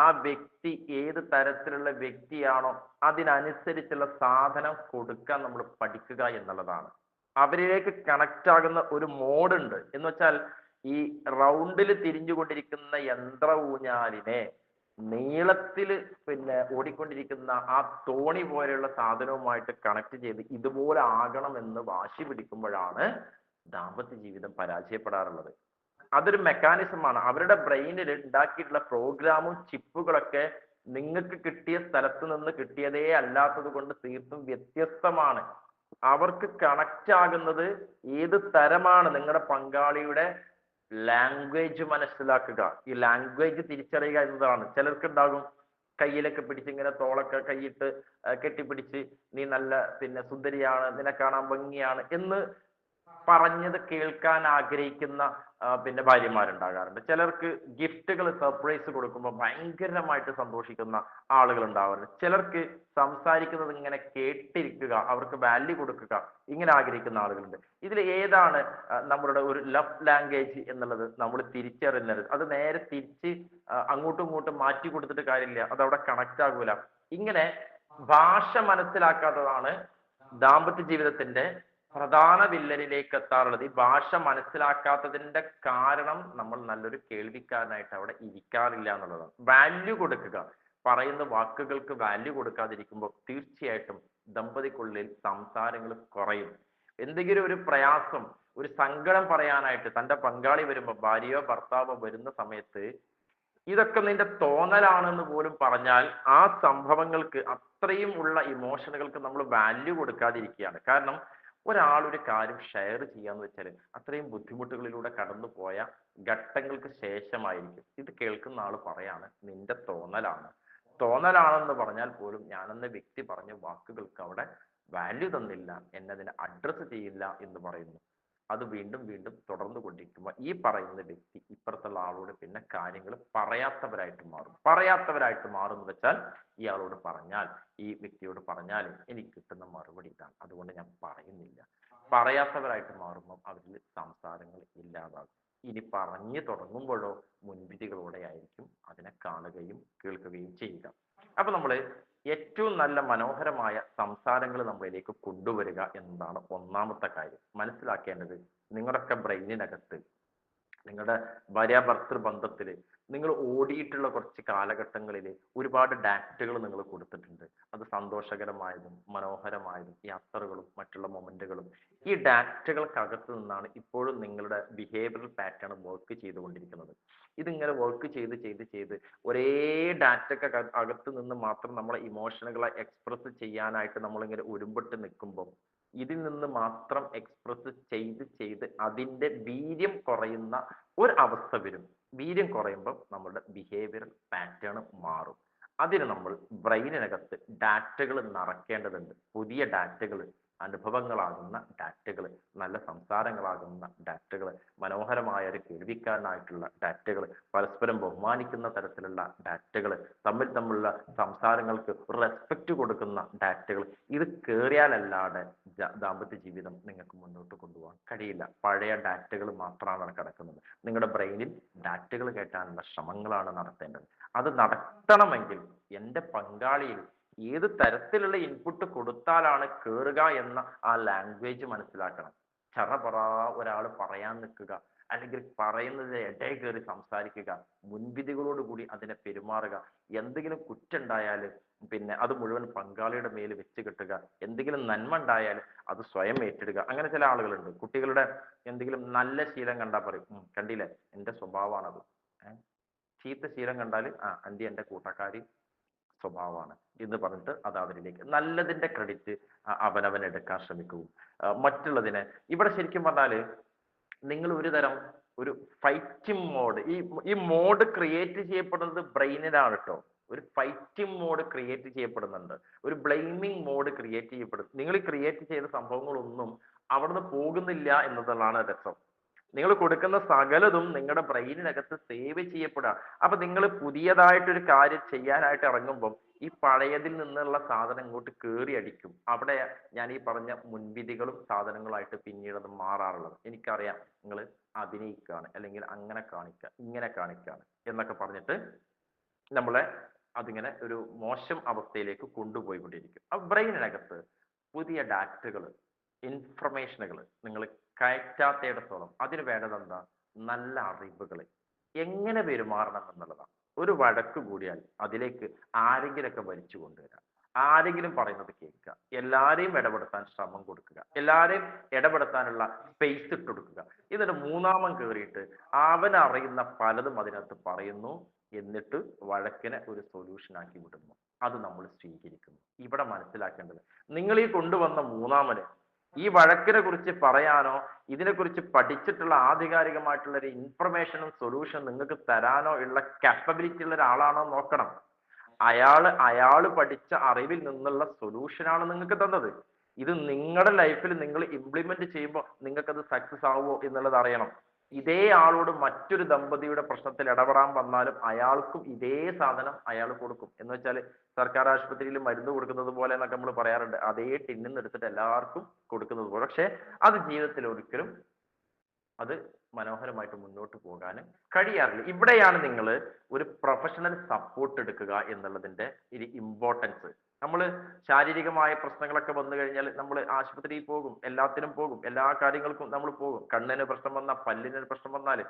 ആ വ്യക്തി ഏത് തരത്തിലുള്ള വ്യക്തിയാണോ അതിനനുസരിച്ചുള്ള സാധനം കൊടുക്കാൻ നമ്മൾ പഠിക്കുക എന്നുള്ളതാണ്. അവരിലേക്ക് കണക്ട് ആകുന്ന ഒരു മോഡുണ്ട്. എന്ന് വെച്ചാൽ ഈ റൗണ്ടിൽ തിരിഞ്ഞുകൊണ്ടിരിക്കുന്ന യന്ത്ര ഊഞ്ഞാലിനെ നീളത്തിൽ പിന്നെ ഓടിക്കൊണ്ടിരിക്കുന്ന ആ തോണി പോലെയുള്ള സാധനവുമായിട്ട് കണക്ട് ചെയ്ത് ഇതുപോലെ ആകണമെന്ന് വാശി പിടിക്കുമ്പോഴാണ് ദാമ്പത്യ ജീവിതം പരാജയപ്പെടാറുള്ളത്. അതൊരു മെക്കാനിസമാണ്. അവരുടെ ബ്രെയിനിൽ ഉണ്ടാക്കിയിട്ടുള്ള പ്രോഗ്രാമും ചിപ്പുകളൊക്കെ നിങ്ങൾക്ക് കിട്ടിയ സ്ഥലത്ത് നിന്ന് കിട്ടിയതേ അല്ലാത്തത് കൊണ്ട് തീർത്തും വ്യത്യസ്തമാണ്. അവർക്ക് കണക്ട് ആകുന്നത് ഏത് തരമാണ് നിങ്ങളുടെ പങ്കാളിയുടെ ലാംഗ്വേജ് മനസ്സിലാക്കുക. ഈ ലാംഗ്വേജ് തിരിച്ചറിയുക എന്നതാണ്. ചിലർക്ക് ഉണ്ടാകും കയ്യിലൊക്കെ പിടിച്ച് ഇങ്ങനെ തോളൊക്കെ കൈയിട്ട് കെട്ടിപ്പിടിച്ച് നീ നല്ല പിന്നെ സുന്ദരിയാണ്, നിന്നെ കാണാൻ ഭംഗിയാണ് എന്ന് പറഞ്ഞത് കേൾക്കാൻ ആഗ്രഹിക്കുന്ന പിന്നെ ഭാര്യമാരുണ്ടാകാറുണ്ട്. ചിലർക്ക് ഗിഫ്റ്റുകൾ സർപ്രൈസ് കൊടുക്കുമ്പോൾ ഭയങ്കരമായിട്ട് സന്തോഷിക്കുന്ന ആളുകൾ ഉണ്ടാവാറുണ്ട്. ചിലർക്ക് സംസാരിക്കുന്നത് ഇങ്ങനെ കേട്ടിരിക്കുക, അവർക്ക് വാല്യൂ കൊടുക്കുക, ഇങ്ങനെ ആഗ്രഹിക്കുന്ന ആളുകളുണ്ട്. ഇതിൽ ഏതാണ് നമ്മളുടെ ഒരു ലവ് ലാംഗ്വേജ് എന്നുള്ളത് നമ്മൾ തിരിച്ചറിഞ്ഞത്. അത് നേരെ തിരിച്ച് അങ്ങോട്ടും ഇങ്ങോട്ടും മാറ്റി കൊടുത്തിട്ട് കാര്യമില്ല, അതവിടെ കണക്ട് ആകൂല. ഇങ്ങനെ ഭാഷ മനസ്സിലാക്കാത്തതാണ് ദാമ്പത്യ ജീവിതത്തിന്റെ പ്രധാന വില്ലനിലേക്ക് എത്താറുള്ളത്. ഈ ഭാഷ മനസ്സിലാക്കാത്തതിന്റെ കാരണം നമ്മൾ നല്ലൊരു കേൾവിക്കാരനായിട്ട് അവിടെ ഇരിക്കാറില്ല എന്നുള്ളതാണ്. വാല്യൂ കൊടുക്കുക, പറയുന്ന വാക്കുകൾക്ക് വാല്യൂ കൊടുക്കാതിരിക്കുമ്പോൾ തീർച്ചയായിട്ടും ദമ്പതിക്കുള്ളിൽ സംസാരങ്ങൾ കുറയും. എന്തെങ്കിലും ഒരു പ്രയാസം, ഒരു സങ്കടം പറയാനായിട്ട് തന്റെ പങ്കാളി വരുമ്പോൾ, ഭാര്യയോ ഭർത്താവോ വരുന്ന സമയത്ത് ഇതൊക്കെ നിന്റെ തോന്നലാണെന്ന് പോലും പറഞ്ഞാൽ ആ സംഭവങ്ങൾക്ക് അത്രയും ഉള്ള ഇമോഷനുകൾക്ക് നമ്മൾ വാല്യൂ കൊടുക്കാതിരിക്കുകയാണ്. കാരണം ഒരാൾ ഒരു കാര്യം ഷെയർ ചെയ്യാന്ന് വെച്ചാൽ അത്രയും ബുദ്ധിമുട്ടുകളിലൂടെ കടന്നു പോയ ഘട്ടങ്ങൾക്ക് ശേഷമായിരിക്കും ഇത് കേൾക്കുന്ന ആൾ പറയാണ് നിന്റെ തോന്നലാണെന്ന് പറഞ്ഞാൽ പോലും ഞാനെന്ന വ്യക്തി പറഞ്ഞ വാക്കുകൾക്ക് അവിടെ വാല്യൂ തന്നില്ല, എന്നെ അതിനെ അഡ്രസ്സ് ചെയ്യില്ല എന്ന് പറയുന്നു. അത് വീണ്ടും വീണ്ടും തുടർന്നു കൊണ്ടിരിക്കുമ്പോൾ ഈ പറയുന്ന വ്യക്തി ഇപ്പുറത്തുള്ള ആളോട് പിന്നെ കാര്യങ്ങൾ പറയാത്തവരായിട്ട് മാറും എന്ന് വെച്ചാൽ ഇയാളോട് പറഞ്ഞാൽ, ഈ വ്യക്തിയോട് പറഞ്ഞാൽ എനിക്ക് കിട്ടുന്ന മറുപടി ഇതാണ്, അതുകൊണ്ട് ഞാൻ പറയുന്നില്ല. പറയാത്തവരായിട്ട് മാറുമ്പോൾ അവരിൽ സംസാരങ്ങൾ ഇല്ലാതാകും. ഇനി പറഞ്ഞു തുടങ്ങുമ്പോഴോ മുൻവിധികളോടെ ആയിരിക്കും അതിനെ കാണുകയും കേൾക്കുകയും ചെയ്യുക. അപ്പൊ നമ്മൾ ഏറ്റവും നല്ല മനോഹരമായ സംസാരങ്ങൾ നമ്മളിലേക്ക് കൊണ്ടുവരിക എന്നതാണ് ഒന്നാമത്തെ കാര്യം. മനസ്സിലാക്കേണ്ടത് നിങ്ങളുടെയൊക്കെ ബ്രെയിനിനകത്ത്, നിങ്ങളുടെ ഭാര്യാഭർത്തൃ ബന്ധത്തില് നിങ്ങൾ ഓടിയിട്ടുള്ള കുറച്ച് കാലഘട്ടങ്ങളിൽ ഒരുപാട് ഡാറ്റകൾ നിങ്ങൾ കൊടുത്തിട്ടുണ്ട്. അത് സന്തോഷകരമായതും മനോഹരമായതും യാത്രകളും മറ്റുള്ള മൊമെന്റുകളും. ഈ ഡാറ്റകൾക്കകത്ത് നിന്നാണ് ഇപ്പോഴും നിങ്ങളുടെ ബിഹേവിയറൽ പാറ്റേൺ വർക്ക് ചെയ്തുകൊണ്ടിരിക്കുന്നത്. ഇതിങ്ങനെ വർക്ക് ചെയ്ത് ചെയ്ത് ചെയ്ത് ഒരേ ഡാറ്റക്ക് അകത്ത് നിന്ന് മാത്രം നമ്മളെ ഇമോഷനുകളെ എക്സ്പ്രസ് ചെയ്യാനായിട്ട് നമ്മളിങ്ങനെ ഒരുമ്പെട്ട് നിൽക്കുമ്പോൾ ഇതിൽ നിന്ന് മാത്രം എക്സ്പ്രസ് ചെയ്ത് ചെയ്ത് അതിന്റെ വീര്യം കുറയുന്ന ഒരു അവസ്ഥ വരും. വീര്യം കുറയുമ്പോൾ നമ്മുടെ ബിഹേവിയറൽ പാറ്റേൺ മാറും. അതിന് നമ്മൾ ബ്രെയിനിനകത്ത് ഡാറ്റകൾ നിറയ്ക്കേണ്ടതുണ്ട്. പുതിയ ഡാറ്റകൾ, അനുഭവങ്ങളാകുന്ന ഡാറ്റകൾ, നല്ല സംസാരങ്ങളാകുന്ന ഡാറ്റകൾ, മനോഹരമായ ഒരു കേൾവിക്കാരനായിട്ടുള്ള ഡാറ്റകൾ, പരസ്പരം ബഹുമാനിക്കുന്ന തരത്തിലുള്ള ഡാറ്റകൾ, തമ്മിലുള്ള സംസാരങ്ങൾക്ക് റെസ്പെക്റ്റ് കൊടുക്കുന്ന ഡാറ്റകൾ. ഇത് കയറിയാലല്ലാതെ ദാമ്പത്യ ജീവിതം നിങ്ങൾക്ക് മുന്നോട്ട് കൊണ്ടുപോകാൻ കഴിയില്ല. പഴയ ഡാറ്റകൾ മാത്രമാണ് കിടക്കുന്നത്. നിങ്ങളുടെ ബ്രെയിനിൽ ഡാറ്റകൾ കയറ്റാനുള്ള ശ്രമങ്ങളാണ് നടത്തേണ്ടത്. അത് നടത്തണമെങ്കിൽ എൻ്റെ പങ്കാളിയിൽ ഏത് തരത്തിലുള്ള ഇൻപുട്ട് കൊടുത്താലാണ് കയറുക എന്ന ആ ലാംഗ്വേജ് മനസ്സിലാക്കണം. ചറപറ ഒരാൾ പറയാൻ നിൽക്കുക, അല്ലെങ്കിൽ പറയുന്നത് ഇടയിൽ കയറി സംസാരിക്കുക, മുൻവിധികളോട് കൂടി അതിനെ പെരുമാറുക. എന്തെങ്കിലും കുറ്റുണ്ടായാൽ പിന്നെ അത് മുഴുവൻ പങ്കാളിയുടെ മേൽ വെച്ച് കെട്ടുക. എന്തെങ്കിലും നന്മ ഉണ്ടായാൽ അത് സ്വയം ഏറ്റെടുക്കുക. അങ്ങനെ ചില ആളുകളുണ്ട്. കുട്ടികളുടെ എന്തെങ്കിലും നല്ല ശീലം കണ്ടാൽ പറയും, കണ്ടില്ലേ എൻ്റെ സ്വഭാവമാണത്. ചീത്ത ശീലം കണ്ടാൽ ആന്റി എൻ്റെ കൂട്ടക്കാരി സ്വഭാവമാണ് എന്ന് പറഞ്ഞിട്ട് അത് അവരിലേക്ക് നല്ലതിന്റെ ക്രെഡിറ്റ് അവനവൻ എടുക്കാൻ ശ്രമിക്കും. മറ്റുള്ളതിനെ ഇവിടെ ശരിക്കും പറഞ്ഞാല് നിങ്ങൾ ഒരു തരം ഒരു ഫൈറ്റിംഗ് മോഡ്, ഈ മോഡ് ക്രിയേറ്റ് ചെയ്യപ്പെടുന്നത് ബ്രെയിനിലാണ് കേട്ടോ. ഒരു ഫൈറ്റിംഗ് മോഡ് ക്രിയേറ്റ് ചെയ്യപ്പെടുന്നുണ്ട്, ഒരു ബ്ലെയിമിംഗ് മോഡ് ക്രിയേറ്റ് ചെയ്യപ്പെടുന്നു. നിങ്ങൾ ക്രിയേറ്റ് ചെയ്ത സംഭവങ്ങളൊന്നും അവിടുന്ന് പോകുന്നില്ല എന്നതാണ് രസം. നിങ്ങൾ കൊടുക്കുന്ന സകലതും നിങ്ങളുടെ ബ്രെയിനിനകത്ത് സേവ് ചെയ്യപ്പെടുക. അപ്പൊ നിങ്ങൾ പുതിയതായിട്ടൊരു കാര്യം ചെയ്യാനായിട്ട് ഇറങ്ങുമ്പോൾ ഈ പഴയതിൽ നിന്നുള്ള സാധനം ഇങ്ങോട്ട് കയറി അടിക്കും. അവിടെ ഞാൻ ഈ പറഞ്ഞ മുൻവിധികളും സാധനങ്ങളായിട്ട് പിന്നീട് അത് മാറാറുള്ളത്. എനിക്കറിയാം നിങ്ങൾ അഭിനയിക്കുകയാണ്, അല്ലെങ്കിൽ അങ്ങനെ കാണിക്കുക, ഇങ്ങനെ കാണിക്കുകയാണ് എന്നൊക്കെ പറഞ്ഞിട്ട് നമ്മളെ അതിങ്ങനെ ഒരു മോശം അവസ്ഥയിലേക്ക് കൊണ്ടുപോയിക്കൊണ്ടിരിക്കും. ആ ബ്രെയിനിനകത്ത് പുതിയ ഡാറ്റകൾ, ഇൻഫർമേഷനുകൾ നിങ്ങൾ കയറ്റാത്തിടത്തോളം അതിന് വേണ്ടത് എന്താ? നല്ല അറിവുകൾ. എങ്ങനെ പെരുമാറണം എന്നുള്ളതാണ്. ഒരു വഴക്ക് കൂടിയാൽ അതിലേക്ക് ആരെങ്കിലൊക്കെ വലിച്ചു കൊണ്ടുവരാം, ആരെങ്കിലും പറയുന്നത് കേൾക്കുക, എല്ലാരെയും ഇടപെടുത്താൻ ശ്രമം കൊടുക്കുക, എല്ലാരെയും ഇടപെടുത്താനുള്ള സ്പേസ് ഇട്ട് കൊടുക്കുക. എന്നിട്ട് മൂന്നാമൻ കയറിയിട്ട് അവൻ അറിയുന്ന പലതും അതിനകത്ത് പറയുന്നു, എന്നിട്ട് വഴക്കിനെ ഒരു സൊല്യൂഷൻ ആക്കി വിടുന്നു. അത് നമ്മൾ സ്വീകരിക്കുന്നു. ഇവിടെ മനസ്സിലാക്കേണ്ടത്, നിങ്ങൾ ഈ കൊണ്ടുവന്ന മൂന്നാമന് ഈ വഴക്കിനെ കുറിച്ച് പറയാനോ ഇതിനെക്കുറിച്ച് പഠിച്ചിട്ടുള്ള ആധികാരികമായിട്ടുള്ള ഒരു ഇൻഫർമേഷനും സൊല്യൂഷൻ നിങ്ങൾക്ക് തരാനോ ഉള്ള കാപ്പബിലിറ്റി ഉള്ള ഒരാളാണോ നോക്കണം. അയാള് പഠിച്ച അറിവിൽ നിന്നുള്ള സൊല്യൂഷനാണ് നിങ്ങൾക്ക് തന്നത്. ഇത് നിങ്ങളുടെ ലൈഫിൽ നിങ്ങൾ ഇംപ്ലിമെന്റ് ചെയ്യുമ്പോൾ നിങ്ങൾക്കത് സക്സസ് ആവുമോ എന്നുള്ളത് അറിയണം. ഇതേ ആളോട് മറ്റൊരു ദമ്പതിയുടെ പ്രശ്നത്തിൽ ഇടപെടാൻ വന്നാലും അയാൾക്കും ഇതേ സാധനം അയാൾ കൊടുക്കും. എന്ന് വെച്ചാൽ സർക്കാർ ആശുപത്രിയിൽ മരുന്ന് കൊടുക്കുന്നത് പോലെ എന്നൊക്കെ നമ്മൾ പറയാറുണ്ട്. അതേ ടിന്നിൽ നിന്ന് എടുത്തിട്ട് എല്ലാവർക്കും കൊടുക്കുന്നത് പോലെ. പക്ഷെ അത് ജീവിതത്തിൽ ഒരിക്കലും അത് മനോഹരമായിട്ട് മുന്നോട്ട് പോകാൻ കഴിയാറില്ല. ഇവിടെയാണ് നിങ്ങൾ ഒരു പ്രൊഫഷണൽ സപ്പോർട്ട് എടുക്കുക എന്നുള്ളതിന്റെ ഒരു ഇമ്പോർട്ടൻസ്. നമ്മൾ ശാരീരികമായ പ്രശ്നങ്ങളൊക്കെ വന്നു കഴിഞ്ഞാൽ നമ്മൾ ആശുപത്രിയിൽ പോകും, എല്ലാത്തിനും പോകും, എല്ലാ കാര്യങ്ങൾക്കും നമ്മൾ പോകും. കണ്ണിന് പ്രശ്നം വന്നാൽ, പല്ലിന് പ്രശ്നം വന്നാൽ,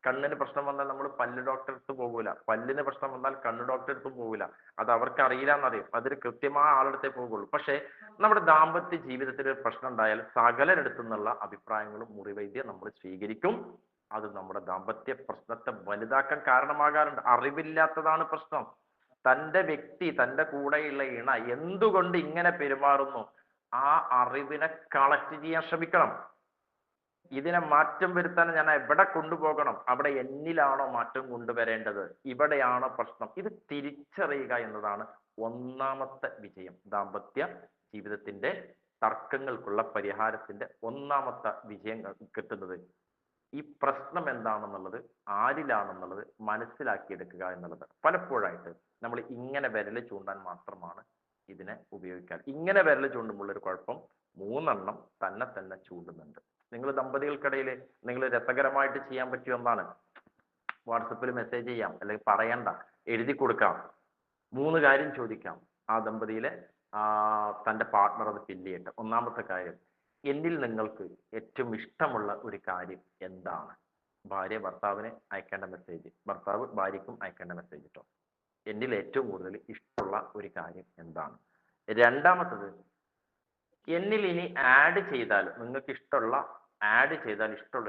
കണ്ണിന് പ്രശ്നം വന്നാൽ നമ്മൾ പല്ല് ഡോക്ടറെ അടുത്ത് പോകൂല, പല്ലിന് പ്രശ്നം വന്നാൽ കണ്ണ് ഡോക്ടറെ അടുത്തും പോകൂല. അത് അവർക്ക് അറിയില്ല എന്നറിയും, അതൊരു കൃത്യമായ ആളെടുത്തേ പോകുള്ളൂ. പക്ഷെ നമ്മുടെ ദാമ്പത്യ ജീവിതത്തിൽ ഒരു പ്രശ്നം ഉണ്ടായാൽ സകലരെടുത്തു നിന്നുള്ള അഭിപ്രായങ്ങളും മുറിവൈദ്യം നമ്മൾ സ്വീകരിക്കും. അത് നമ്മുടെ ദാമ്പത്യ പ്രശ്നത്തെ വലുതാക്കാൻ കാരണമാകാറുണ്ട്. അറിവില്ലാത്തതാണ് പ്രശ്നം. തന്റെ വ്യക്തി, തന്റെ കൂടെയുള്ള ഇണ എന്തുകൊണ്ട് ഇങ്ങനെ പെരുമാറുന്നു, ആ അറിവിനെ കളക്ട് ചെയ്യാൻ ശ്രമിക്കണം. ഇതിനെ മാറ്റം വരുത്താൻ ഞാൻ എവിടെ കൊണ്ടുപോകണം, അവിടെ എന്നിലാണോ മാറ്റം കൊണ്ടുവരേണ്ടത്, ഇവിടെയാണോ പ്രശ്നം, ഇത് തിരിച്ചറിയുക എന്നതാണ് ഒന്നാമത്തെ വിജയം. ദാമ്പത്യ ജീവിതത്തിന്റെ തർക്കങ്ങൾക്കുള്ള പരിഹാരത്തിന്റെ ഒന്നാമത്തെ വിജയം കിട്ടുന്നത് ഈ പ്രശ്നം എന്താണെന്നുള്ളത്, ആരിലാണെന്നുള്ളത് മനസ്സിലാക്കിയെടുക്കുക എന്നുള്ളത്. പലപ്പോഴായിട്ട് നമ്മൾ ഇങ്ങനെ വിരൽ ചൂണ്ടാൻ മാത്രമാണ് ഇതിനെ ഉപയോഗിക്കാൻ. ഇങ്ങനെ വിരൽ ചൂണ്ടുമ്പോൾ ഒരു കുഴപ്പം, 3 എണ്ണം തന്നെ ചൂണ്ടുന്നുണ്ട്. നിങ്ങൾ ദമ്പതികൾക്കിടയിൽ നിങ്ങൾ രസകരമായിട്ട് ചെയ്യാൻ പറ്റിയ ഒന്നാണ്, വാട്സപ്പിൽ മെസ്സേജ് ചെയ്യാം, അല്ലെങ്കിൽ പറയണ്ട, എഴുതി കൊടുക്കാം, 3 കാര്യം ചോദിക്കാം. ആ ദമ്പതിയിലെ തന്റെ പാർട്ട്ണർ അത് ഫില്ല് ചെയ്യട്ടെ. ഒന്നാമത്തെ കാര്യം, എന്നിൽ നിങ്ങൾക്ക് ഏറ്റവും ഇഷ്ടമുള്ള ഒരു കാര്യം എന്താണ്? ഭാര്യ ഭർത്താവിന് അയക്കേണ്ട മെസ്സേജ്, ഭർത്താവ് ഭാര്യയ്ക്കും അയക്കേണ്ട മെസ്സേജ് കേട്ടോ. എന്നിൽ ഏറ്റവും കൂടുതൽ ഇഷ്ടമുള്ള ഒരു കാര്യം എന്താണ്? രണ്ടാമത്തത്, എന്നിൽ ഇനി ആഡ് ചെയ്താൽ നിങ്ങൾക്ക് ഇഷ്ടമുള്ള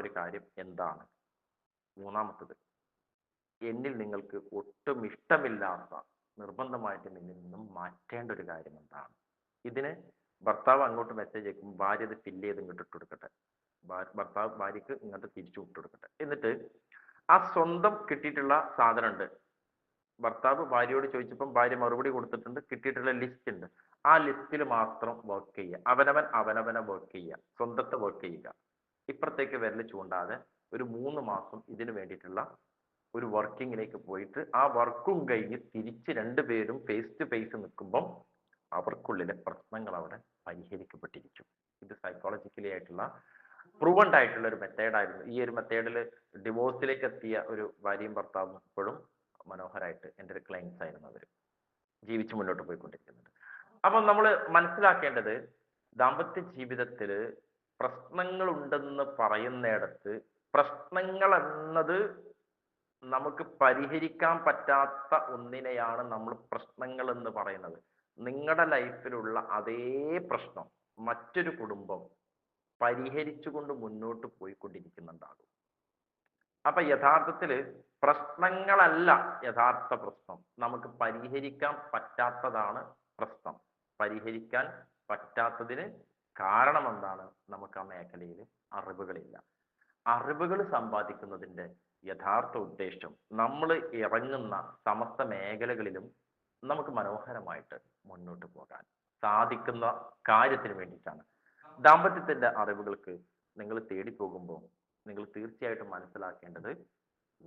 ഒരു കാര്യം എന്താണ്? മൂന്നാമത്തത്, എന്നിൽ നിങ്ങൾക്ക് ഒട്ടും ഇഷ്ടമില്ലാത്ത, നിർബന്ധമായിട്ടും എന്നിൽ നിന്നും മാറ്റേണ്ട ഒരു കാര്യം എന്താണ്? ഇതിന് ഭർത്താവ് അങ്ങോട്ട് മെസ്സേജ് അയക്കും, ഭാര്യ അത് ഫില്ല് ചെയ്ത് ഇങ്ങോട്ട് ഇട്ട് കൊടുക്കട്ടെ, ഭർത്താവ് ഭാര്യക്ക് ഇങ്ങോട്ട് തിരിച്ചു ഇട്ട് കൊടുക്കട്ടെ. എന്നിട്ട് ആ സ്വന്തം കിട്ടിയിട്ടുള്ള സാധനം ഉണ്ട്, ഭർത്താവ് ഭാര്യയോട് ചോദിച്ചപ്പം ഭാര്യ മറുപടി കൊടുത്തിട്ടുണ്ട്, കിട്ടിയിട്ടുള്ള ലിസ്റ്റ് ഉണ്ട്, ആ ലിസ്റ്റിൽ മാത്രം വർക്ക് ചെയ്യുക. അവനവനെ വർക്ക് ചെയ്യുക, സ്വന്തത്തെ വർക്ക് ചെയ്യുക. ഇപ്പുറത്തേക്ക് വിരൽ ചൂണ്ടാതെ ഒരു 3 മാസം ഇതിനു വേണ്ടിയിട്ടുള്ള ഒരു വർക്കിങ്ങിലേക്ക് പോയിട്ട് ആ വർക്കും കഴിഞ്ഞ് തിരിച്ച് രണ്ടുപേരും ഫേസ് ടു ഫേസ് നിൽക്കുമ്പം അവർക്കുള്ളിലെ പ്രശ്നങ്ങൾ അവിടെ പരിഹരിക്കപ്പെട്ടിരിക്കും. ഇത് സൈക്കോളജിക്കലി ആയിട്ടുള്ള പ്രൂവൻഡ് ആയിട്ടുള്ള ഒരു മെത്തേഡായിരുന്നു. ഈ ഒരു മെത്തേഡിൽ ഡിവോഴ്സിലേക്ക് എത്തിയ ഒരു ഭാര്യയും ഭർത്താവും ഇപ്പോഴും മനോഹരമായിട്ട് എൻ്റെ ഒരു ക്ലയൻസ് ആയിരുന്നു, അവർ ജീവിച്ച് മുന്നോട്ട് പോയിക്കൊണ്ടിരിക്കുന്നുണ്ട്. അപ്പം നമ്മൾ മനസ്സിലാക്കേണ്ടത്, ദാമ്പത്യ ജീവിതത്തിൽ പ്രശ്നങ്ങൾ ഉണ്ടെന്ന് പറയുന്നിടത്ത് പ്രശ്നങ്ങൾ എന്നത് നമുക്ക് പരിഹരിക്കാൻ പറ്റാത്ത ഒന്നിനെയാണ് നമ്മൾ പ്രശ്നങ്ങൾ എന്ന് പറയുന്നത്. നിങ്ങളുടെ ലൈഫിലുള്ള അതേ പ്രശ്നം മറ്റൊരു കുടുംബം പരിഹരിച്ചുകൊണ്ട് മുന്നോട്ട് പോയിക്കൊണ്ടിരിക്കുന്നുണ്ടാകും. അപ്പൊ യഥാർത്ഥത്തില് പ്രശ്നങ്ങളല്ല യഥാർത്ഥ പ്രശ്നം, നമുക്ക് പരിഹരിക്കാൻ പറ്റാത്തതാണ് പ്രശ്നം. പരിഹരിക്കാൻ പറ്റാത്തതിന് കാരണം എന്താണ്? നമുക്ക് ആ മേഖലയിൽ അറിവുകളില്ല. അറിവുകൾ സമ്പാദിക്കുന്നതിന്റെ യഥാർത്ഥ ഉദ്ദേശം നമ്മൾ ഇറങ്ങുന്ന സമസ്ത മേഖലകളിലും നമുക്ക് മനോഹരമായിട്ട് മുന്നോട്ട് പോകാൻ സാധിക്കുന്ന കാര്യത്തിന് വേണ്ടിയിട്ടാണ്. ദാമ്പത്യത്തിന്റെ അറിവുകൾക്ക് നിങ്ങൾ തേടിപ്പോകുമ്പോൾ നിങ്ങൾ തീർച്ചയായിട്ടും മനസ്സിലാക്കേണ്ടത്,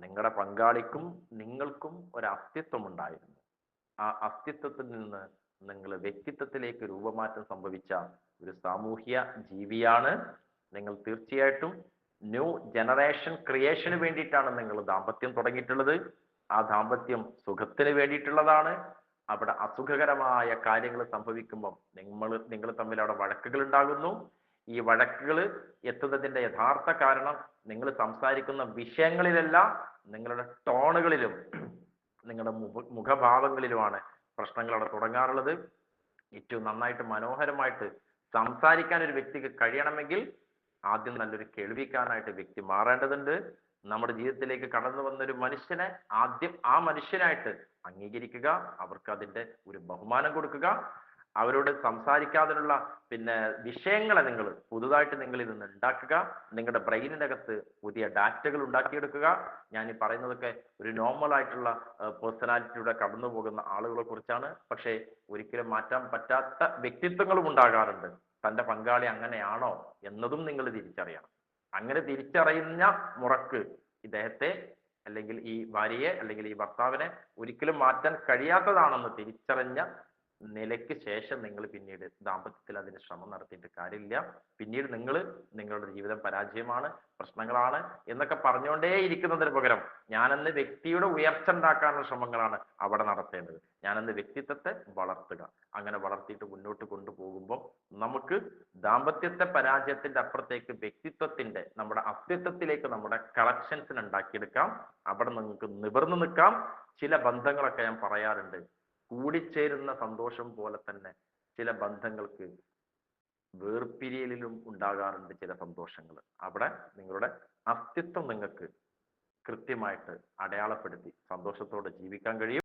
നിങ്ങളുടെ പങ്കാളിക്കും നിങ്ങൾക്കും ഒരു അസ്തിത്വം ഉണ്ടായിരുന്നു. ആ അസ്തിത്വത്തിൽ നിന്ന് നിങ്ങൾ വ്യക്തിത്വത്തിലേക്ക് രൂപമാറ്റം സംഭവിച്ച ഒരു സാമൂഹ്യ ജീവിയാണ്. നിങ്ങൾ തീർച്ചയായിട്ടും ന്യൂ ജനറേഷൻ ക്രിയേഷന് വേണ്ടിയിട്ടാണ് നിങ്ങൾ ദാമ്പത്യം തുടങ്ങിയിട്ടുള്ളത്. ആ ദാമ്പത്യം സുഖത്തിന് വേണ്ടിയിട്ടുള്ളതാണ്. അവിടെ അസുഖകരമായ കാര്യങ്ങൾ സംഭവിക്കുമ്പോൾ നിങ്ങൾ തമ്മിൽ അവിടെ വഴക്കുകൾ ഉണ്ടാകുന്നു. ഈ വഴക്കുകൾ എത്തുന്നതിന്റെ യഥാർത്ഥ കാരണം നിങ്ങൾ സംസാരിക്കുന്ന വിഷയങ്ങളിലല്ല, നിങ്ങളുടെ ടോണുകളിലും നിങ്ങളുടെ മുഖഭാവങ്ങളിലുമാണ് പ്രശ്നങ്ങൾ അവിടെ തുടങ്ങാറുള്ളത്. ഏറ്റവും നന്നായിട്ട് മനോഹരമായിട്ട് സംസാരിക്കാൻ ഒരു വ്യക്തിക്ക് കഴിയണമെങ്കിൽ ആദ്യം നല്ലൊരു കേൾവിക്കാരനായിട്ട് വ്യക്തി മാറേണ്ടതുണ്ട്. നമ്മുടെ ജീവിതത്തിലേക്ക് കടന്നു വന്നൊരു മനുഷ്യനെ ആദ്യം ആ മനുഷ്യനായിട്ട് അംഗീകരിക്കുക, അവർക്ക് അതിന്റെ ഒരു ബഹുമാനം കൊടുക്കുക. അവരോട് സംസാരിക്കാതിനുള്ള വിഷയങ്ങളെ നിങ്ങൾ പുതുതായിട്ട് നിങ്ങൾ ഇന്ന് ഉണ്ടാക്കുക. നിങ്ങളുടെ ബ്രെയിനിന്റെ അകത്ത് പുതിയ ഡാറ്റകൾ ഉണ്ടാക്കിയെടുക്കുക. ഞാൻ ഈ പറയുന്നതൊക്കെ ഒരു നോർമൽ ആയിട്ടുള്ള പേഴ്സണാലിറ്റിയുടെ കടന്നു പോകുന്ന ആളുകളെ കുറിച്ചാണ്. പക്ഷേ ഒരിക്കലും മാറ്റാൻ പറ്റാത്ത വ്യക്തിത്വങ്ങളും ഉണ്ടാകാറുണ്ട്. തന്റെ പങ്കാളി അങ്ങനെയാണോ എന്നതും നിങ്ങൾ തിരിച്ചറിയണം. അങ്ങനെ തിരിച്ചറിയുന്ന മുറക്ക് ഇദ്ദേഹത്തെ അല്ലെങ്കിൽ ഈ ഭാര്യയെ അല്ലെങ്കിൽ ഈ ഭർത്താവിനെ ഒരിക്കലും മാറ്റാൻ കഴിയാത്തതാണെന്ന് തിരിച്ചറിഞ്ഞ നിലയ്ക്ക് ശേഷം നിങ്ങൾ പിന്നീട് ദാമ്പത്യത്തിൽ അതിന് ശ്രമം നടത്തിയിട്ട് കാര്യമില്ല. പിന്നീട് നിങ്ങളുടെ ജീവിതം പരാജയമാണ്, പ്രശ്നങ്ങളാണ് എന്നൊക്കെ പറഞ്ഞുകൊണ്ടേ ഇരിക്കുന്നതിന് പകരം ഞാനെന്ന് വ്യക്തിയുടെ ഉയർച്ച ഉണ്ടാക്കാനുള്ള ശ്രമങ്ങളാണ് അവിടെ നടത്തേണ്ടത്. ഞാനെന്ന് വ്യക്തിത്വത്തെ വളർത്തുക. അങ്ങനെ വളർത്തിയിട്ട് മുന്നോട്ട് കൊണ്ടുപോകുമ്പോൾ നമുക്ക് ദാമ്പത്യത്തെ പരാജയത്തിന്റെ അപ്പുറത്തേക്ക് വ്യക്തിത്വത്തിന്റെ നമ്മുടെ അസ്തിത്വത്തിലേക്ക് നമ്മുടെ കളക്ഷൻസിന് ഉണ്ടാക്കിയെടുക്കാം. അവിടെ നിങ്ങൾക്ക് നിവർന്നു നിൽക്കാം. ചില ബന്ധങ്ങളൊക്കെ ഞാൻ പറയാറുണ്ട്, കൂടിച്ചേരുന്ന സന്തോഷം പോലെ തന്നെ ചില ബന്ധങ്ങൾക്ക് വേർപിരിയലിലും ഉണ്ടാകാറുണ്ട് ചില സന്തോഷങ്ങൾ. അവിടെ നിങ്ങളുടെ അസ്തിത്വം നിങ്ങൾക്ക് കൃത്യമായിട്ട് അടയാളപ്പെടുത്തി സന്തോഷത്തോടെ ജീവിക്കാൻ കഴിയും.